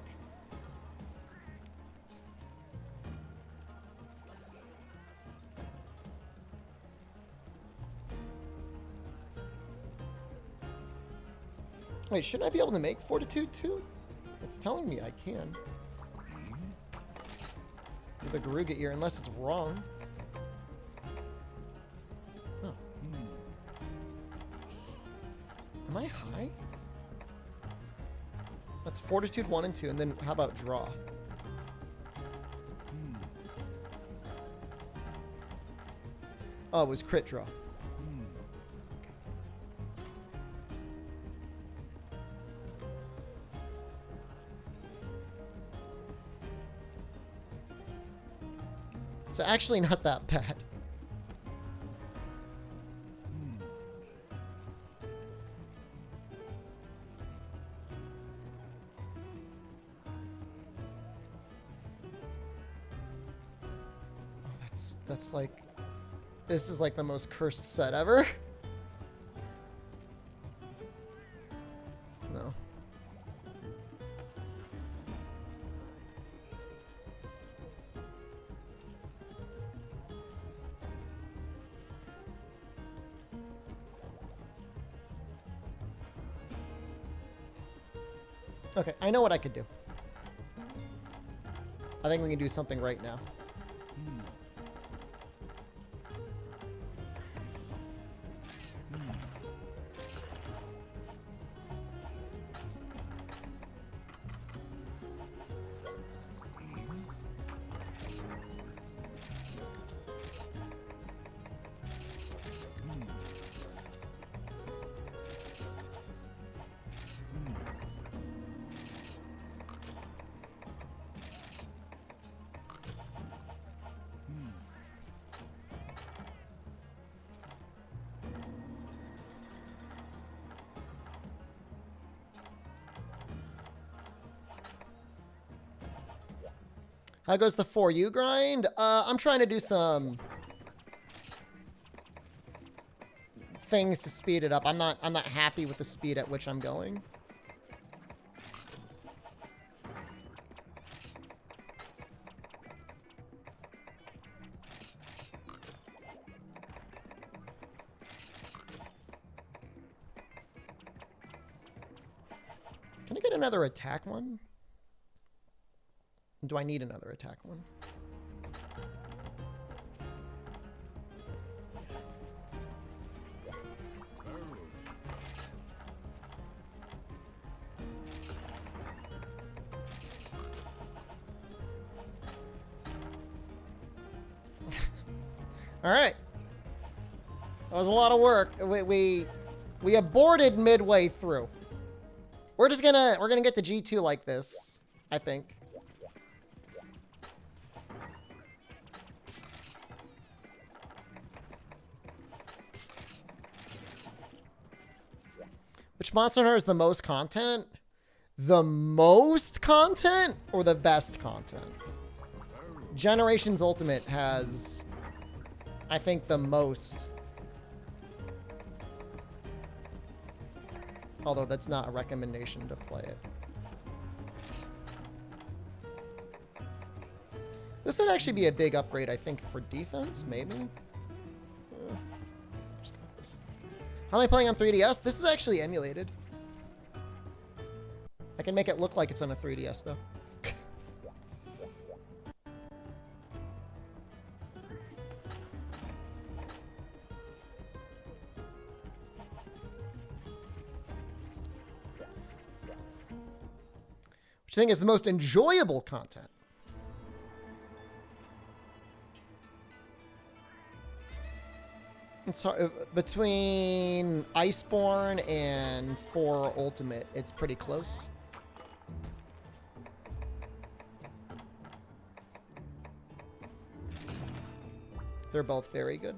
Wait, shouldn't I be able to make Fortitude 2? It's telling me I can. With a Garuga ear, unless it's wrong. Oh. Am I high? That's Fortitude 1 and 2, and then how about draw? Oh, it was crit draw. Okay. It's actually not that bad. That's like, this is like the most cursed set ever. No. Okay, I know what I could do. I think we can do something right now. How goes the 4U grind? I'm trying to do some things to speed it up. I'm not happy with the speed at which I'm going. Can I get another attack one? Do I need another attack one? All right. That was a lot of work. We aborted midway through. We're gonna get to G2 like this, I think. Which Monster Hunter has the most content? The most content or the best content? Generations Ultimate has, I think, the most. Although that's not a recommendation to play it. This would actually be a big upgrade, I think, for defense, maybe? Just got this. How am I playing on 3DS? This is actually emulated. I can make it look like it's on a 3DS, though. Which I think is the most enjoyable content. It's hard, between Iceborne and 4 Ultimate, it's pretty close. They're both very good.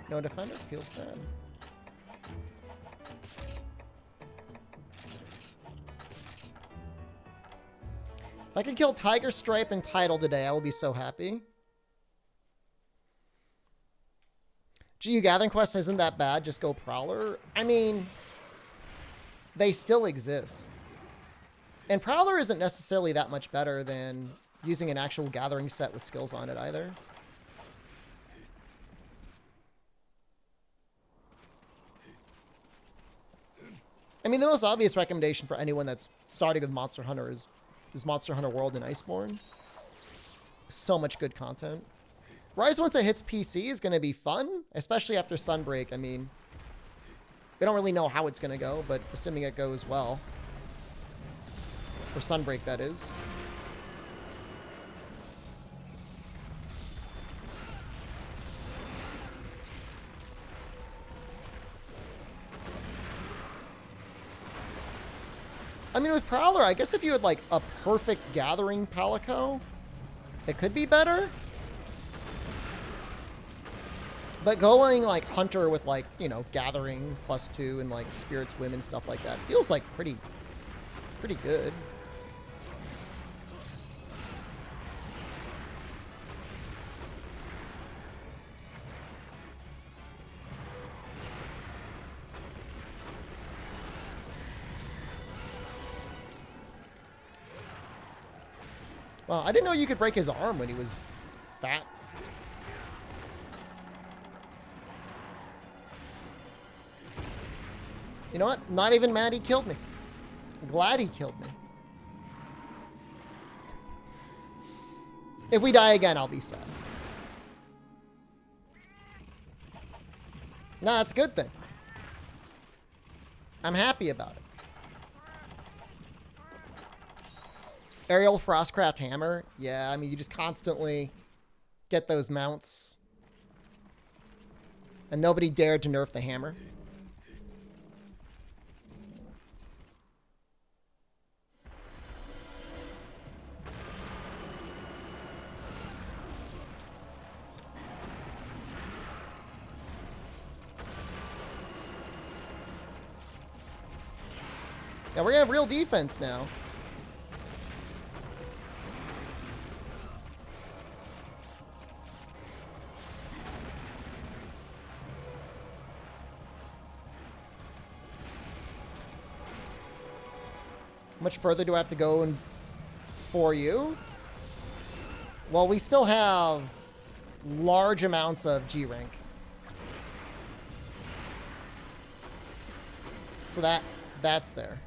No defender feels bad. If I could kill Tiger Stripe and Tidal today, I will be so happy. GU Gathering Quest isn't that bad. Just go Prowler. I mean, they still exist. And Prowler isn't necessarily that much better than using an actual gathering set with skills on it either. I mean, the most obvious recommendation for anyone that's starting with Monster Hunter is Monster Hunter World and Iceborne. So much good content. Rise, once it hits PC, is going to be fun, especially after Sunbreak. I mean, we don't really know how it's going to go, but assuming it goes well. For Sunbreak, that is. I mean, with Prowler, I guess if you had, like, a perfect gathering Palico, it could be better. But going, like, Hunter with, like, you know, gathering +2 and, like, Spirit's Whim and stuff like that feels, like, pretty good. Well, I didn't know you could break his arm when he was fat. You know what? Not even mad he killed me. I'm glad he killed me. If we die again, I'll be sad. Nah, it's a good thing. I'm happy about it. Aerial Frostcraft Hammer. Yeah, I mean, you just constantly get those mounts. And nobody dared to nerf the hammer. Yeah, we're gonna have real defense now. How much further do I have to go in 4U? Well, we still have large amounts of G rank. So that's there.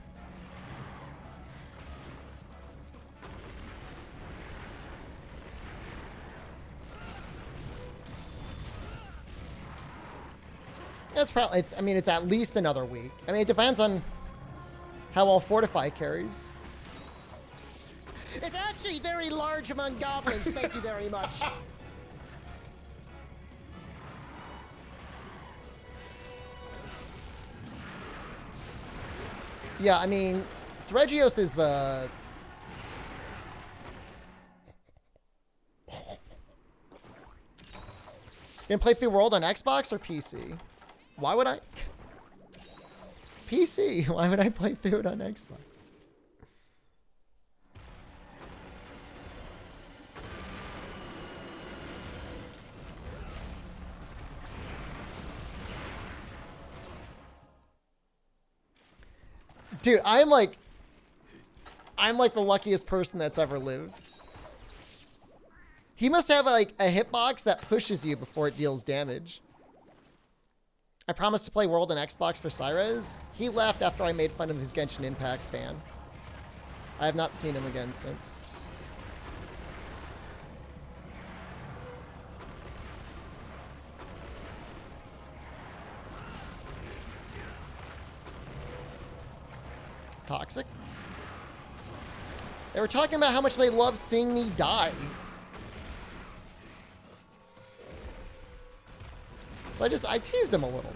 It's probably, I mean, it's at least another week. I mean, it depends on how well Fortify carries. It's actually very large among goblins. Thank you very much. Yeah, I mean, Regios is the... You gonna play through World on Xbox or PC? Why would I... PC? Why would I play through it on Xbox? Dude, I'm like the luckiest person that's ever lived. He must have like a hitbox that pushes you before it deals damage. I promised to play World on Xbox for Cyrez. He left after I made fun of his Genshin Impact ban. I have not seen him again since. Toxic. They were talking about how much they love seeing me die. So I teased him a little bit.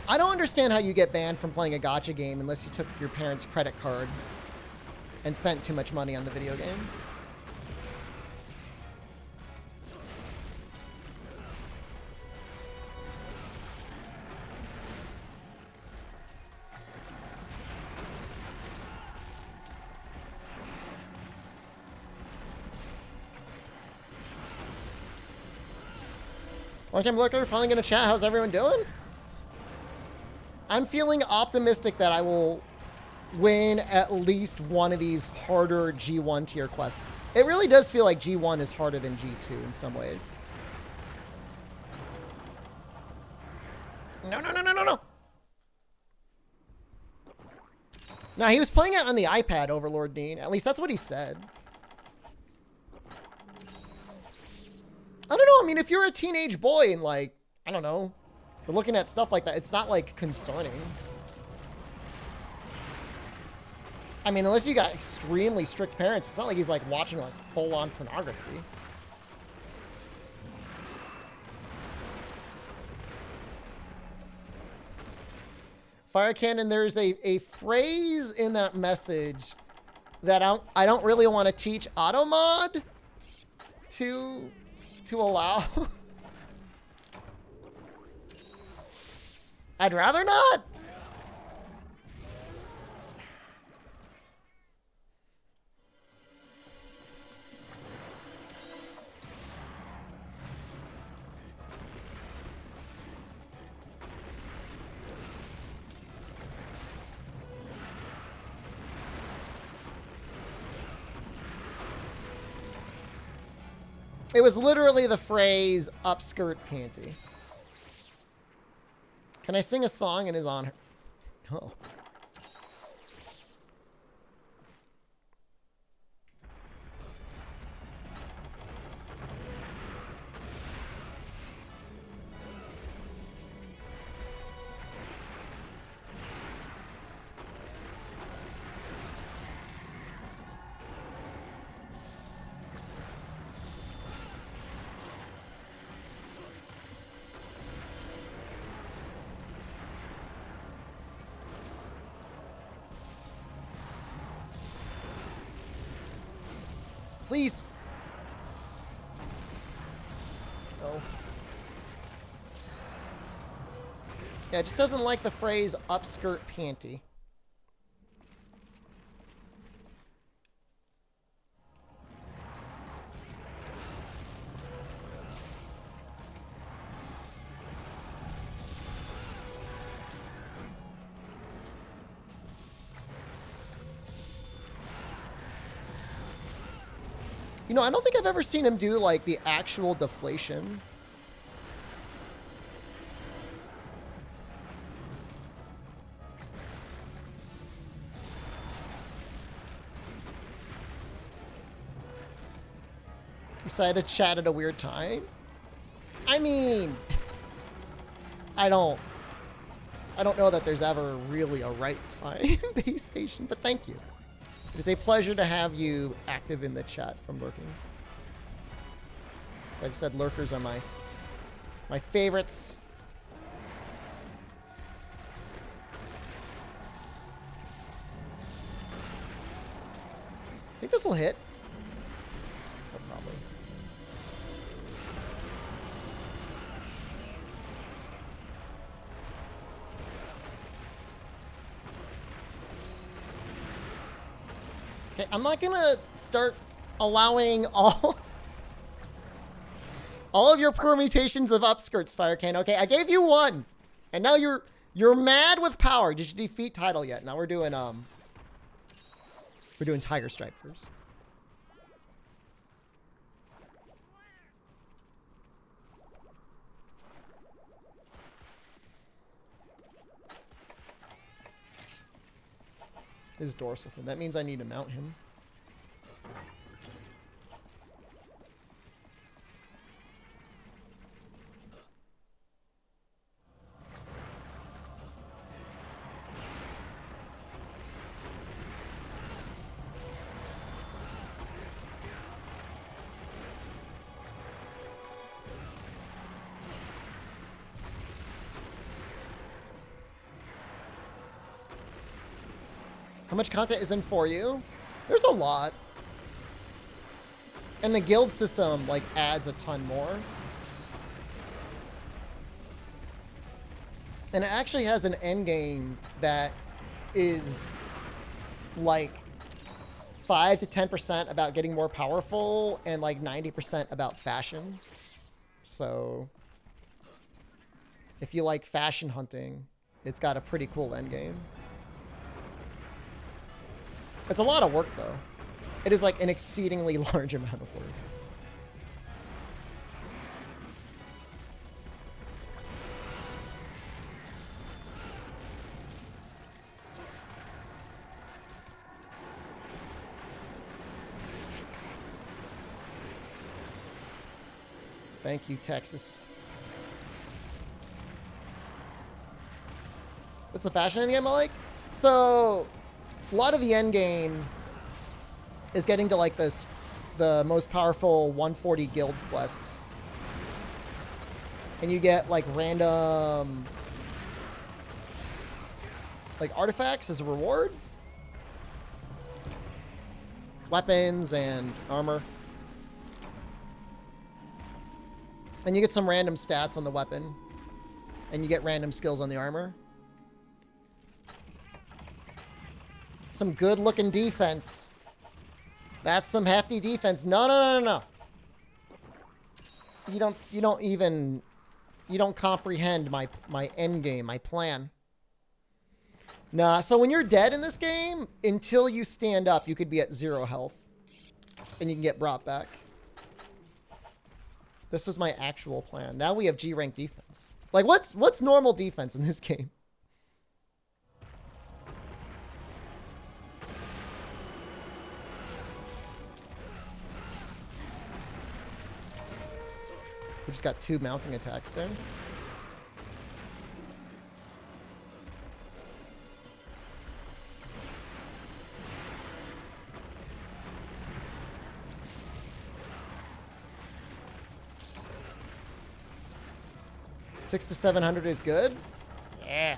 I don't understand how you get banned from playing a gacha game unless you took your parents' credit card and spent too much money on the video game. Long time lurker, finally gonna chat. How's everyone doing? I'm feeling optimistic that I will win at least one of these harder G1 tier quests. It really does feel like G1 is harder than G2 in some ways. No. Nah, he was playing it on the iPad, Overlord Dean. At least that's what he said. I don't know. I mean, if you're a teenage boy and, like, I don't know, you're looking at stuff like that, it's not, like, concerning. I mean, unless you got extremely strict parents, it's not like he's, like, watching, like, full-on pornography. Fire Cannon, there's a phrase in that message that I don't really want to teach Automod to allow. I'd rather not. It was literally the phrase upskirt panty. Can I sing a song in his honor? No. Please. No. Yeah, it just doesn't like the phrase upskirt panty. You know, I don't think I've ever seen him do, like, the actual deflation. You decided to chat at a weird time? I mean, I don't know that there's ever really a right time base station, but thank you. It is a pleasure to have you active in the chat from lurking. As I've said, lurkers are my favorites. I think this will hit. Oh, probably. Okay, I'm not gonna start allowing all of your permutations of upskirts, Firecane. Okay, I gave you one, and now you're mad with power. Did you defeat Tidal yet? Now we're doing Tiger Stripe first. His dorsal fin. That means I need to mount him. How much content is in 4U? There's a lot. And the guild system, like, adds a ton more. And it actually has an end game that is, like, 5 to 10% about getting more powerful and, like, 90% about fashion. So, if you like fashion hunting, it's got a pretty cool end game. It's a lot of work, though. It is like an exceedingly large amount of work. Thank you, Texas. What's the fashion end game I like? So, a lot of the end game is getting to like the most powerful 140 guild quests. And you get like random like artifacts as a reward. Weapons and armor. And you get some random stats on the weapon. And you get random skills on the armor. Some good looking defense. That's some hefty defense. No. You don't comprehend my end game, my plan. Nah, so when you're dead in this game, until you stand up, you could be at 0 health. And you can get brought back. This was my actual plan. Now we have G rank defense. Like what's normal defense in this game? We just got 2 mounting attacks there. $600 to $700 is good. Yeah.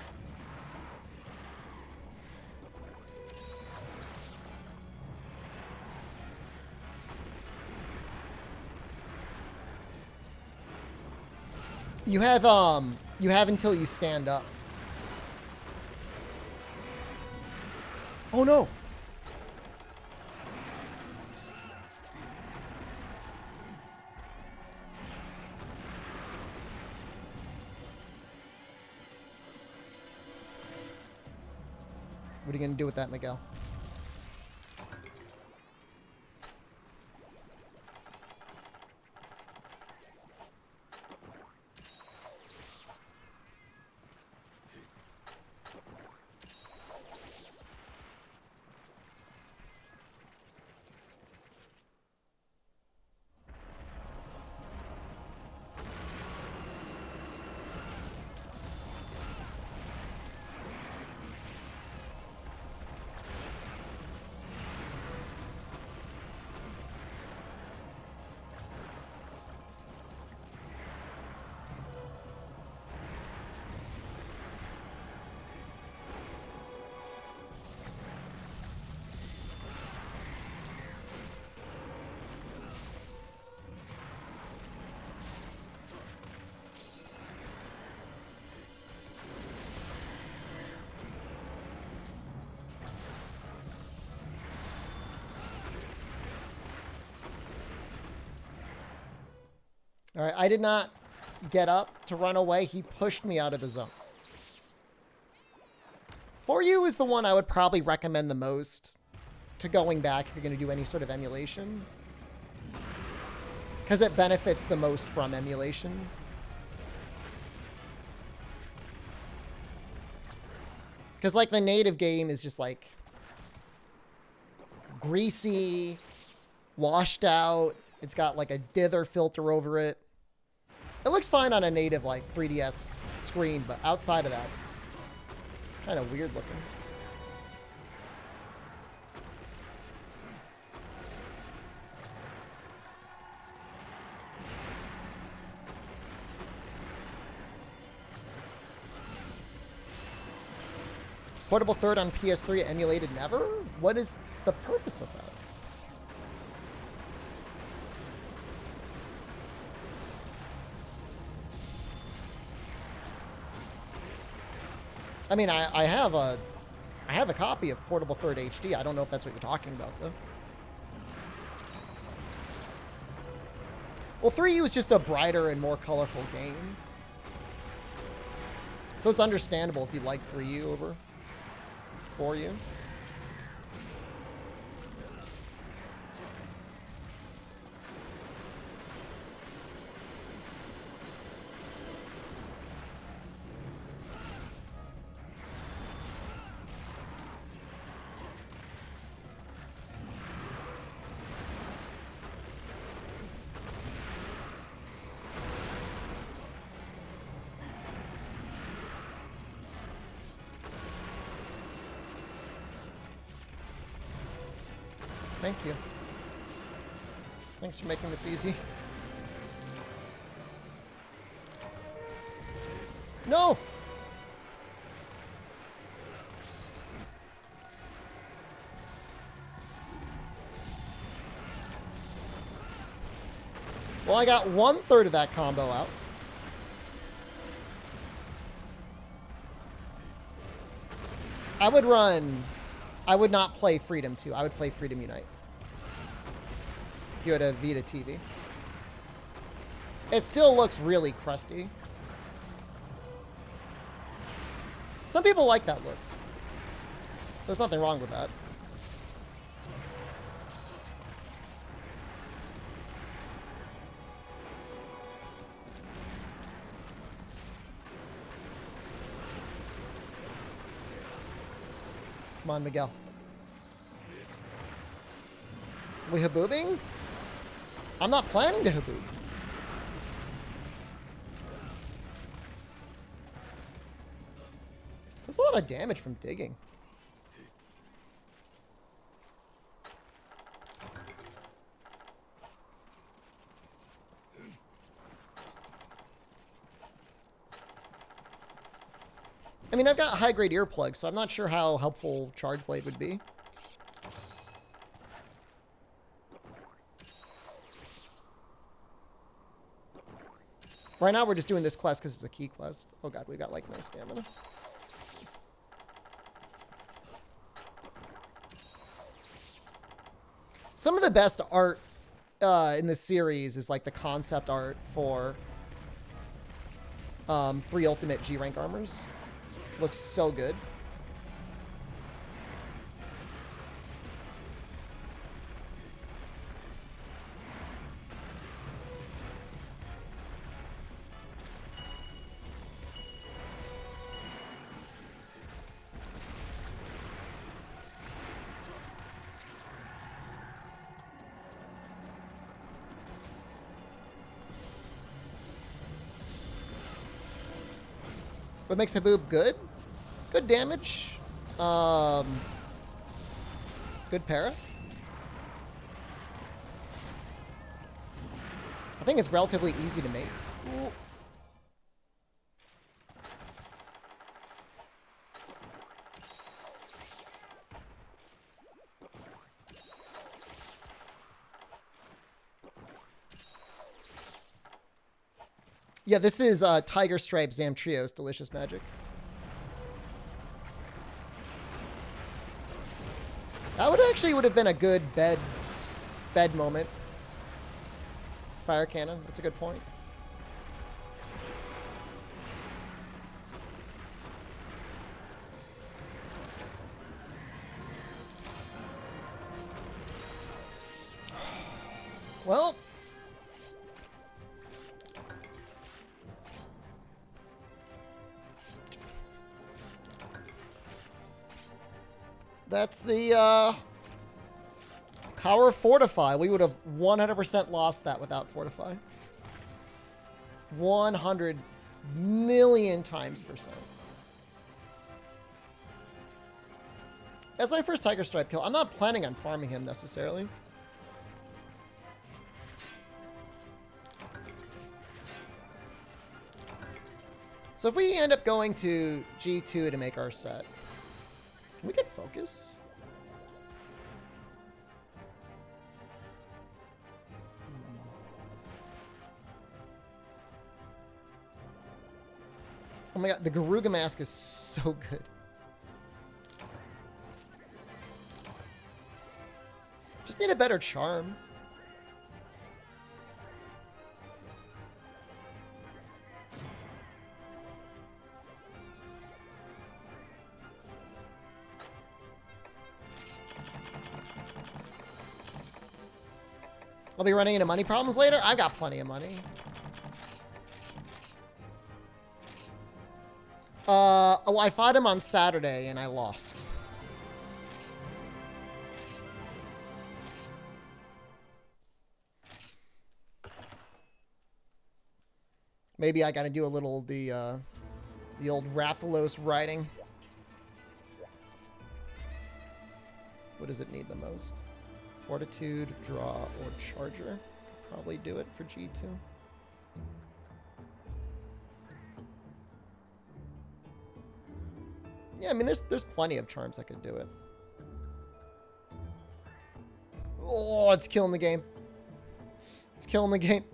You have until you stand up. Oh no. What are you gonna do with that, Miguel? All right, I did not get up to run away. He pushed me out of the zone. 4U is the one I would probably recommend the most to going back if you're going to do any sort of emulation. Because it benefits the most from emulation. Because, like, the native game is just, like, greasy, washed out. It's got, like, a dither filter over it. It looks fine on a native, like, 3DS screen, but outside of that, it's kind of weird looking. Portable third on PS3 emulated never? What is the purpose of that? I mean, I have a copy of Portable Third HD. I don't know if that's what you're talking about, though. Well, 3U is just a brighter and more colorful game. So it's understandable if you like 3U over 4U. Thank you. Thanks for making this easy. No! Well, I got 1/3 of that combo out. I would not play Freedom 2. I would play Freedom Unite. If you had a Vita TV. It still looks really crusty. Some people like that look. There's nothing wrong with that. Come on, Miguel. We haboobing? I'm not planning to haboob. There's a lot of damage from digging. I mean, I've got high-grade earplugs, so I'm not sure how helpful Charge Blade would be. Right now, we're just doing this quest because it's a key quest. Oh god, we got, like, no stamina. Some of the best art in this series is, like, the concept art for 3 Ultimate G-Rank armors. Looks so good. What makes Haboob good? Good damage. Good para. I think it's relatively easy to make. Ooh. Yeah, this is Tiger Stripe Zamtrio's Delicious Magic. That would have been a good bed moment. Fire cannon, that's a good point. Well. That's the power of Fortify. We would have 100% lost that without Fortify. 100 million times percent. That's my first Tiger Stripe kill. I'm not planning on farming him necessarily. So if we end up going to G2 to make our set, can we get focus? Oh my god, the Garuga mask is so good. Just need a better charm. I'll be running into money problems later. I've got plenty of money. Well, I fought him on Saturday and I lost. Maybe I gotta do a little the old Rathalos riding. What does it need the most? Fortitude, draw, or charger. Probably do it for G2. Yeah, I mean, there's plenty of charms that could do it. Oh, it's killing the game. It's killing the game.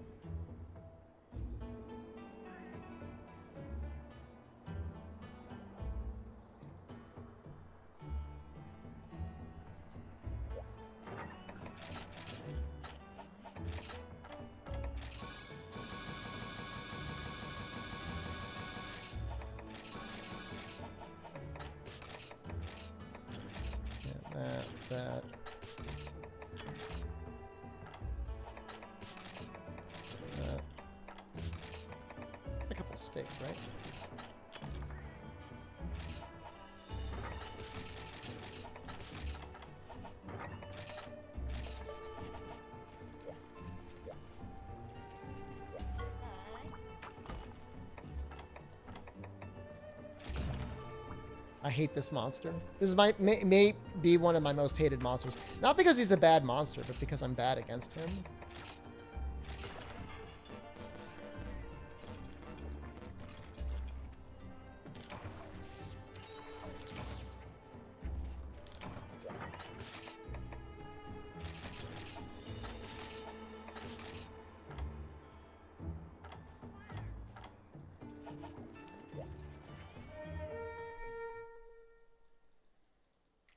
That. A couple sticks, right? I hate this monster. This is may be one of my most hated monsters. Not because he's a bad monster, but because I'm bad against him.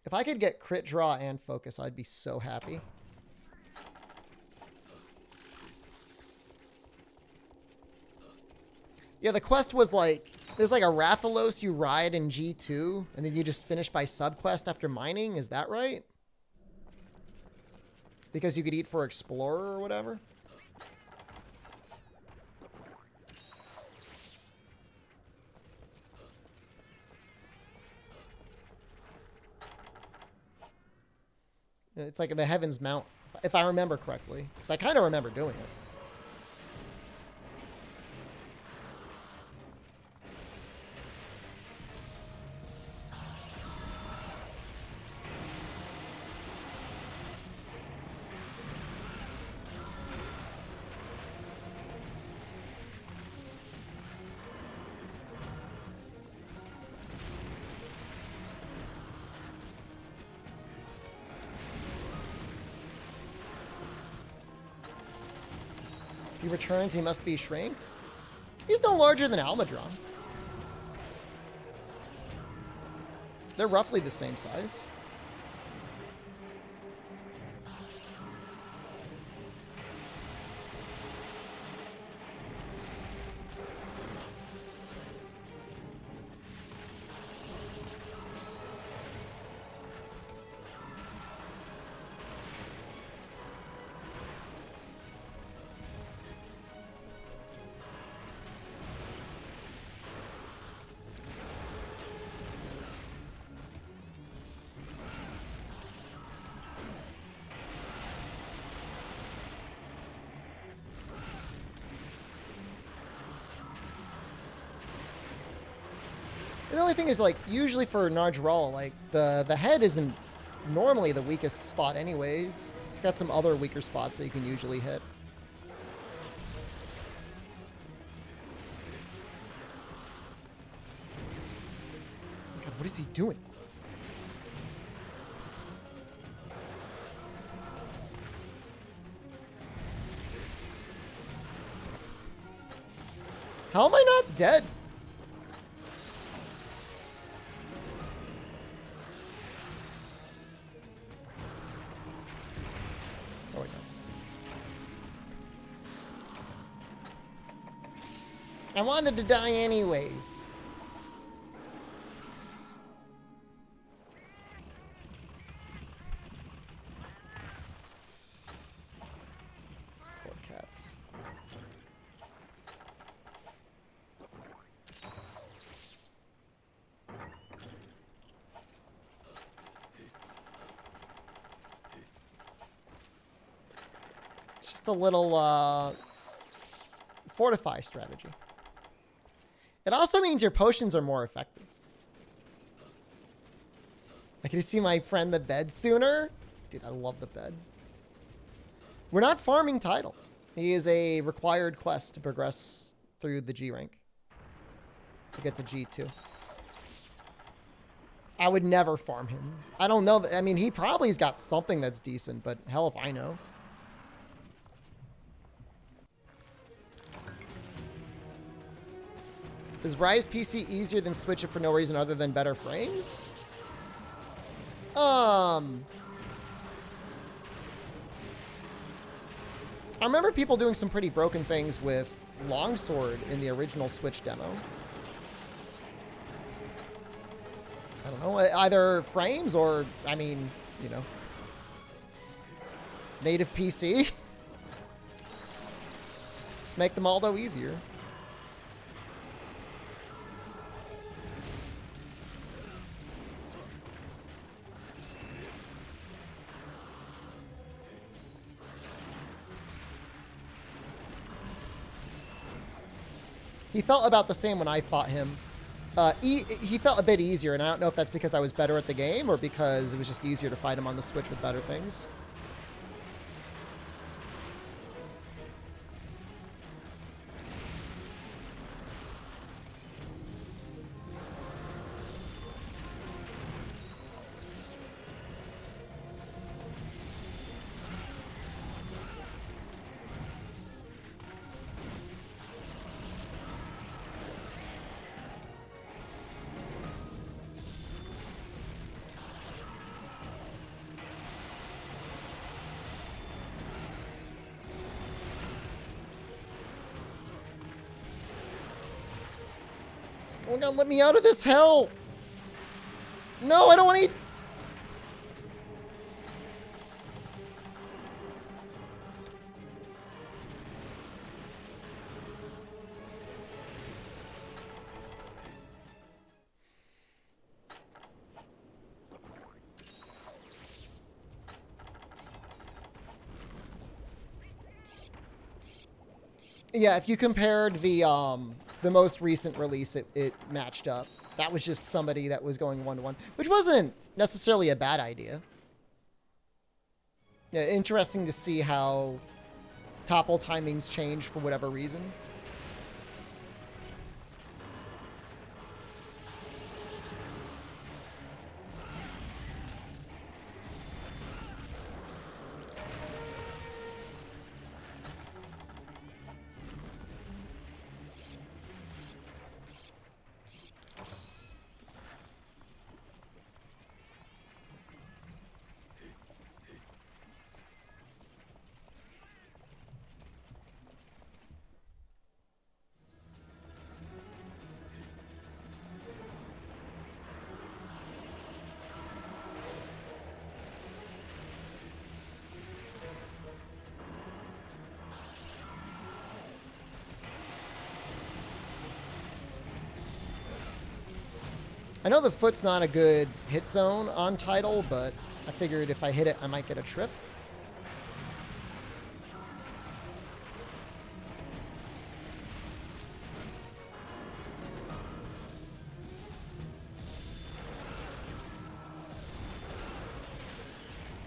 If I could get crit draw and focus, I'd be so happy. Yeah, the quest was like, there's like a Rathalos you ride in G2, and then you just finish by subquest after mining. Is that right? Because you could eat for Explorer or whatever? It's like the Heaven's Mount, if I remember correctly. Because I kind of remember doing it. He returns, he must be shrinked. He's no larger than Almadron. They're roughly the same size. The only thing is, like, usually for Nardrawl, like, the head isn't normally the weakest spot anyways. It's got some other weaker spots that you can usually hit. God, what is he doing? How am I not dead? Oh, wait, no. I wanted to die anyways. These poor cats. It's just a little fortify strategy. It also means your potions are more effective. I can see my friend the bed sooner. Dude, I love the bed. We're not farming title. He is a required quest to progress through the G rank. To get to G2. I would never farm him. I don't know. I mean, he probably's got something that's decent, but hell if I know. Is Rise PC easier than Switch it for no reason other than better frames? I remember people doing some pretty broken things with Longsword in the original Switch demo. I don't know, either frames or, I mean, you know, native PC. Just make them Aldo easier. He felt about the same when I fought him. He felt a bit easier, and I don't know if that's because I was better at the game or because it was just easier to fight him on the Switch with better things. Oh no, let me out of this hell! No, I don't want to eat... Yeah, if you compared the most recent release, it matched up. That was just somebody that was going 1-to-1, which wasn't necessarily a bad idea. Yeah, interesting to see how topple timings change for whatever reason. I know the foot's not a good hit zone on title, but I figured if I hit it, I might get a trip.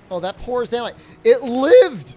Oh, that pours down. It lived!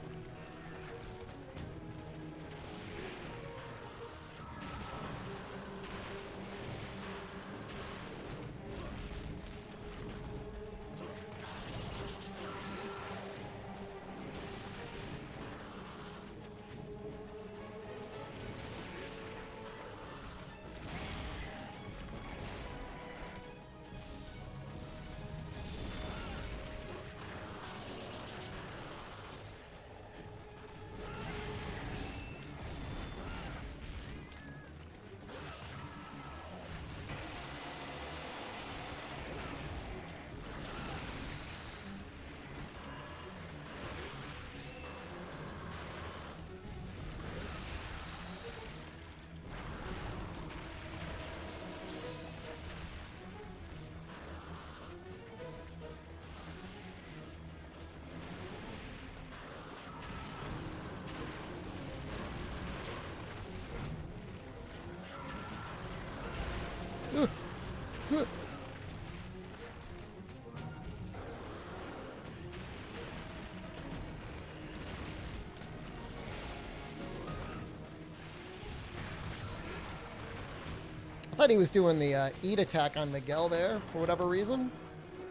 I thought he was doing the eat attack on Miguel there for whatever reason.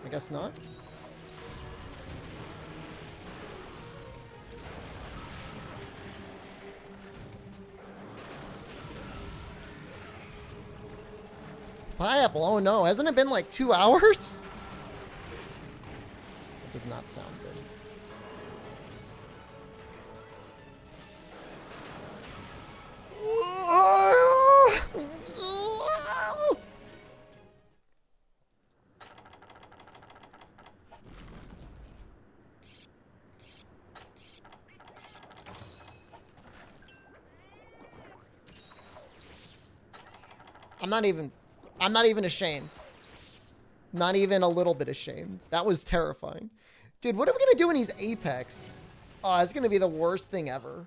I guess not. Pineapple, oh no, hasn't it been like 2 hours? It does not sound good. I'm not even ashamed. Not even a little bit ashamed. That was terrifying. Dude, what are we gonna do when he's Apex? Oh, it's gonna be the worst thing ever.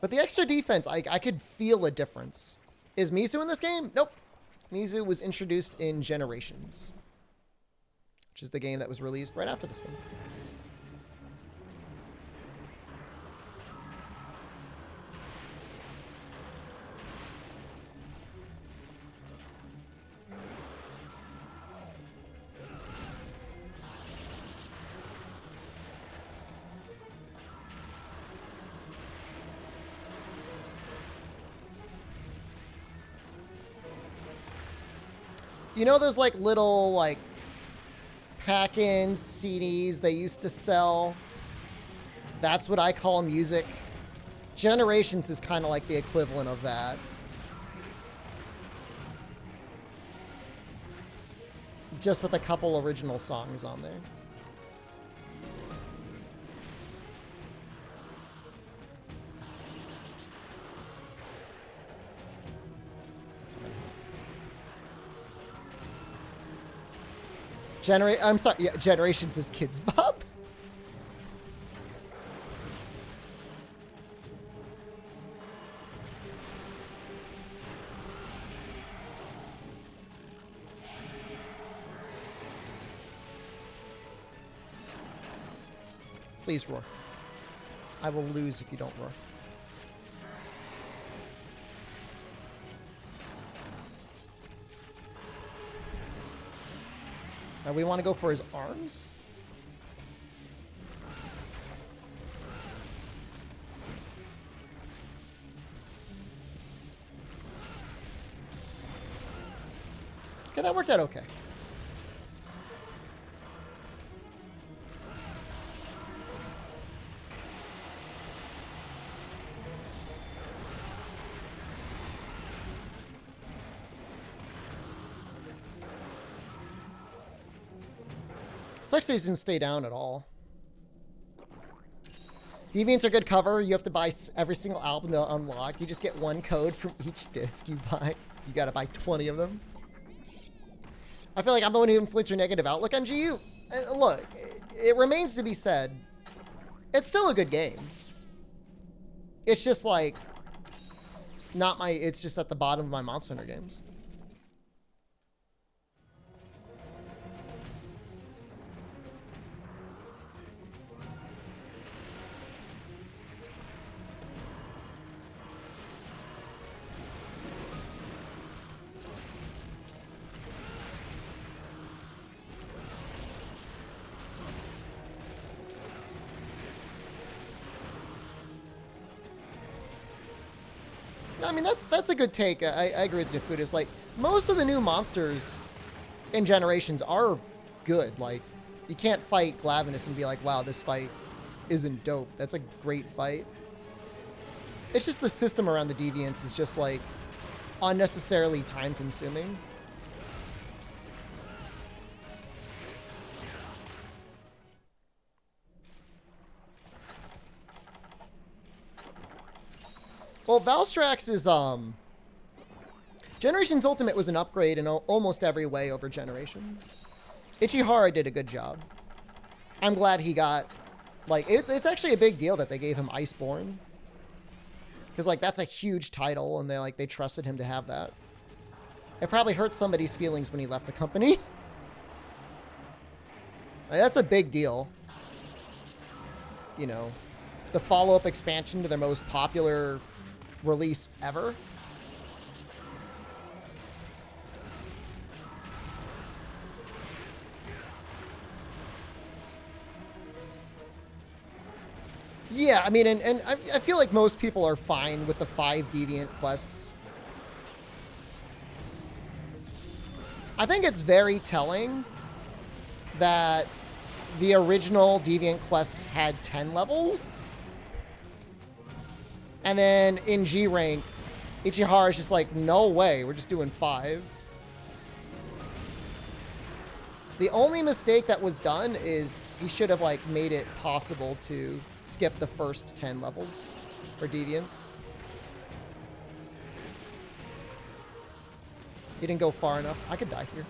But the extra defense, I could feel a difference. Is Mizu in this game? Nope. Mizu was introduced in Generations, which is the game that was released right after this one. You know those like little like pack-in CDs they used to sell? That's what I call music. Generations is kind of like the equivalent of that. Just with a couple original songs on there. I'm sorry, yeah, Generations is Kids Bop. Please roar. I will lose if you don't roar. Now we want to go for his arms. Okay, that worked out okay. Sucks he doesn't stay down at all. Deviants are good cover. You have to buy every single album to unlock. You just get one code from each disc you buy. You gotta buy 20 of them. I feel like I'm the one who inflates your negative outlook on GU. Look, it remains to be said, it's still a good game. It's just like, it's just at the bottom of my Monster Hunter games. I mean, that's a good take. I agree with Defudis. Like, most of the new monsters in Generations are good. Like, you can't fight Glavenus and be like, wow, this fight isn't dope. That's a great fight. It's just the system around the Deviants is just, like, unnecessarily time-consuming. Well, Valstrax is, Generations Ultimate was an upgrade in almost every way over Generations. Ichihara did a good job. I'm glad he got, like, it's actually a big deal that they gave him Iceborne. Because, like, that's a huge title, and they trusted him to have that. It probably hurt somebody's feelings when he left the company. Like, that's a big deal. You know, the follow-up expansion to their most popular release ever. Yeah, I mean, and I feel like most people are fine with the 5 Deviant quests. I think it's very telling that the original Deviant quests had 10 levels. And then in G rank, Ichihara's just like, no way, we're just doing 5. The only mistake that was done is he should have, like, made it possible to skip the first 10 levels for Deviants. He didn't go far enough. I could die here.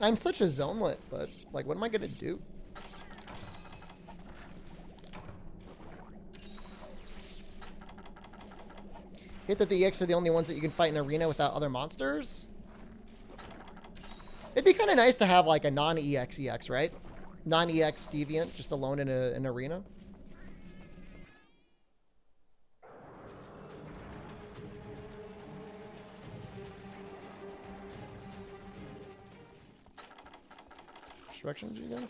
I'm such a zonelet, but, like, what am I gonna do? Hit that the EX are the only ones that you can fight in arena without other monsters? It'd be kind of nice to have, like, a non-EX EX, right? Non-EX Deviant, just alone in an arena. Which direction did you go?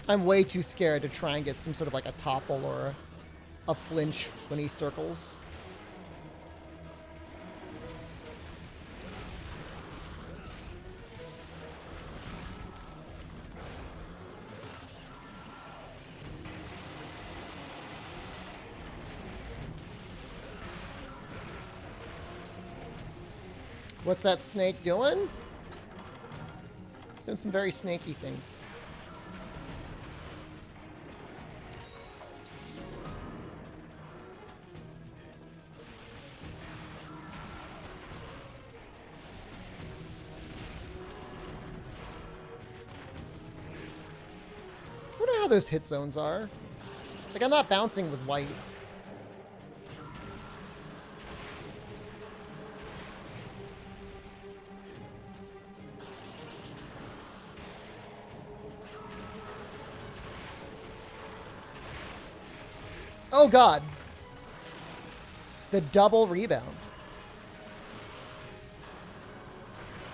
I'm way too scared to try and get some sort of, like, a topple or a flinch when he circles. What's that snake doing? It's doing some very snaky things. I wonder how those hit zones are. Like, I'm not bouncing with white. Oh god. The double rebound.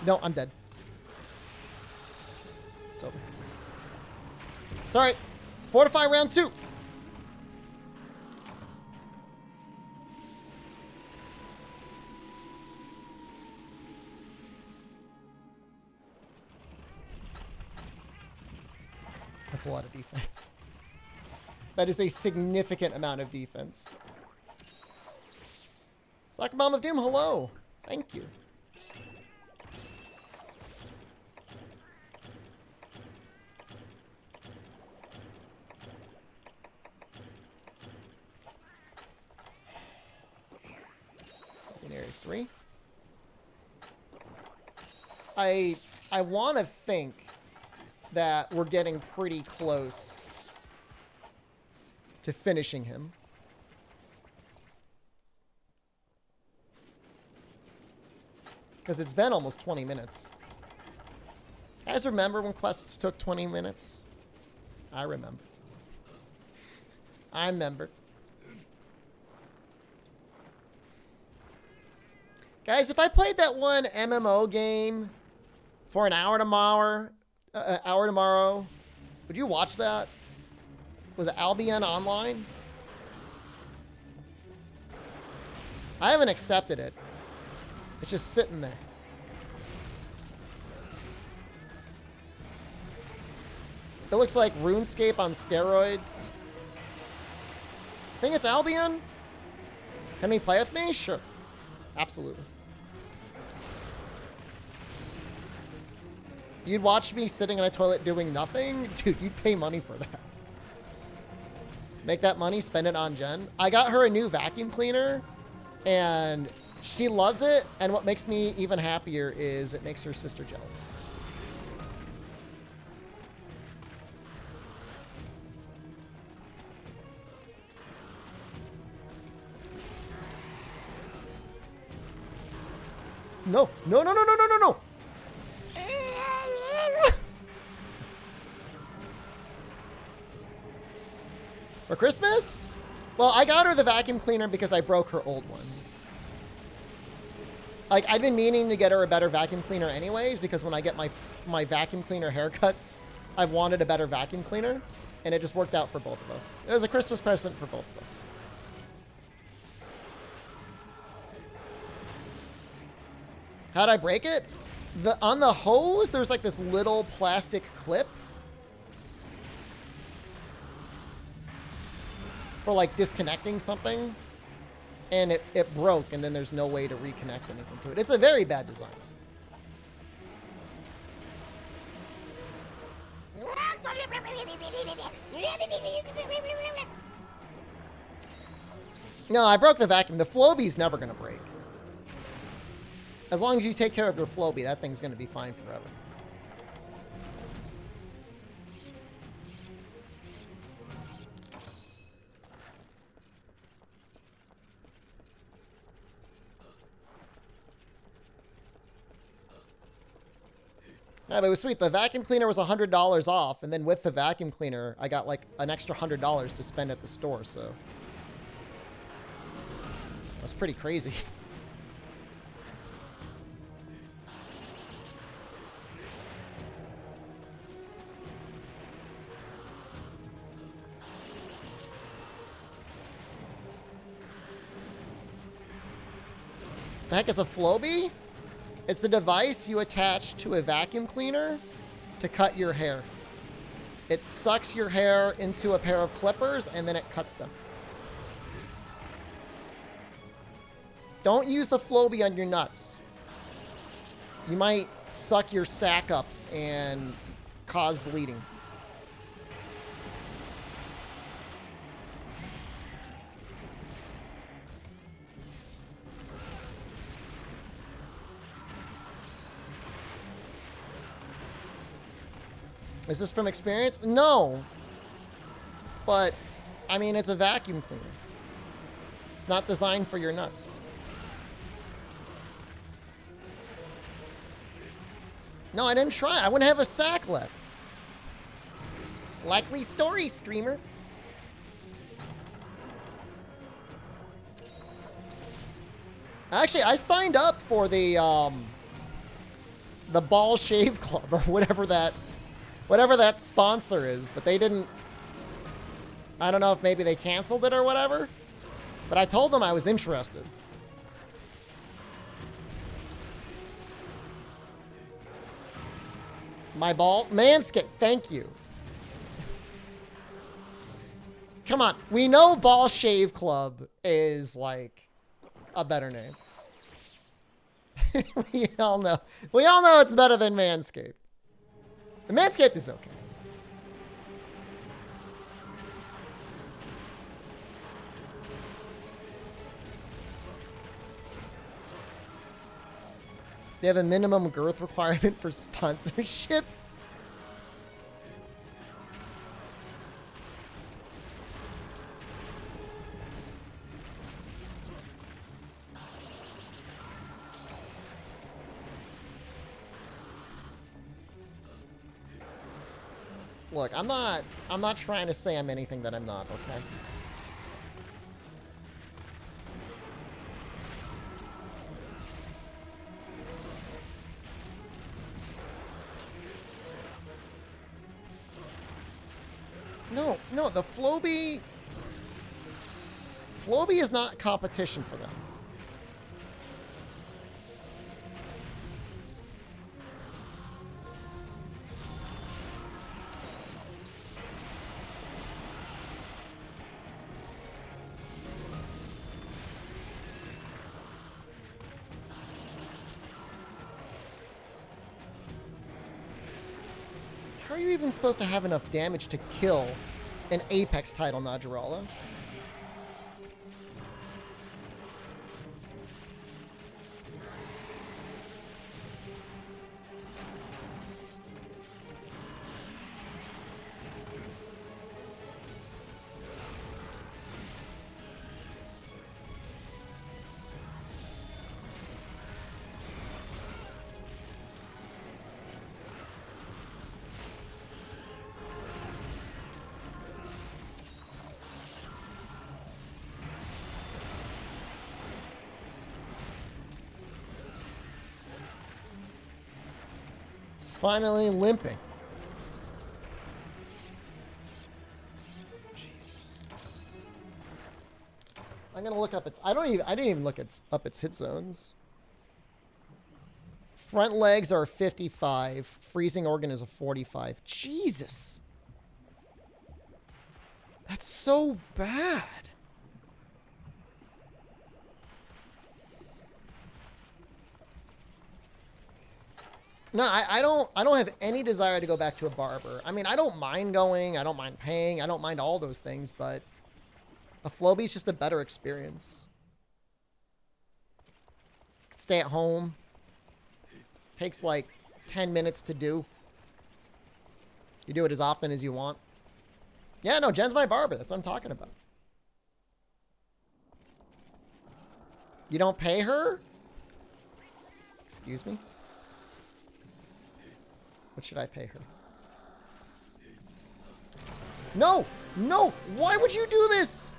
No, I'm dead. It's over. It's alright. Fortify round 2. That's a lot of defense. That is a significant amount of defense. Soccer Bomb of Doom, hello. Thank you. Okay, 3. I want to think that we're getting pretty close to finishing him. Because it's been almost 20 minutes. You guys remember when quests took 20 minutes? I remember. I remember. Guys, if I played that one MMO game for an hour tomorrow, would you watch that? Was it Albion Online? I haven't accepted it. It's just sitting there. It looks like RuneScape on steroids. I think it's Albion. Can we play with me? Sure. Absolutely. You'd watch me sitting in a toilet doing nothing? Dude, you'd pay money for that. Make that money, spend it on Jen. I got her a new vacuum cleaner, and she loves it. And what makes me even happier is it makes her sister jealous. No, no, no, no, no, no, no, no. For Christmas? Well, I got her the vacuum cleaner because I broke her old one. Like, I'd been meaning to get her a better vacuum cleaner anyways, because when I get my vacuum cleaner haircuts, I've wanted a better vacuum cleaner, and it just worked out for both of us. It was a Christmas present for both of us. How'd I break it? On the hose, there's like this little plastic clip for like disconnecting something, and it broke, and then there's no way to reconnect anything to it. It's a very bad design. No, I broke the vacuum. The Flowbee's never gonna break. As long as you take care of your Flowbee, that thing's gonna be fine forever. Yeah, but it was sweet. The vacuum cleaner was $100 off, and then with the vacuum cleaner, I got like an extra $100 to spend at the store, so that's pretty crazy. The heck is a Flowbee? It's a device you attach to a vacuum cleaner to cut your hair. It sucks your hair into a pair of clippers, and then it cuts them. Don't use the Flowbee on your nuts. You might suck your sack up and cause bleeding. Is this from experience? No. But, I mean, it's a vacuum cleaner. It's not designed for your nuts. No, I didn't try. I wouldn't have a sack left. Likely story, streamer. Actually, I signed up for the Ball Shave Club or whatever that sponsor is, but they didn't. I don't know if maybe they canceled it or whatever, but I told them I was interested. My ball? Manscaped, thank you. Come on, we know Ball Shave Club is like a better name. We all know it's better than Manscaped. The Manscaped is okay. They have a minimum girth requirement for sponsorships. Look, I'm not trying to say I'm anything that I'm not, okay? No, the Floby is not competition for them. How are you even supposed to have enough damage to kill an Apex title, Najarala? It's finally limping. Jesus. I'm gonna look up its. I didn't even look up its hit zones. Front legs are 55. Freezing organ is a 45. Jesus. That's so bad. No, I don't have any desire to go back to a barber. I mean, I don't mind going, I don't mind paying, I don't mind all those things, but a Floby's just a better experience. Stay at home. Takes like 10 minutes to do. You do it as often as you want. Yeah, no, Jen's my barber. That's what I'm talking about. You don't pay her? Excuse me? What should I pay her? No! No! Why would you do this?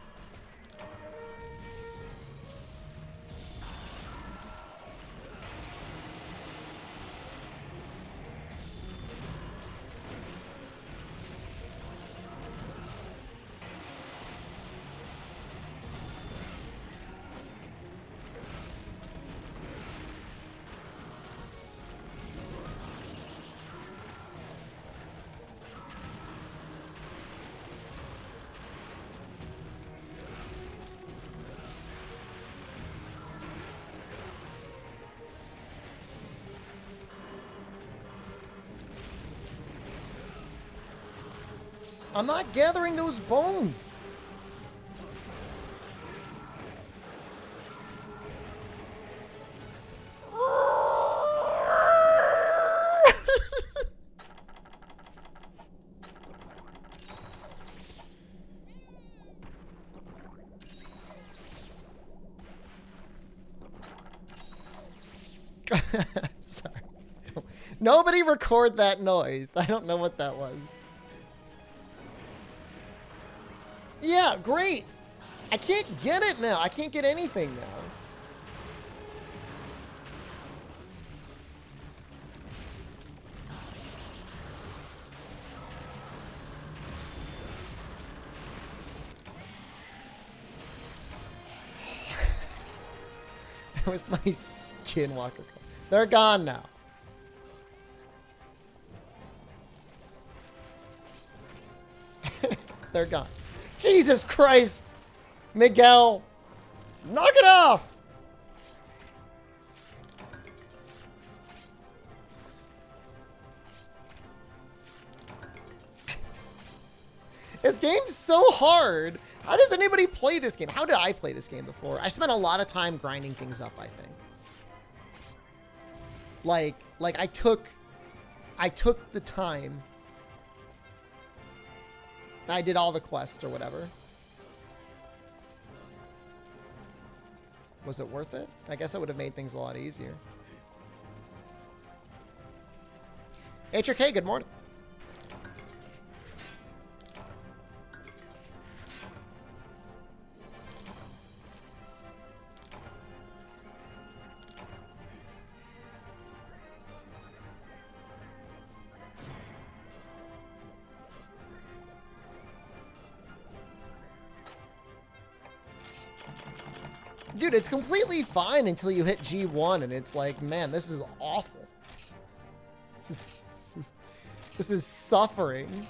I'm not gathering those bones. Sorry. Nobody record that noise. I don't know what that was. Yeah, great. I can't get it now. I can't get anything now. That was my skinwalker. They're gone now. They're gone. Jesus Christ! Miguel! Knock it off! This game's so hard. How does anybody play this game? How did I play this game before? I spent a lot of time grinding things up, I think. Like I took the time. I did all the quests or whatever. Was it worth it? I guess it would have made things a lot easier. HRK, good morning. Dude, it's completely fine until you hit G1 and it's like, man, this is awful. This is suffering.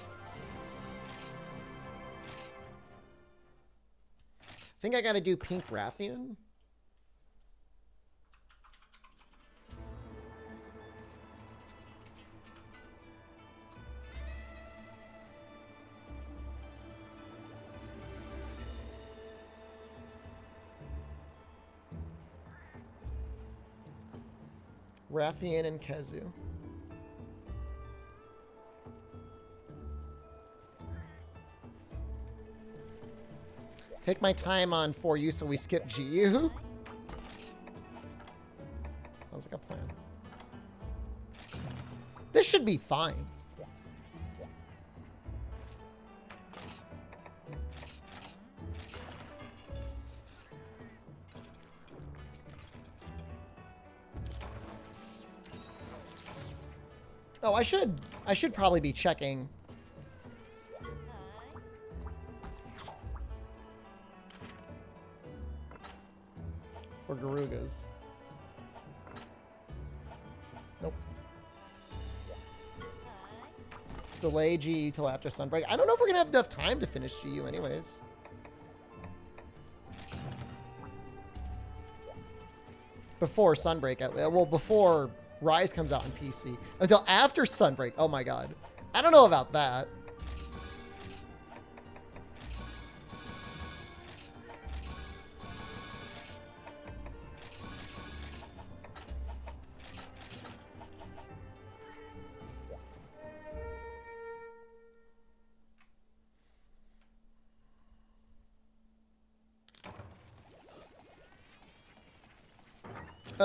I think I gotta do Pink Rathian. Rathian and Kezu. Take my time on 4U so we skip GU. Sounds like a plan. This should be fine. Oh, I should probably be checking. For Garugas. Nope. Delay GE till after Sunbreak. I don't know if we're gonna have enough time to finish GU anyways. Before Sunbreak, well, before Rise comes out on PC. Until after Sunbreak. Oh my god. I don't know about that.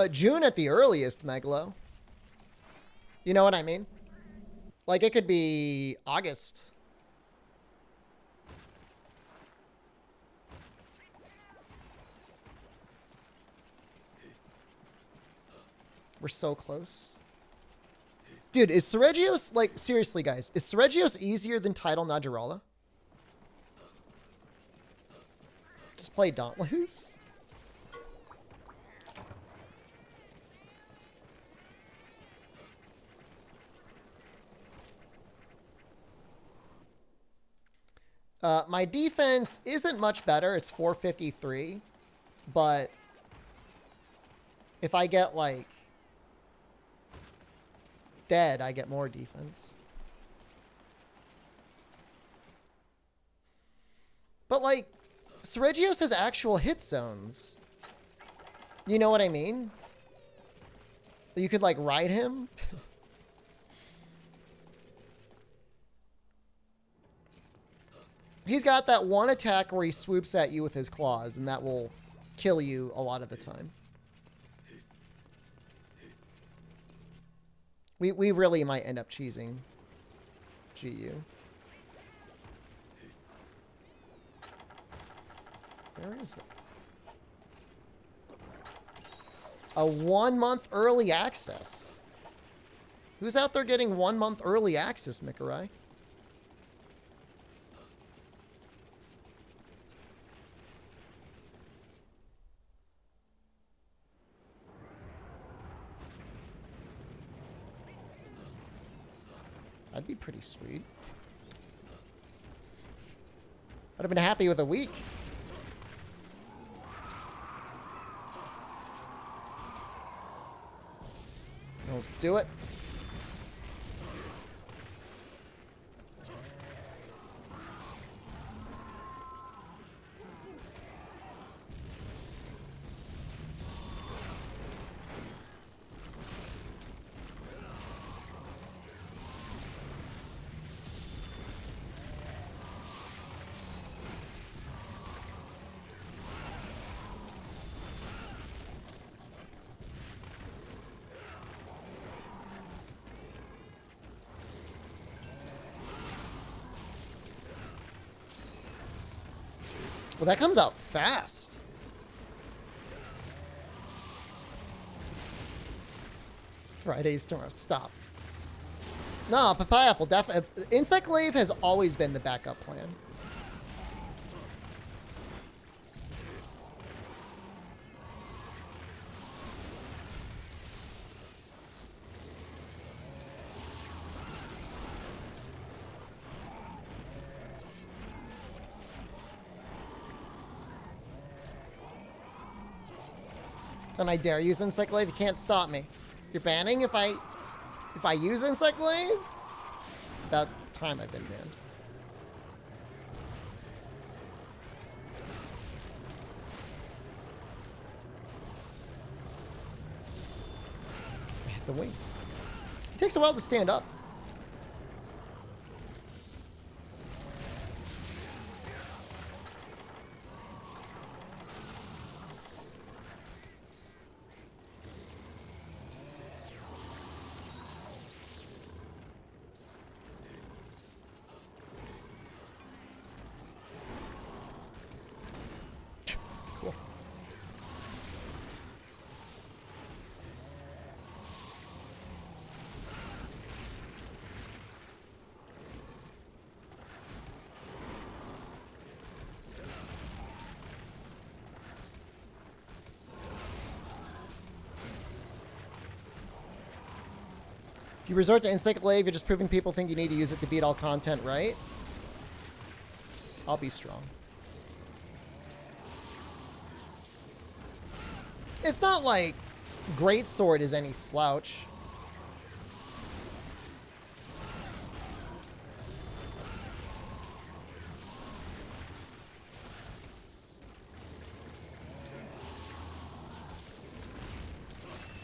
June at the earliest, Megalo. You know what I mean? Like, it could be August. We're so close. Dude, is Seregios, like, seriously, guys, is Seregios easier than Tidal Najarala? Just play Dauntless? My defense isn't much better. It's 453. But if I get, like, dead, I get more defense. But, like, Seregios has actual hit zones. You know what I mean? You could, like, ride him. He's got that one attack where he swoops at you with his claws, and that will kill you a lot of the time. We really might end up cheesing GU. Where is it? A 1 month early access. Who's out there getting 1 month early access, Mikurai? That'd be pretty sweet. I'd have been happy with a week. Don't do it. Well, that comes out fast. Fridays tomorrow. Stop. No, Papaya Apple definitely. Insect Glaive has always been the backup plan. And I dare use Insect Glaive. You can't stop me. You're banning if I use Insect Glaive? It's about time I've been banned. I hit the wing. It takes a while to stand up. Cool. If you resort to Insect Glaive, you're just proving people think you need to use it to beat all content, right? I'll be strong. It's not like Greatsword is any slouch.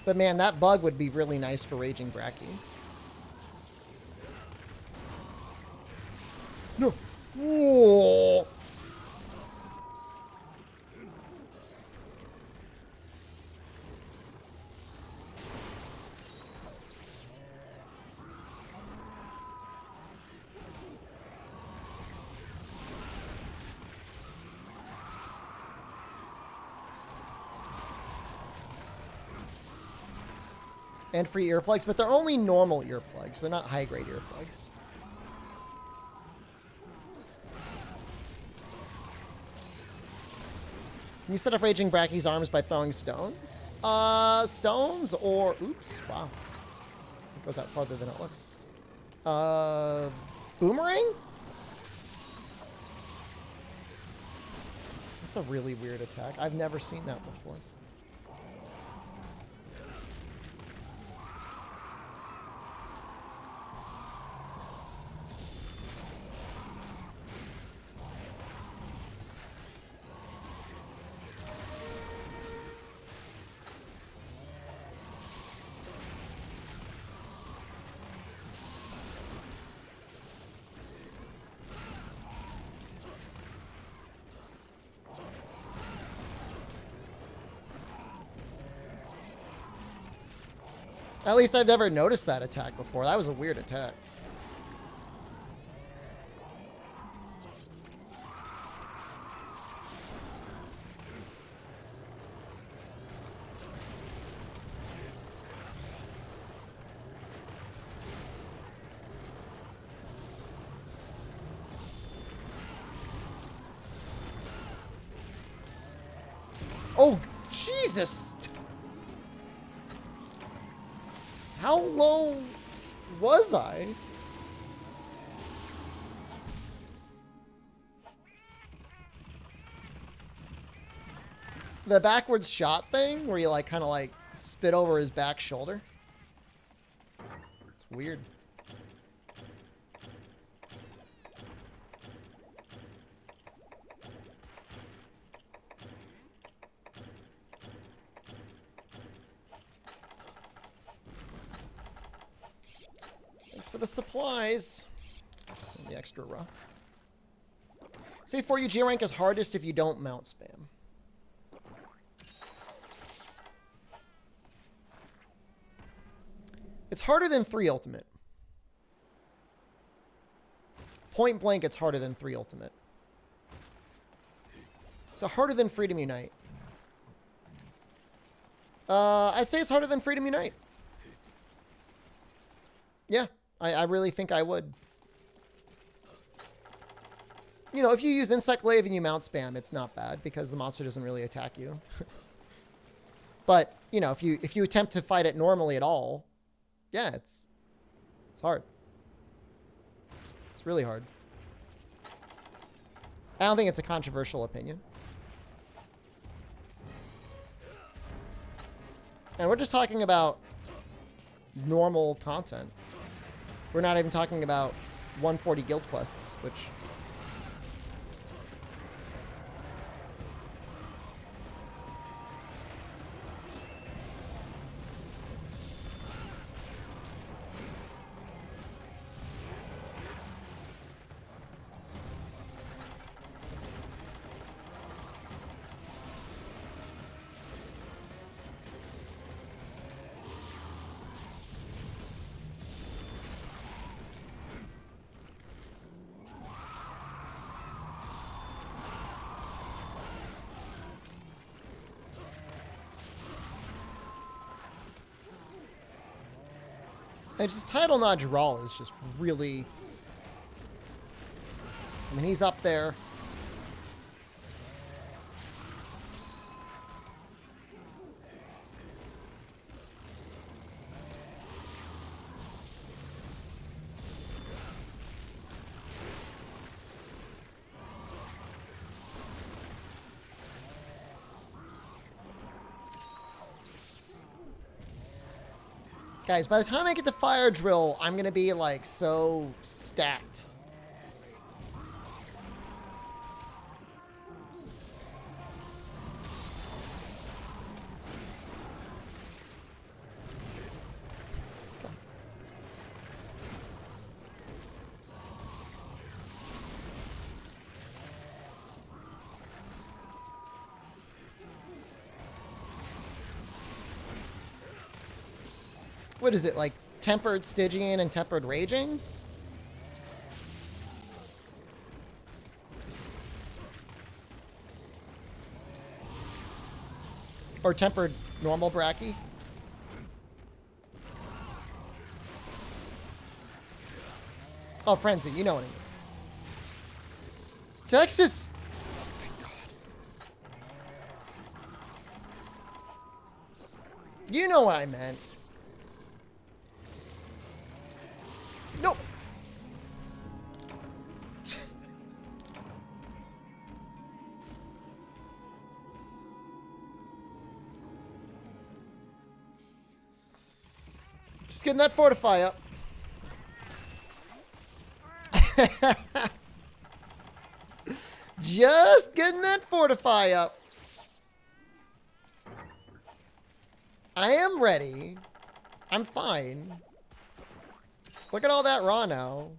But man, that bug would be really nice for Raging Bracky. No. Whoa. And free earplugs, but they're only normal earplugs. They're not high-grade earplugs. Can you set off Raging Bracky's arms by throwing stones? Stones or... Oops, wow. It goes out farther than it looks. Boomerang? That's a really weird attack. I've never seen that before. At least I've never noticed that attack before. That was a weird attack. Oh, Jesus! How low was I? The backwards shot thing, where you like kind of like spit over his back shoulder. It's weird. Thanks for the supplies. And the extra raw. Say 4U G rank is hardest if you don't mount spam. It's harder than 3 ultimate. Point blank, it's harder than 3 ultimate. So harder than Freedom Unite. I'd say it's harder than Freedom Unite. Yeah, I really think I would. You know, if you use Insect Glaive and you mount spam, it's not bad because the monster doesn't really attack you. But, you know, if you attempt to fight it normally at all, yeah, it's hard. It's really hard. I don't think it's a controversial opinion. And we're just talking about normal content. We're not even talking about 140 guild quests, which... And just Tidal Nodgeral is just really... I mean, he's up there. Guys, by the time I get to Fire Drill, I'm going to be, like, so stacked. What is it, like Tempered Stygian and Tempered Raging? Or Tempered Normal Bracky? Oh, Frenzy, you know what I mean. Texas! You know what I meant. Nope. Just getting that Fortify up. Just getting that Fortify up. I am ready. I'm fine. Look at all that raw now.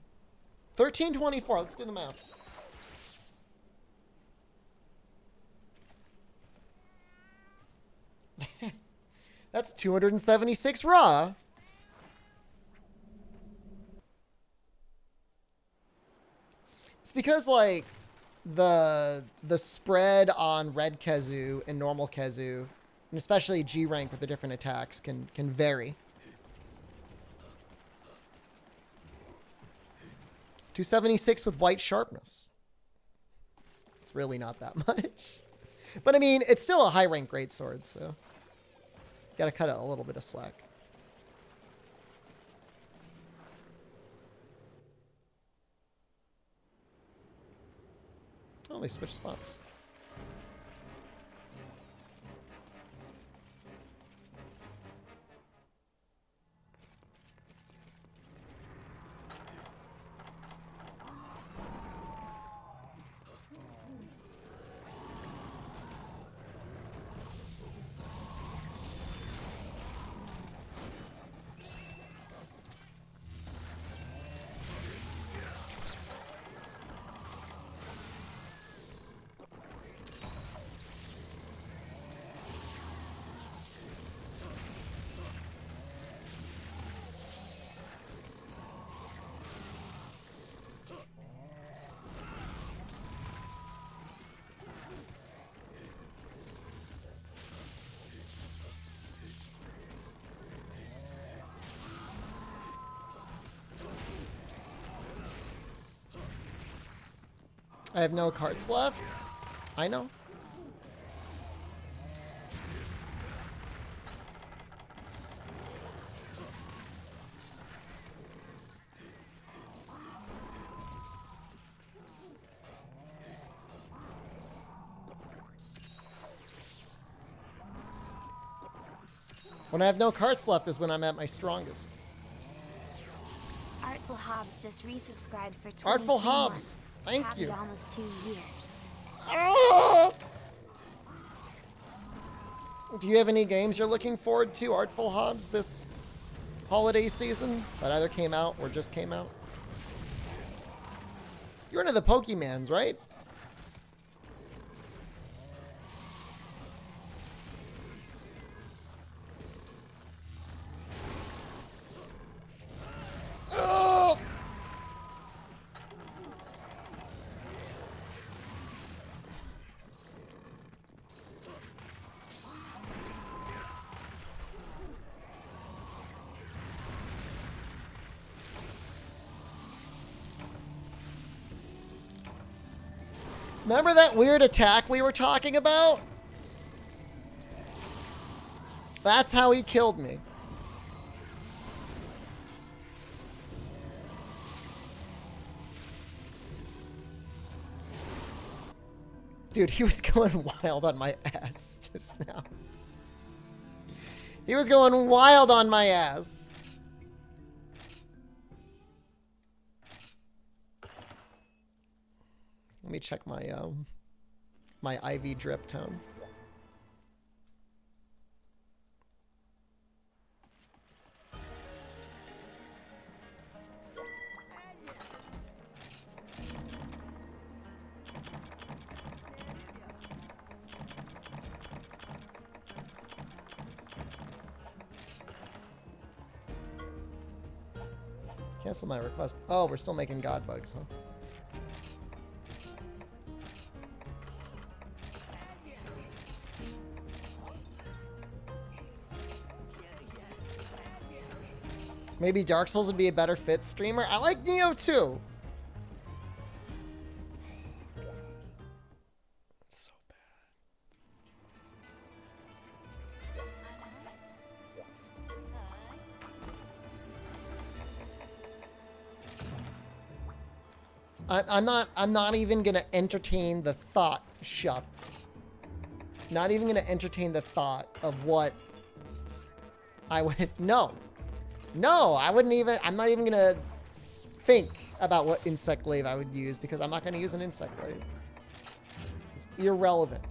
1324. Let's do the math. That's 276 raw. It's because, like, the spread on red Kezu and normal Kezu, and especially G rank with the different attacks, can vary. 276 with white sharpness. It's really not that much. But I mean, it's still a high rank greatsword, so you gotta cut it a little bit of slack. Oh, they switched spots. I have no cards left. I know. When I have no cards left is when I'm at my strongest. Artful Hobbs just resubscribed for 23 Artful Hobbs, months. thank Happy you. almost 2 years. Oh! Do you have any games you're looking forward to, Artful Hobbs, this holiday season that either came out or just came out? You're into the Pokemans, right? Oh! Remember that weird attack we were talking about? That's how he killed me. Dude, he was going wild on my ass just now. He was going wild on my ass. Let me check my my IV drip tone. Cancel my request. Oh, we're still making god bugs, huh? Maybe Dark Souls would be a better fit streamer. I like Neo too. It's so bad. I'm not even gonna entertain the thought, Shup. Not even gonna entertain the thought of what I would. No, I wouldn't even. I'm not even gonna think about what insect glaive I would use because I'm not gonna use an insect glaive. It's irrelevant.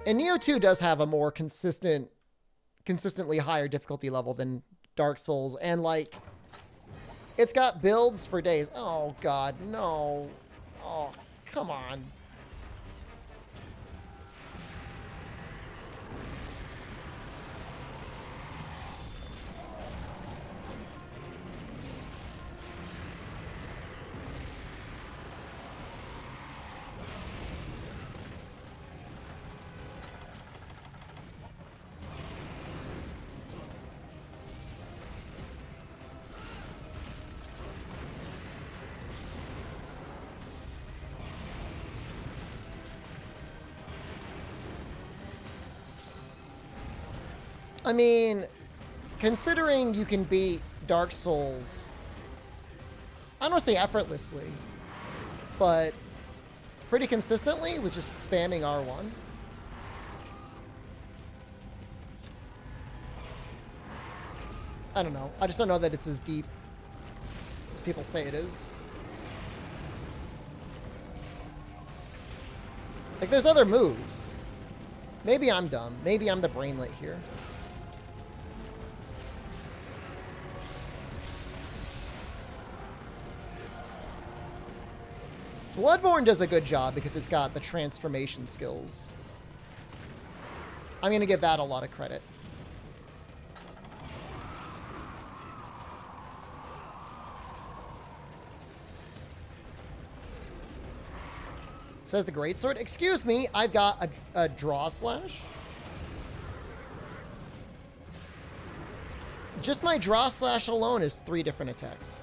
And Neo 2 does have a more consistently higher difficulty level than Dark Souls. And, like, it's got builds for days. Oh, God, no. Oh, come on. I mean, considering you can beat Dark Souls, I don't want to say effortlessly, but pretty consistently with just spamming R1. I don't know. I just don't know that it's as deep as people say it is. Like, there's other moves. Maybe I'm dumb. Maybe I'm the brainlet here. Bloodborne does a good job because it's got the transformation skills. I'm going to give that a lot of credit. Says the greatsword. Excuse me, I've got a draw slash. Just my draw slash alone is 3 different attacks.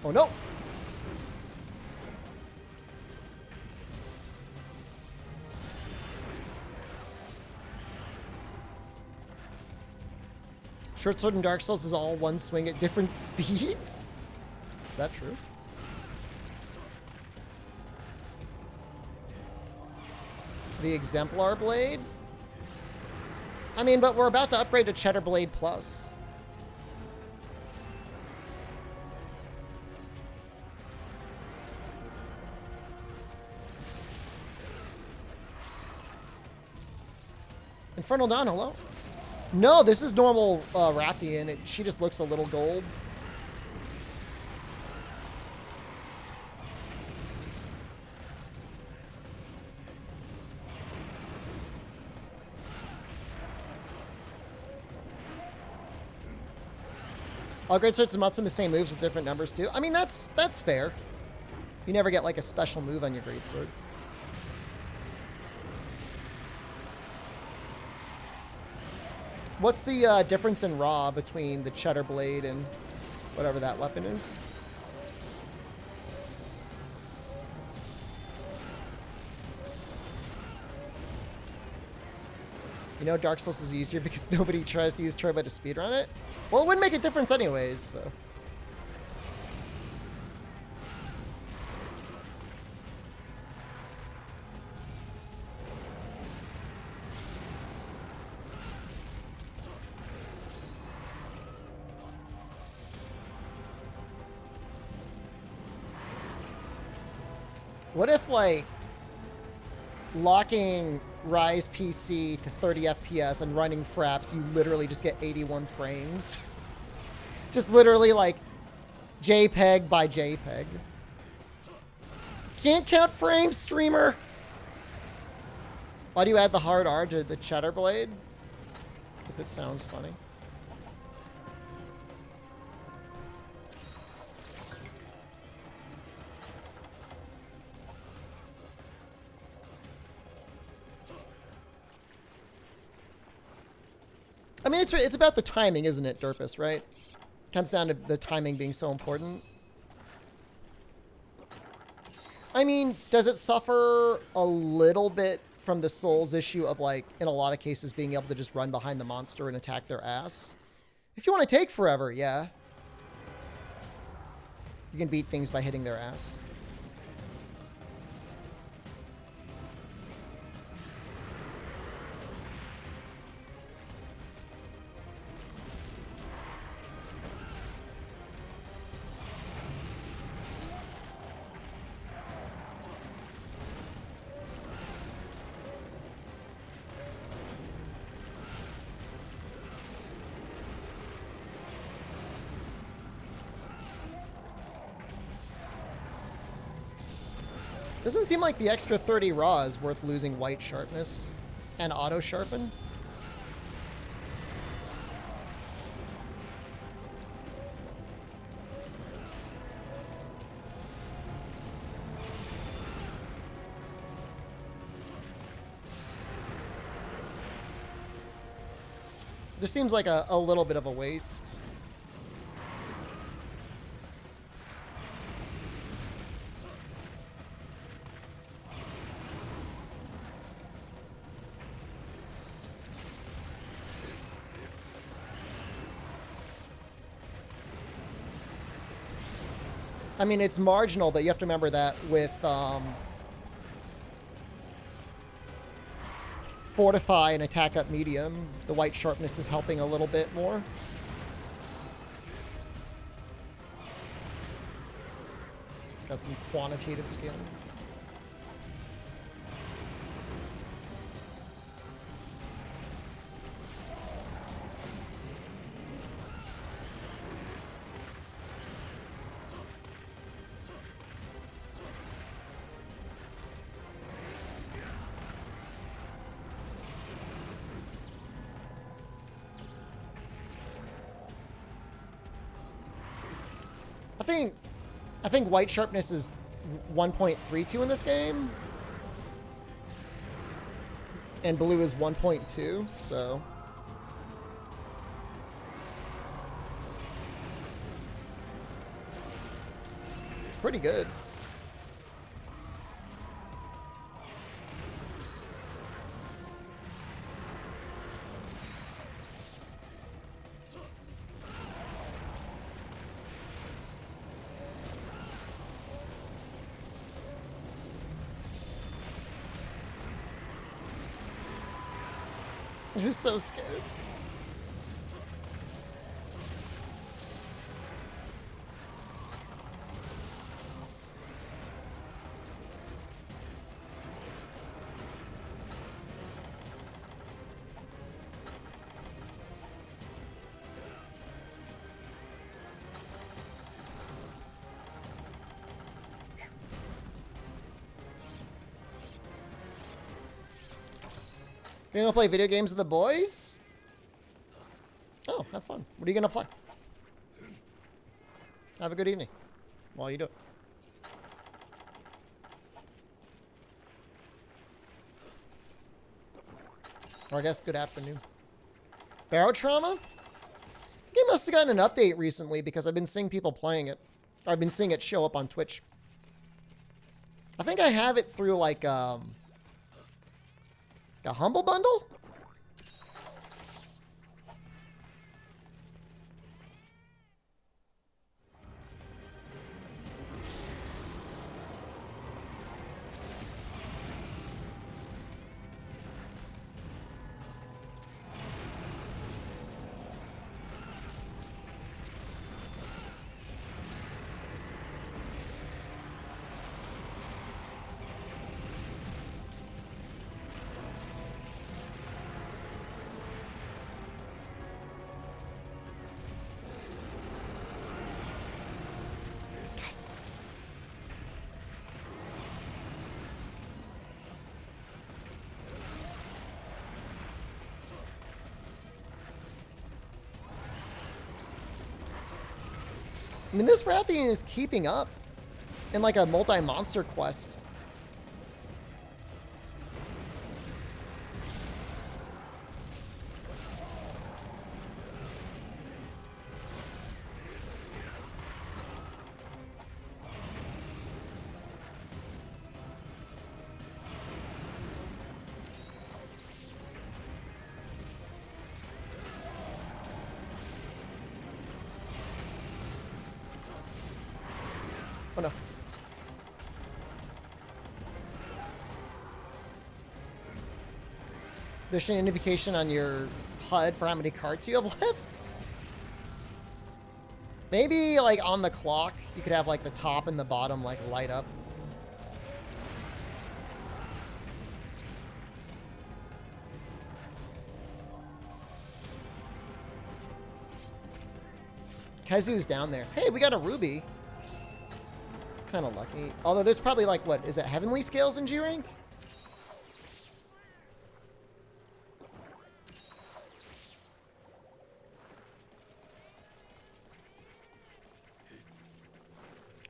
Oh no! Short Sword in Dark Souls is all one swing at different speeds? Is that true? The Exemplar Blade? I mean, but we're about to upgrade to Cheddar Blade Plus. Infernal Dawn, hello? No, this is normal Rathian. She just looks a little gold. All greatswords and Mutsun the same moves with different numbers too. I mean, that's fair. You never get like a special move on your greatsword. What's the difference in raw between the Cheddar Blade and whatever that weapon is? You know, Dark Souls is easier because nobody tries to use turbo to speedrun it? Well, it wouldn't make a difference anyways, so. What if, like, locking Rise PC to 30 FPS and running fraps, you literally just get 81 frames? Just literally, like, JPEG by JPEG. Can't count frames, streamer! Why do you add the hard R to the Cheddar Blade? Because it sounds funny. I mean, it's about the timing, isn't it, Derpus, right? Comes down to the timing being so important. I mean, does it suffer a little bit from the Souls issue of, like, in a lot of cases, being able to just run behind the monster and attack their ass? If you want to take forever, yeah. You can beat things by hitting their ass. Doesn't seem like the extra 30 raw is worth losing white sharpness and auto sharpen. Just seems like a little bit of a waste. I mean, it's marginal, but you have to remember that with Fortify and Attack Up Medium, the white sharpness is helping a little bit more. It's got some quantitative scaling. think white sharpness is 1.32 in this game. And blue is 1.2, so. It's pretty good. I'm so scared. You're gonna play video games with the boys? Oh, have fun. What are you gonna play? Have a good evening while you do it. Or I guess good afternoon. Barrow Trauma? The game must have gotten an update recently because I've been seeing people playing it. Or I've been seeing it show up on Twitch. I think I have it through like a Humble Bundle? I mean, this Rathian is keeping up in like a multi-monster quest. Oh no. There's an indication on your HUD for how many carts you have left. Maybe like on the clock, you could have like the top and the bottom like light up. Kazu's down there. Hey, we got a ruby. Kind of lucky. Although there's probably like, what, is it heavenly scales in G rank?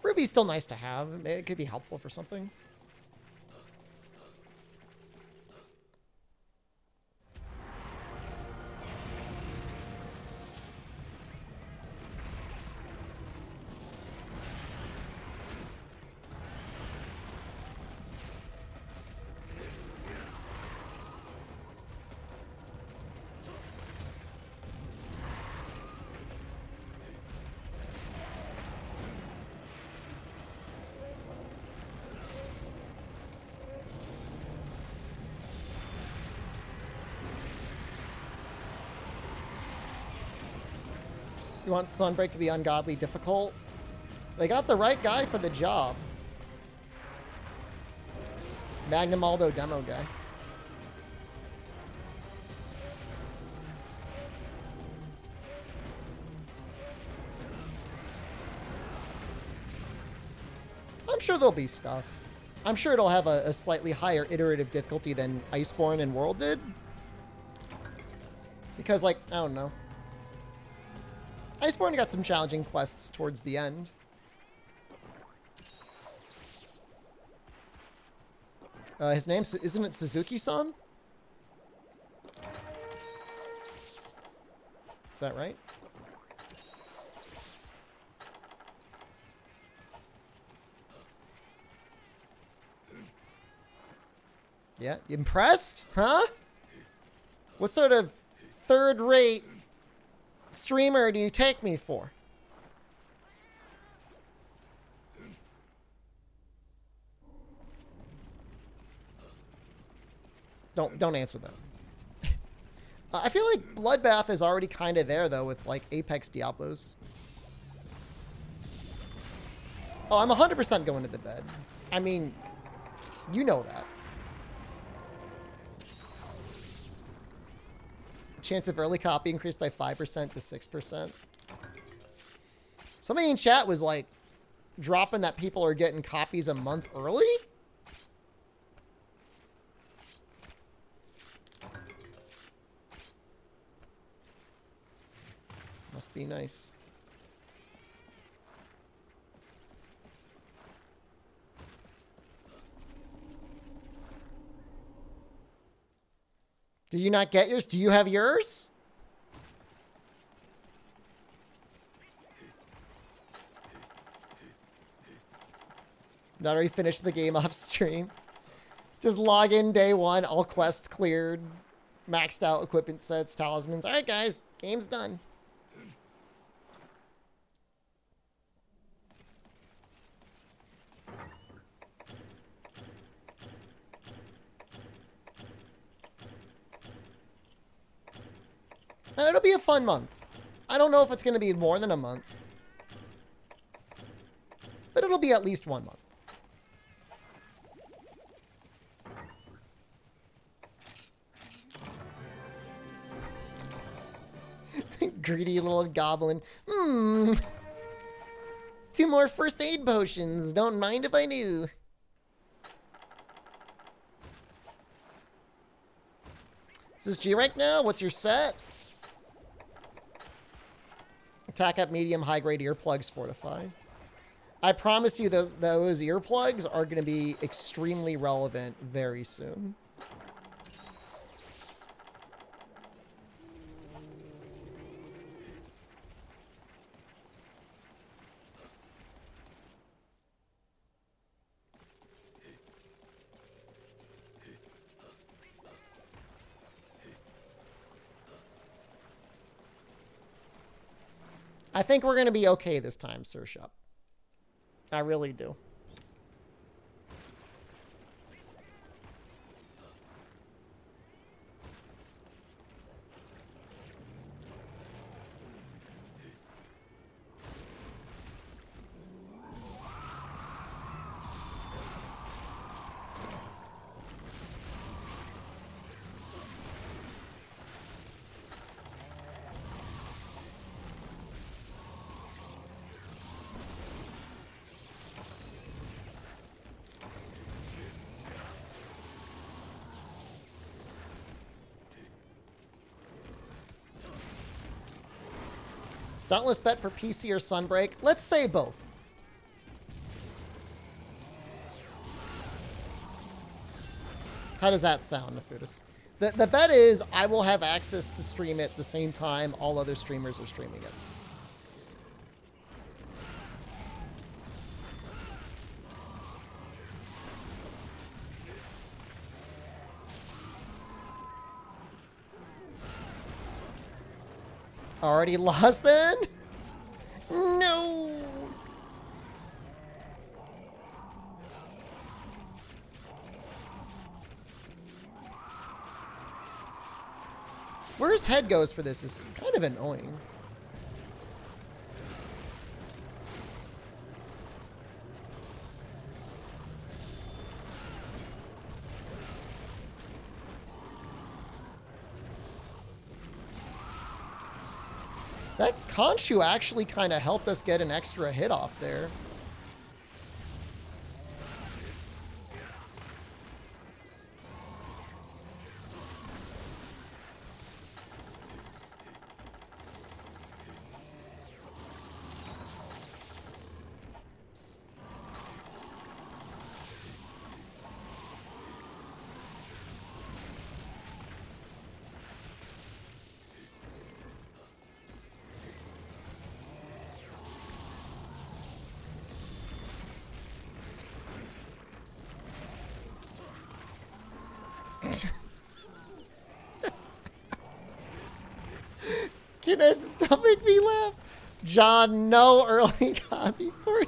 Ruby's still nice to have. It could be helpful for something. You want Sunbreak to be ungodly difficult? They got the right guy for the job. Magnum Aldo demo guy. I'm sure there'll be stuff. I'm sure it'll have a slightly higher iterative difficulty than Iceborne and World did. Because, like, I don't know. Iceborne got some challenging quests towards the end. His name, isn't it Suzuki-san? Is that right? Yeah, impressed? Huh? What sort of third-rate streamer do you take me for? Don't answer that. I feel like Bloodbath is already kind of there, though, with, like, Apex Diablos. Oh, I'm 100% going to the bed. I mean, you know that. Chance of early copy increased by 5% to 6%. Somebody in chat was, like, dropping that people are getting copies a month early? Must be nice. Did you not get yours? Do you have yours? Not already finished the game off stream. Just log in day one, all quests cleared, maxed out equipment sets, talismans. All right, guys, game's done. It'll be a fun month. I don't know if it's going to be more than a month, but it'll be at least 1 month. Greedy little goblin. 2 more first aid potions. Don't mind if I do. Is this G rank now? What's your set? Attack up medium, high grade earplugs fortify. I promise you those earplugs are going to be extremely relevant very soon. I think we're going to be okay this time, Sir Shep. I really do. Dauntless bet for PC or Sunbreak? Let's say both. How does that sound, Nefudis? The bet is I will have access to stream it the same time all other streamers are streaming it. Already lost then? No. Where his head goes for this is kind of annoying. That Khonshu actually kind of helped us get an extra hit off there. Goodness, stop making me laugh. John, no early copy for you.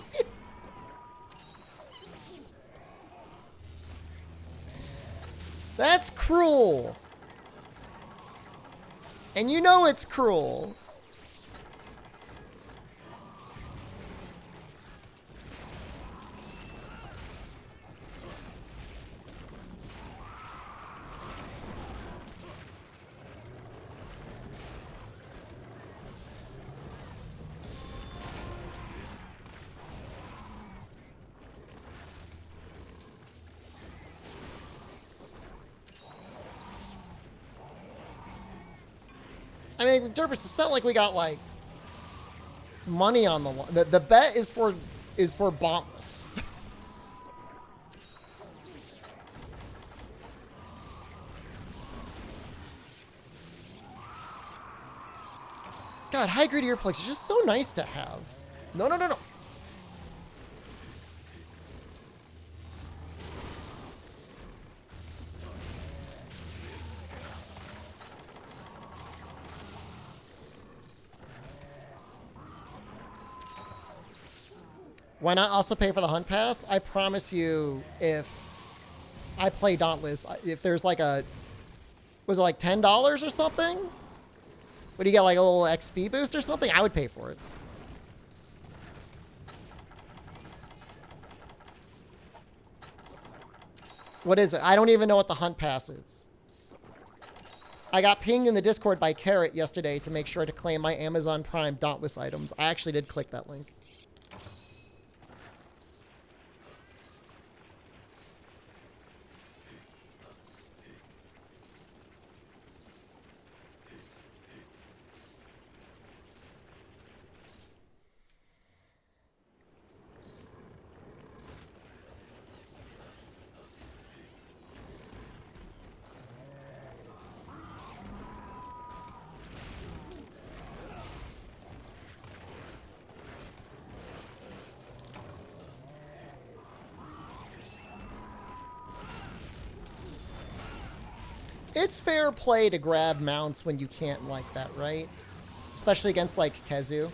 That's cruel. And you know it's cruel. I mean, Derpus, it's not like we got like money on the line. The bet is for Bontless. God, high grade earplugs is just so nice to have. No, no, no, no. Why not also pay for the hunt pass? I promise you, if I play Dauntless, if there's like a, was it like $10 or something? Would you get like a little XP boost or something? I would pay for it. What is it? I don't even know what the hunt pass is. I got pinged in the Discord by Carrot yesterday to make sure to claim my Amazon Prime Dauntless items. I actually did click that link. It's fair play to grab mounts when you can't like that, right? Especially against, like, Kezu.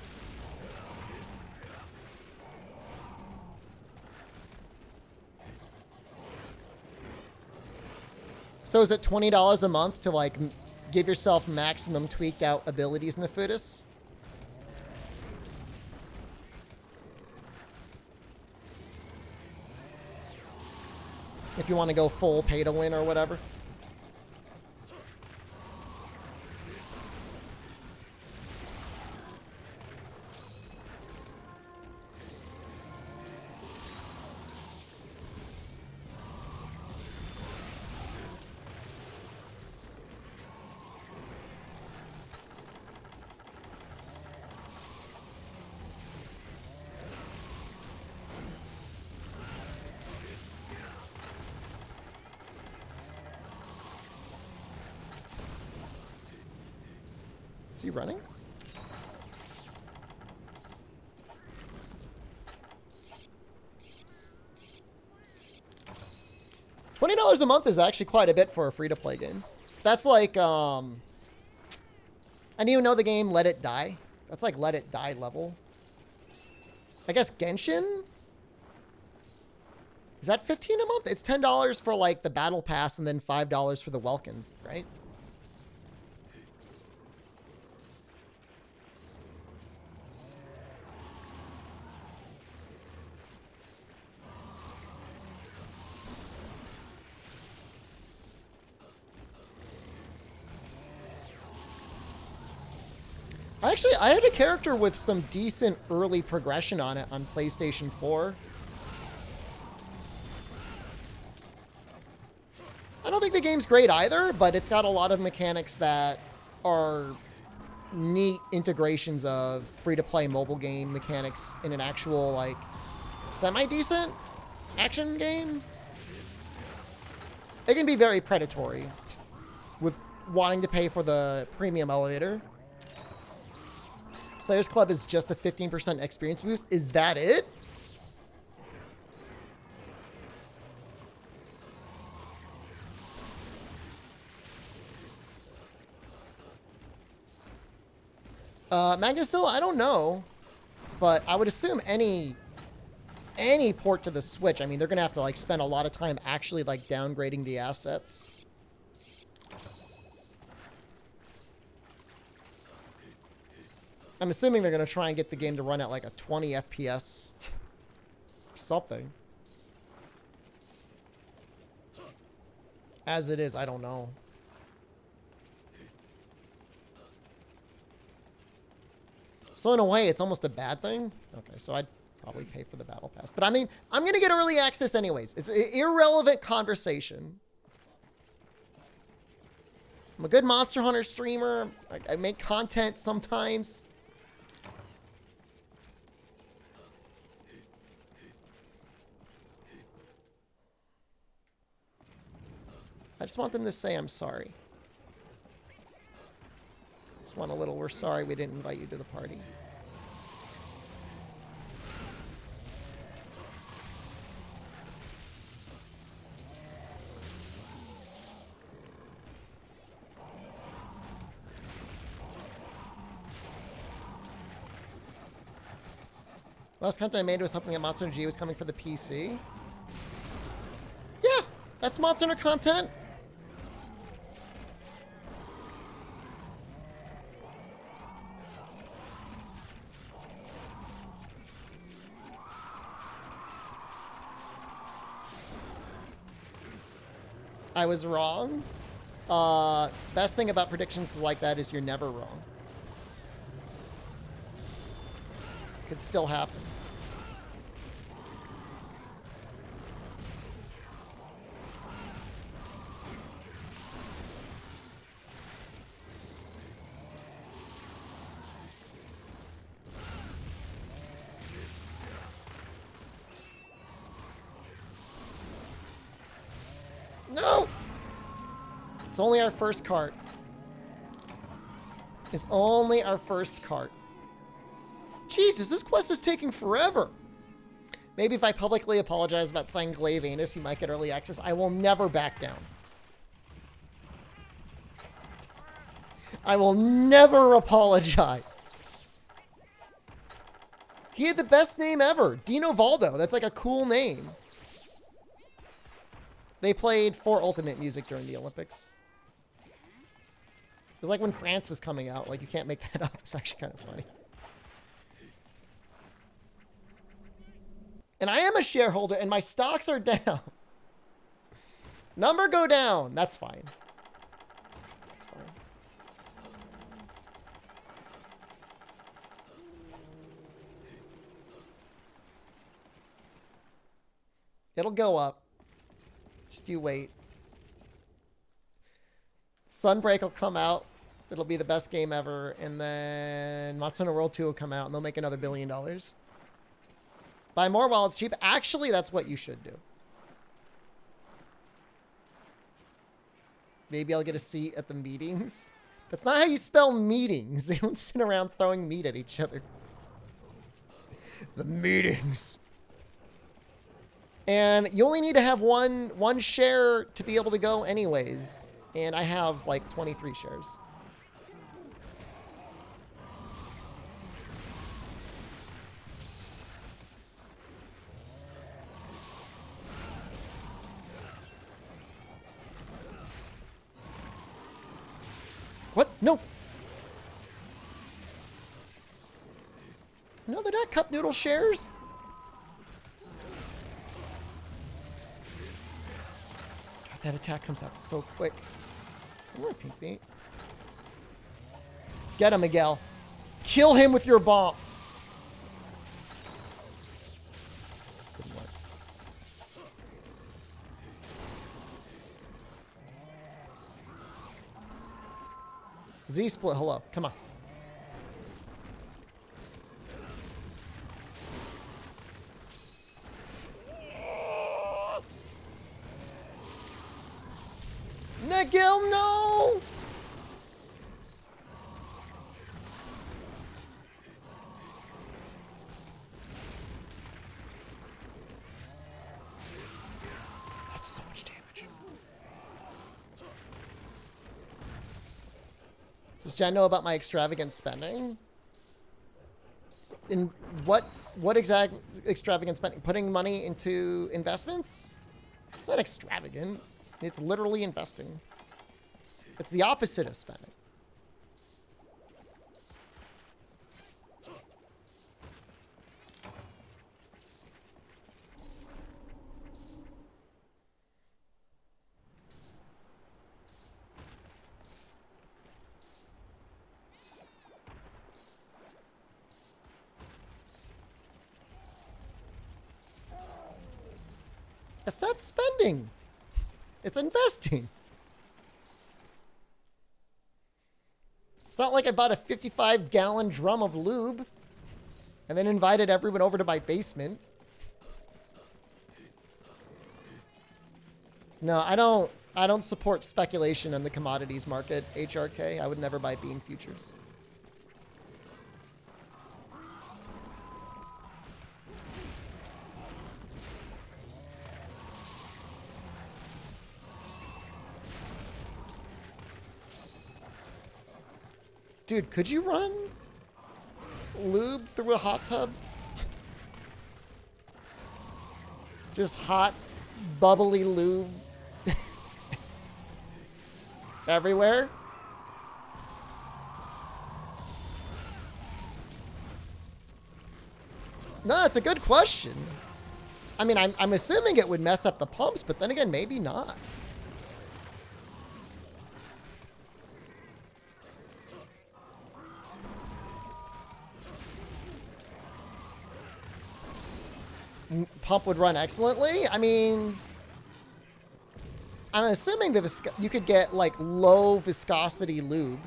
So is it $20 a month to, like, give yourself maximum tweaked out abilities in the Foodus? If you want to go full pay to win or whatever. Is he running? $20 a month is actually quite a bit for a free-to-play game. That's like, I didn't even know the game Let It Die. That's like Let It Die level. I guess Genshin? Is that $15 a month? It's $10 for like the Battle Pass and then $5 for the Welkin, right? Actually, I had a character with some decent early progression on it on PlayStation 4. I don't think the game's great either, but it's got a lot of mechanics that are neat integrations of free-to-play mobile game mechanics in an actual, like, semi-decent action game. It can be very predatory with wanting to pay for the premium elevator. Slayers Club is just a 15% experience boost. Is that it? Magnusilla, I don't know. But I would assume any port to the Switch, I mean, they're going to have to, like, spend a lot of time actually, like, downgrading the assets. I'm assuming they're going to try and get the game to run at, like, a 20 FPS. Something. As it is, I don't know. So in a way, it's almost a bad thing. Okay, so I'd probably pay for the battle pass. But I mean, I'm going to get early access anyways. It's an irrelevant conversation. I'm a good Monster Hunter streamer. I make content sometimes. I just want them to say I'm sorry. Just want a little, we're sorry we didn't invite you to the party. Last content I made was something that Monster Hunter G was coming for the PC. Yeah, that's Monster Hunter content. I was wrong. Best thing about predictions like that is you're never wrong. Could still happen. No! It's only our first cart. It's only our first cart. Jesus, this quest is taking forever. Maybe if I publicly apologize about signing Glaive Anus, you might get early access. I will never back down. I will never apologize. He had the best name ever. Dino Valdo. That's like a cool name. They played 4 Ultimate music during the Olympics. It was like when France was coming out. Like, you can't make that up. It's actually kind of funny. And I am a shareholder, and my stocks are down. Number go down. That's fine. That's fine. It'll go up. Just you wait. Sunbreak will come out. It'll be the best game ever. And then Monster Hunter World 2 will come out, and they'll make another $1 billion. Buy more while it's cheap. Actually, that's what you should do. Maybe I'll get a seat at the meetings. That's not how you spell meetings. They don't sit around throwing meat at each other. The meetings. And you only need to have one share to be able to go anyways. And I have like 23 shares. What? No. No, they're not cup noodle shares. God, that attack comes out so quick. Come on, Pink Beat. Get him, Miguel. Kill him with your bomb. Good work. Z-split, hello. Come on. Miguel, no! That's so much damage. Does Jen know about my extravagant spending? In what exact extravagant spending? Putting money into investments? It's not extravagant. It's literally investing. It's the opposite of spending. It's not spending. It's investing. It's not like I bought a 55-gallon drum of lube and then invited everyone over to my basement. No, I don't support speculation in the commodities market, HRK. I would never buy bean futures. Dude, could you run lube through a hot tub? Just hot, bubbly lube everywhere? No, it's a good question. I mean, I'm assuming it would mess up the pumps, but then again, maybe not. Pump would run excellently. I mean, I'm assuming you could get like low viscosity lube.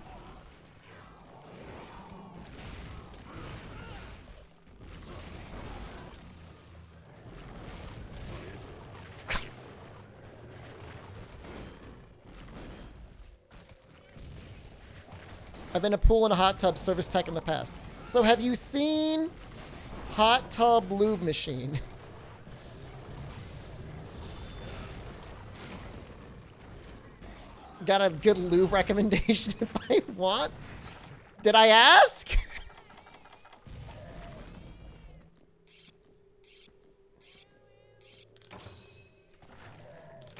I've been a pool and a hot tub service tech in the past. So have you seen hot tub lube machine? Got a good lube recommendation if I want? Did I ask?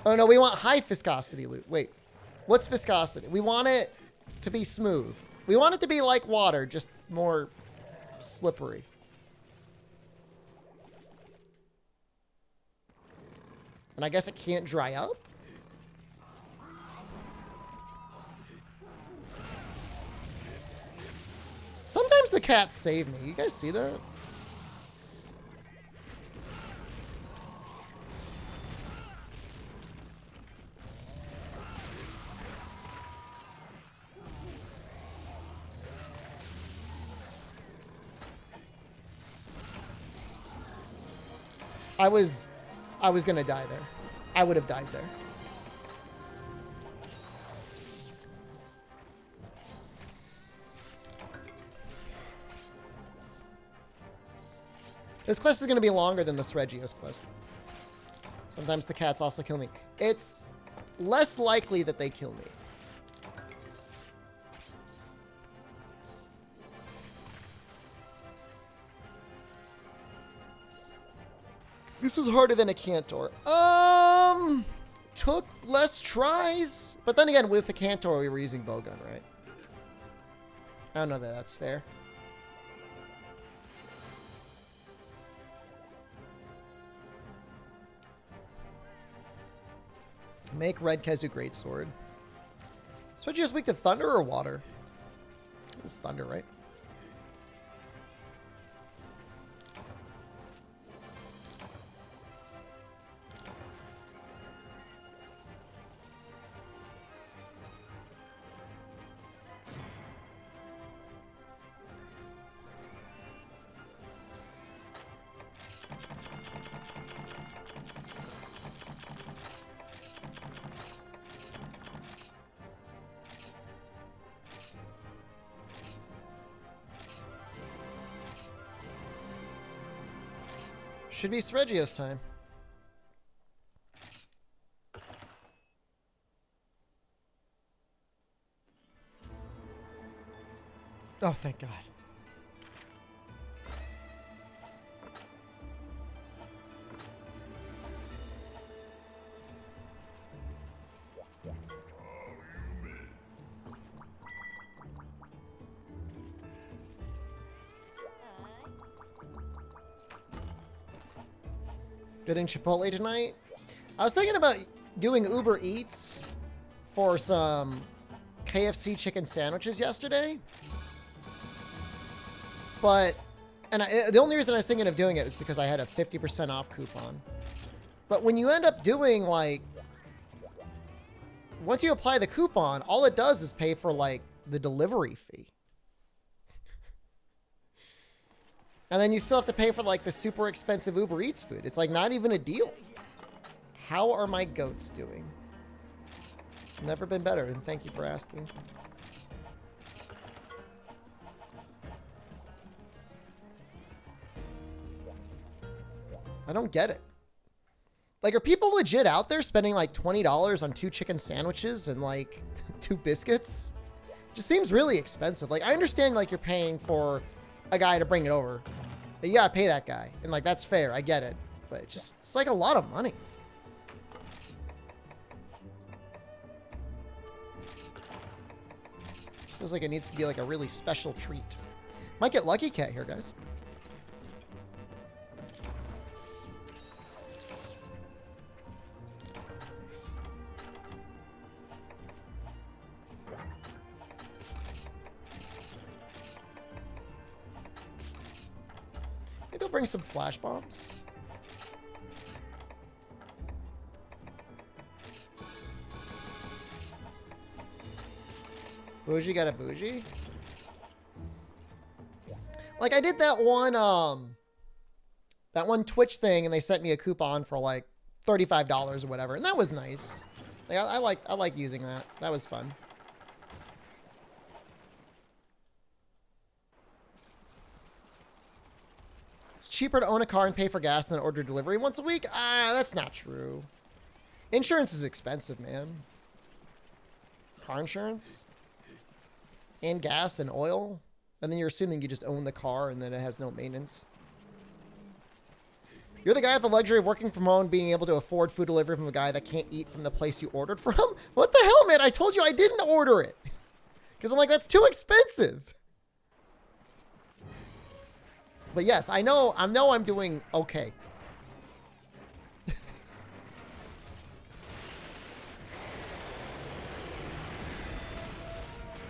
Oh no, we want high viscosity lube. Wait, what's viscosity? We want it to be smooth. We want it to be like water, just more slippery. And I guess it can't dry up? Sometimes the cats save me. You guys see that? I was gonna die there. I would have died there. This quest is going to be longer than the Sregios quest. Sometimes the cats also kill me. It's less likely that they kill me. This was harder than a Cantor. Took less tries. But then again, with the Cantor, we were using bowgun, right? I don't know that that's fair. Make Red Kezu Greatsword. Sregios weak to thunder or water? It's thunder, right? Should be Sregios time. Oh, thank God. Getting Chipotle tonight. I was thinking about doing Uber Eats for some KFC chicken sandwiches yesterday. But, the only reason I was thinking of doing it is because I had a 50% off coupon. But when you end up doing, like, once you apply the coupon, all it does is pay for, like, the delivery fee. And then you still have to pay for, like, the super expensive Uber Eats food. It's, like, not even a deal. How are my goats doing? Never been better, and thank you for asking. I don't get it. Like, are people legit out there spending, like, $20 on 2 chicken sandwiches and, like, 2 biscuits? Just seems really expensive. Like, I understand, like, you're paying for a guy to bring it over. But you gotta pay that guy. And, like, that's fair. I get it. But it's like a lot of money. It feels like it needs to be, like, a really special treat. Might get Lucky Cat here, guys. Maybe I'll bring some flash bombs. Bougie got a bougie? Like, I did that one Twitch thing, and they sent me a coupon for, like, $35 or whatever, and that was nice. Like, I like using that. That was fun. It's cheaper to own a car and pay for gas than order delivery once a week? Ah, that's not true. Insurance is expensive, man. Car insurance? And gas and oil? And then you're assuming you just own the car and then it has no maintenance. You're the guy with the luxury of working from home, being able to afford food delivery from a guy that can't eat from the place you ordered from? What the hell, man? I told you I didn't order it. Because I'm like, that's too expensive. But yes, I know I'm doing okay.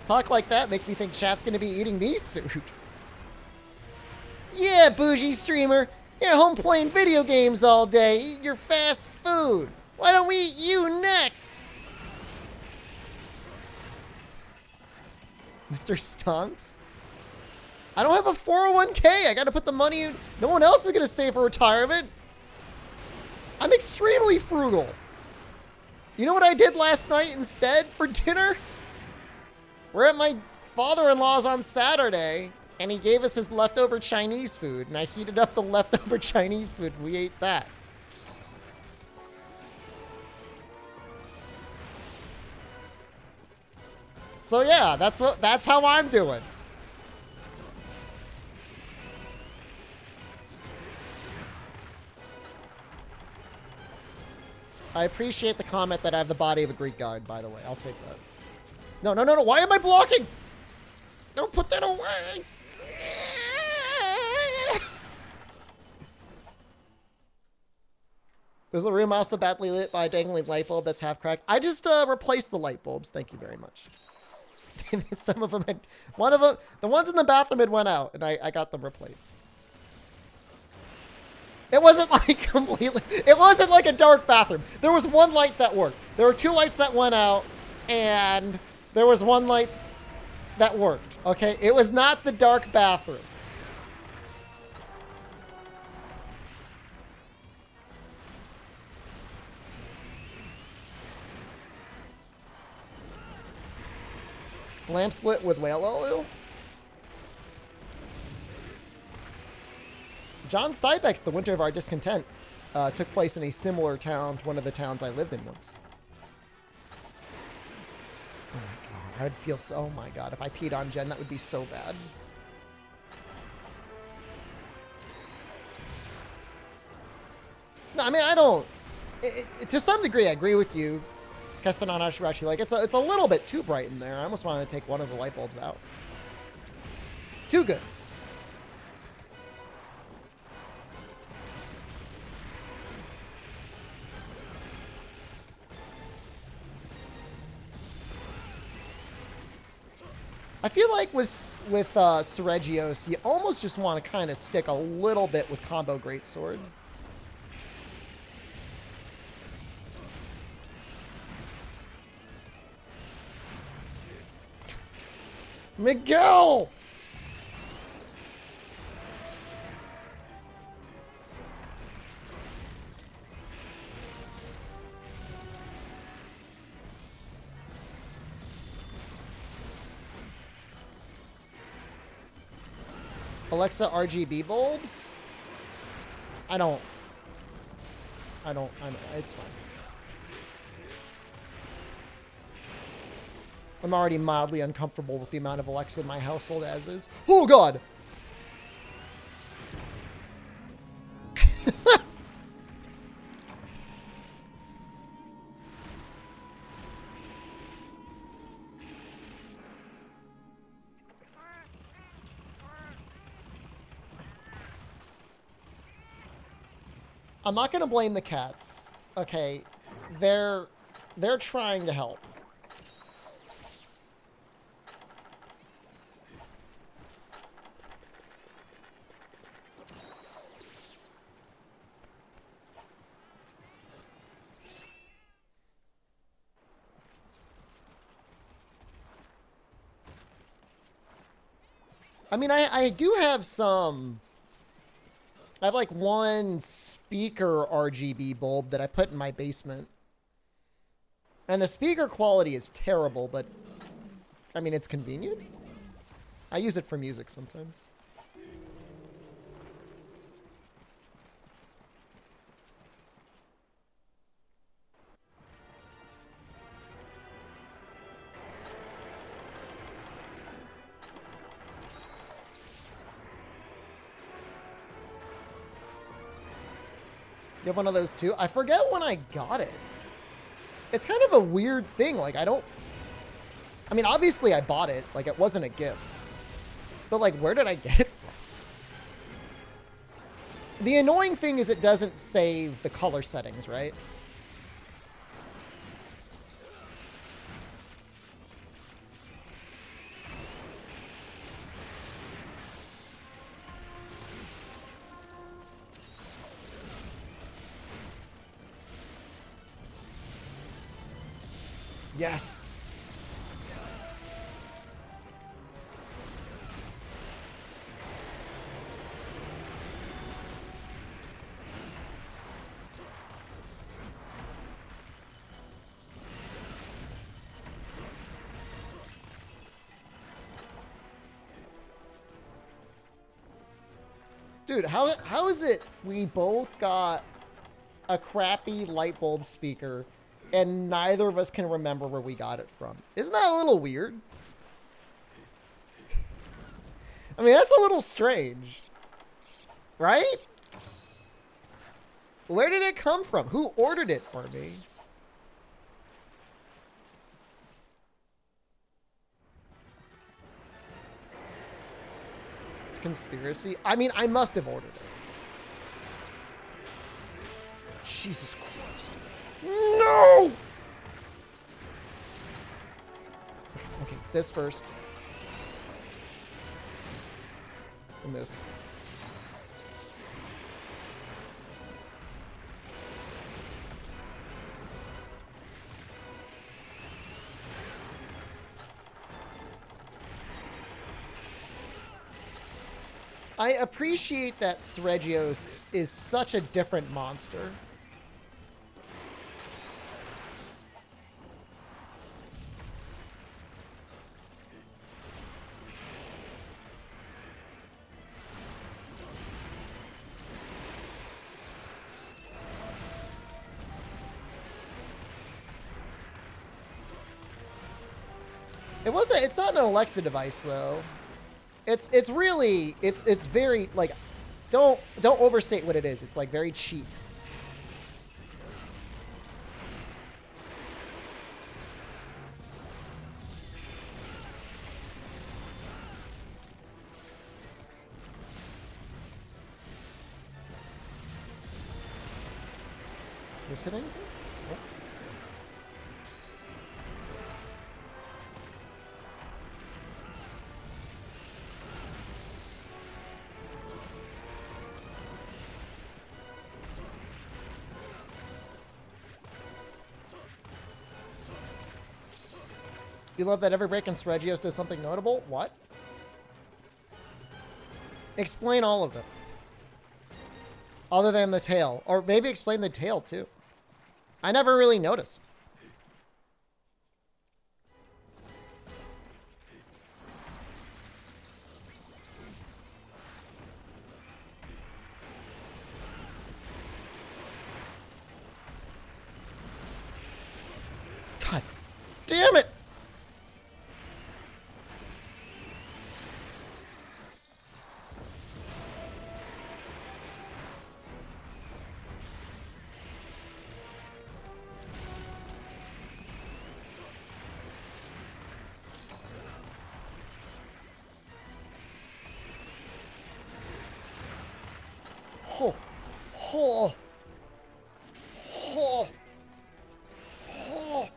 Talk like that makes me think chat's gonna be eating me soon. Yeah, bougie streamer. You're at home playing video games all day, eating your fast food. Why don't we eat you next? Mr. Stonks? I don't have a 401k. I gotta put the money in. No one else is gonna save for retirement. I'm extremely frugal. You know what I did last night instead for dinner? We're at my father-in-law's on Saturday, and he gave us his leftover Chinese food, and I heated up the leftover Chinese food, and we ate that. So yeah, that's how I'm doing. I appreciate the comment that I have the body of a Greek god, by the way. I'll take that. No, no, no, no. Why am I blocking? Don't put that away. Was the room also badly lit by a dangling light bulb that's half cracked? I just replaced the light bulbs. Thank you very much. Some of them had... One of them... The ones in the bathroom had went out, and I got them replaced. It wasn't like completely... It wasn't like a dark bathroom. There was one light that worked. There were 2 lights that went out, and there was 1 light that worked. Okay? It was not the dark bathroom. Lamps lit with whale oil? John Steinbeck's The Winter of Our Discontent took place in a similar town to one of the towns I lived in once. Oh my god, I'd feel so... Oh my god, if I peed on Jen, that would be so bad. No, I mean, I don't... to some degree, I agree with you, Castanon Ashirachi. Like, it's a little bit too bright in there. I almost want to take one of the light bulbs out. Too good. I feel like with Seregios, you almost just want to kind of stick a little bit with combo greatsword. Miguel! Alexa RGB bulbs? I don't, it's fine. I'm already mildly uncomfortable with the amount of Alexa in my household as is. Oh, God! I'm not going to blame the cats. Okay, they're trying to help. I mean, I do have some... I have like one speaker RGB bulb that I put in my basement. And the speaker quality is terrible, but I mean, it's convenient. I use it for music sometimes. You have one of those too? I forget when I got it. It's kind of a weird thing. Like, I mean, obviously I bought it. Like, it wasn't a gift. But, like, where did I get it from? The annoying thing is it doesn't save the color settings, right? Yes. Yes. Dude, how is it we both got a crappy light bulb speaker and neither of us can remember where we got it from? Isn't that a little weird? I mean, that's a little strange. Right? Where did it come from? Who ordered it for me? It's conspiracy. I mean, I must have ordered it. Jesus Christ. No! Okay, this first. And this. I appreciate that Seregios is such a different monster. It's not an Alexa device though. It's really it's very like don't overstate what it is. It's like very cheap. Is it anything? Oh. You love that every break in Regios does something notable? What? Explain all of them. Other than the tail. Or maybe explain the tail, too. I never really noticed. God damn it! Oh, oh, oh, oh.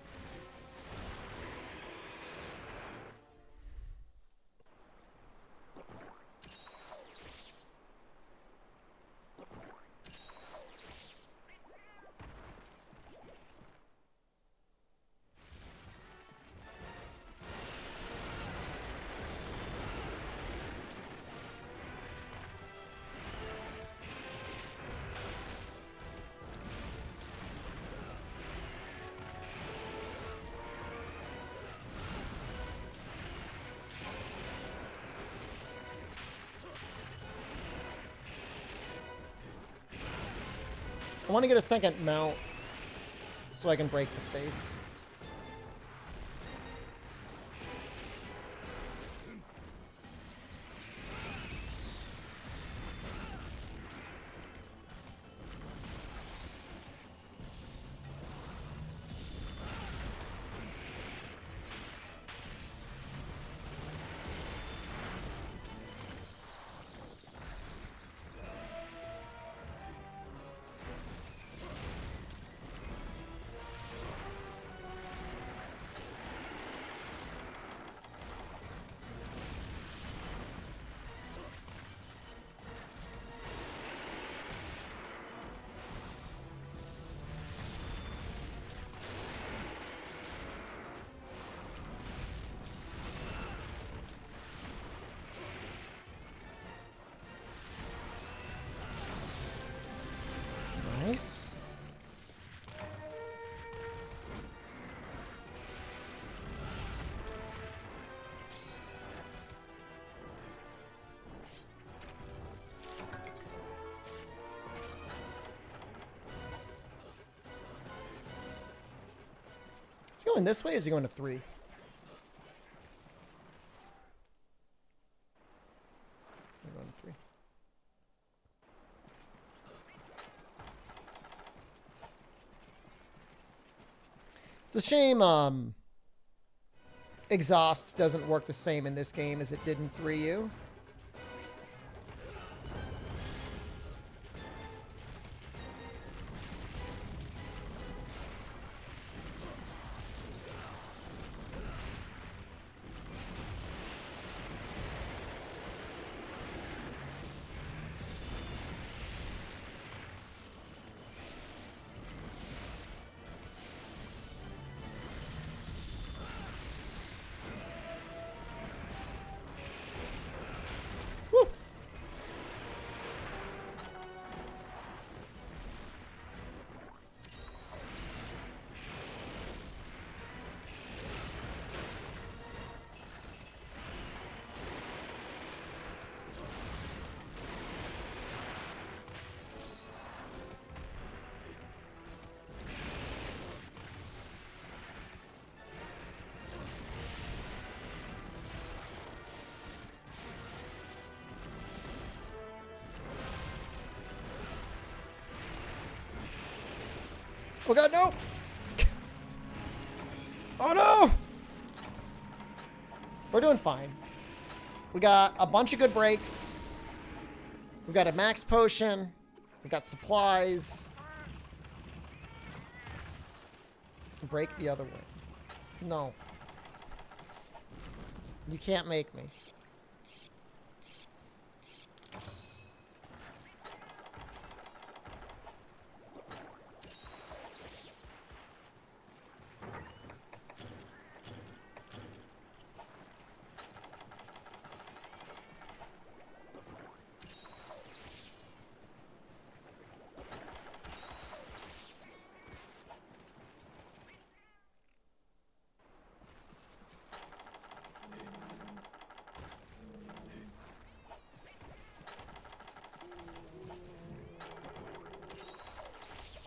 I want to get a second mount so I can break the face. Nice. Is he going this way or is he going to 3? I'm going to 3. It's a shame exhaust doesn't work the same in this game as it did in 3U. Oh god, no! Oh no! We're doing fine. We got a bunch of good breaks. We got a max potion. We got supplies. Break the other way. No. You can't make me.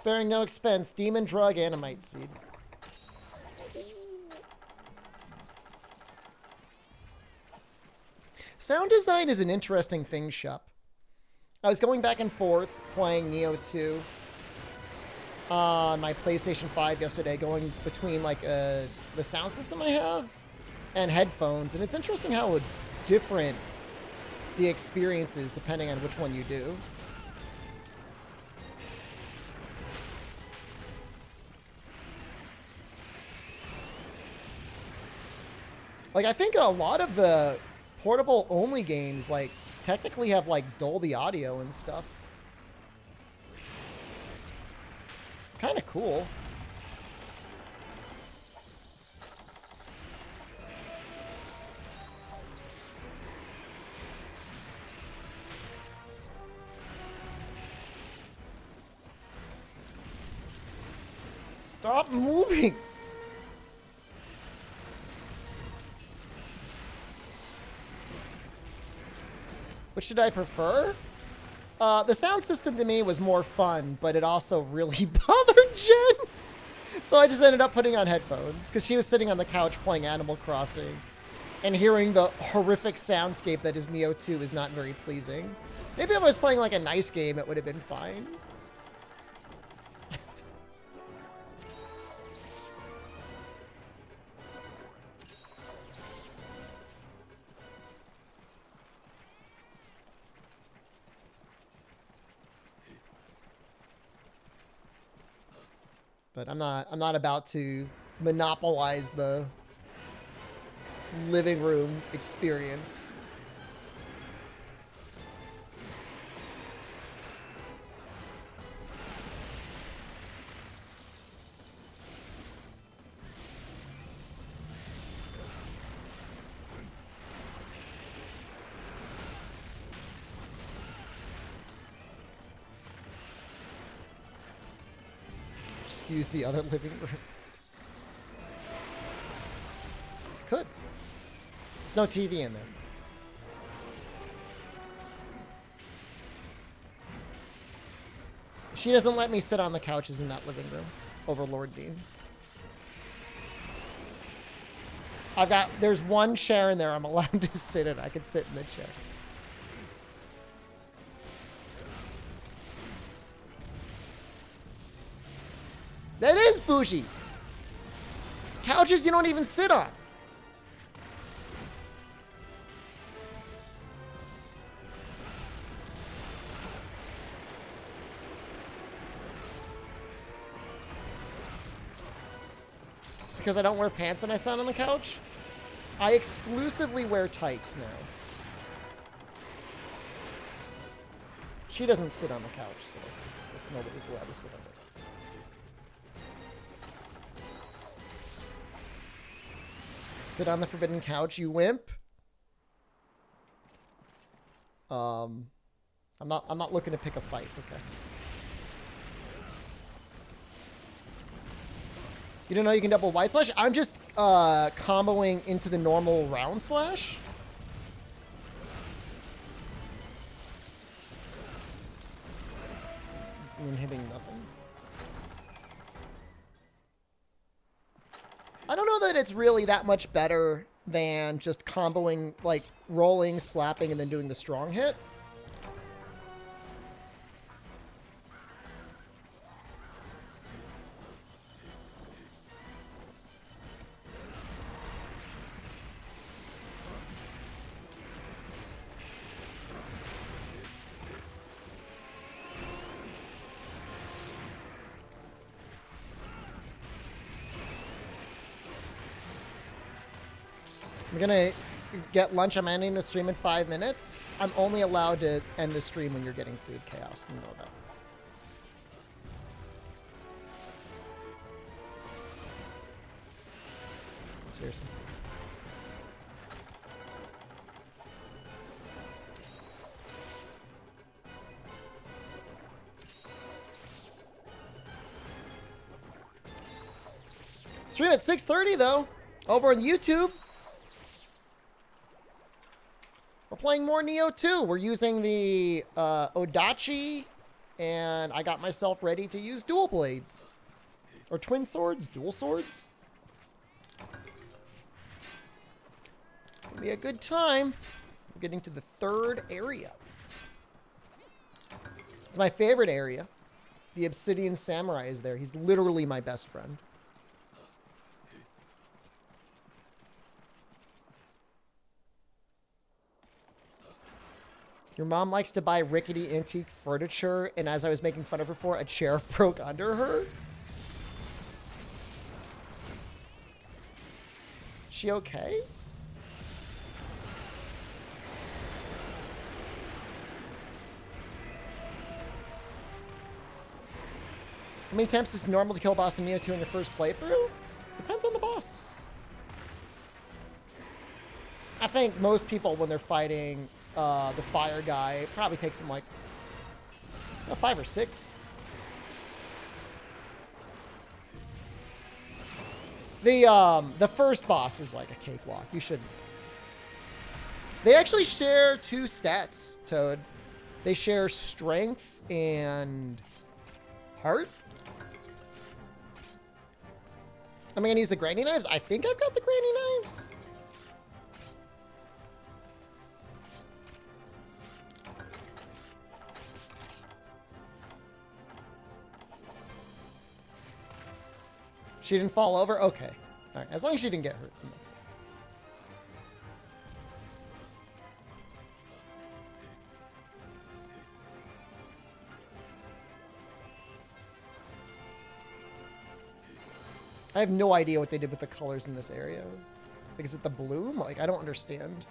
Sparing no expense. Demon drug animite seed. Sound design is an interesting thing, Shep. I was going back and forth playing Neo 2 on my PlayStation 5 yesterday, going between like the sound system I have and headphones, and it's interesting how different the experience is depending on which one you do. Like, I think a lot of the portable only games like technically have like Dolby audio and stuff. It's kind of cool. Stop moving. Which should I prefer? The sound system to me was more fun, but it also really bothered Jen. So I just ended up putting on headphones because she was sitting on the couch playing Animal Crossing and hearing the horrific soundscape that is Neo 2 is not very pleasing. Maybe if I was playing like a nice game, it would have been fine. But I'm not about to monopolize the living room experience. Use the other living room. Could. There's no TV in there. She doesn't let me sit on the couches in that living room over Lord Dean. There's one chair in there I'm allowed to sit in. I can sit in the chair. That is bougie. Couches you don't even sit on. It's because I don't wear pants when I sit on the couch. I exclusively wear tights now. She doesn't sit on the couch, so I guess nobody's allowed to sit on it. Sit on the forbidden couch, you wimp. I'm not looking to pick a fight, okay? You don't know you can double white slash? I'm just comboing into the normal round slash. And hitting nothing. I don't know that it's really that much better than just comboing, like rolling, slapping, and then doing the strong hit. I'm gonna get lunch. I'm ending the stream in 5 minutes. I'm only allowed to end the stream when you're getting food, Chaos. You know that. Seriously. Stream at 6:30 though, over on YouTube. We're playing more Neo 2. We're using the Odachi and I got myself ready to use dual blades. Or twin swords, dual swords. It'll be a good time. We're getting to the third area. It's my favorite area. The Obsidian Samurai is there. He's literally my best friend. Your mom likes to buy rickety antique furniture, and as I was making fun of her for, a chair broke under her. She okay? How many times is it normal to kill a boss in Neo 2 in your first playthrough? Depends on the boss. I think most people, when they're fighting the fire guy, it probably takes them like 5 or 6. The first boss is like a cakewalk. You should. They actually share 2 stats, Toad. They share strength and heart. Am I gonna use the granny knives? I think I've got the granny knives. She didn't fall over? Okay. All right. As long as she didn't get hurt, then that's fine. I have no idea what they did with the colors in this area. Like, is it the bloom? Like, I don't understand.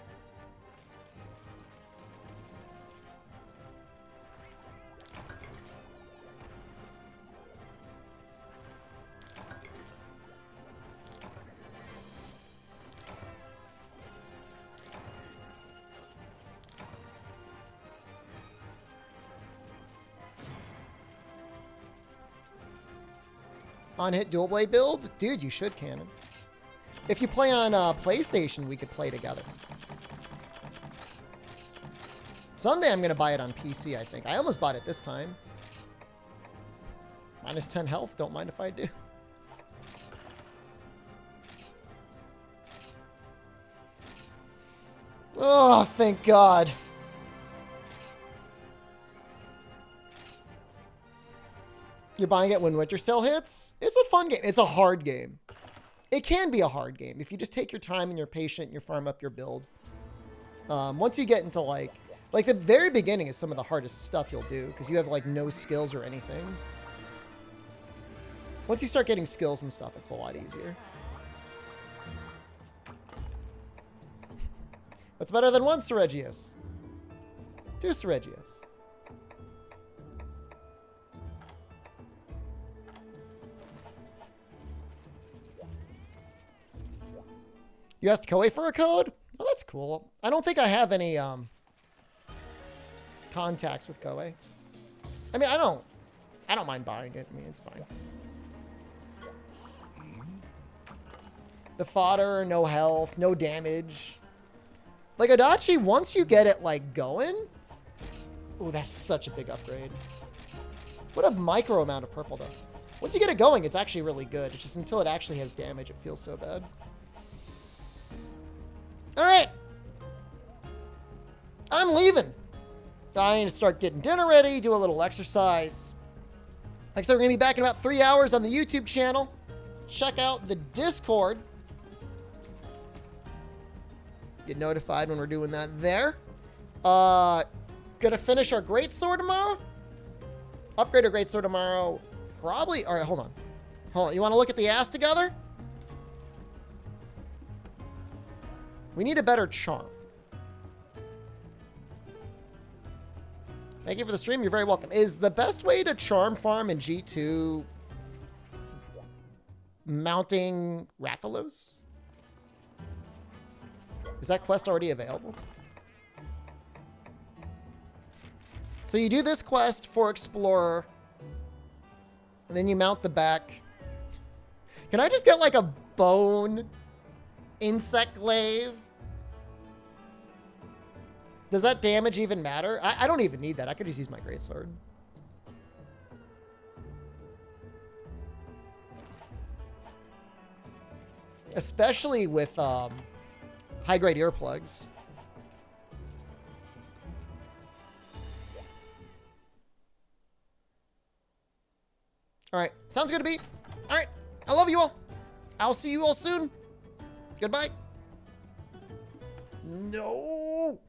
On-hit dual blade build? Dude, you should, Cannon. If you play on PlayStation, we could play together. Someday I'm going to buy it on PC, I think. I almost bought it this time. Minus 10 health. Don't mind if I do. Oh, thank God. You're buying it when Winter Sale hits? It's a fun game. It's a hard game. It can be a hard game if you just take your time and you're patient and you farm up your build. Once you get into like the very beginning is some of the hardest stuff you'll do because you have like no skills or anything. Once you start getting skills and stuff, it's a lot easier. What's better than one Seregius? 2 Seregius. You asked Koei for a code? Oh, that's cool. I don't think I have any contacts with Koei. I mean, I don't mind buying it. I mean, it's fine. The fodder, no health, no damage. Like Adachi, once you get it like going, oh, that's such a big upgrade. What a micro amount of purple though. Once you get it going, it's actually really good. It's just until it actually has damage, it feels so bad. All right. I'm leaving. I need to start getting dinner ready, do a little exercise. Like I said, we're going to be back in about 3 hours on the YouTube channel. Check out the Discord. Get notified when we're doing that there. Gonna finish our greatsword tomorrow. Upgrade our greatsword tomorrow. Probably. All right, hold on. Hold on. You want to look at the ass together? We need a better charm. Thank you for the stream. You're very welcome. Is the best way to charm farm in G2 mounting Rathalos? Is that quest already available? So you do this quest for Explorer, and then you mount the back. Can I just get like a bone insect glaive? Does that damage even matter? I don't even need that. I could just use my greatsword. especially with high-grade earplugs. All right, sounds good to me. All right, I love you all. I'll see you all soon. Goodbye. No.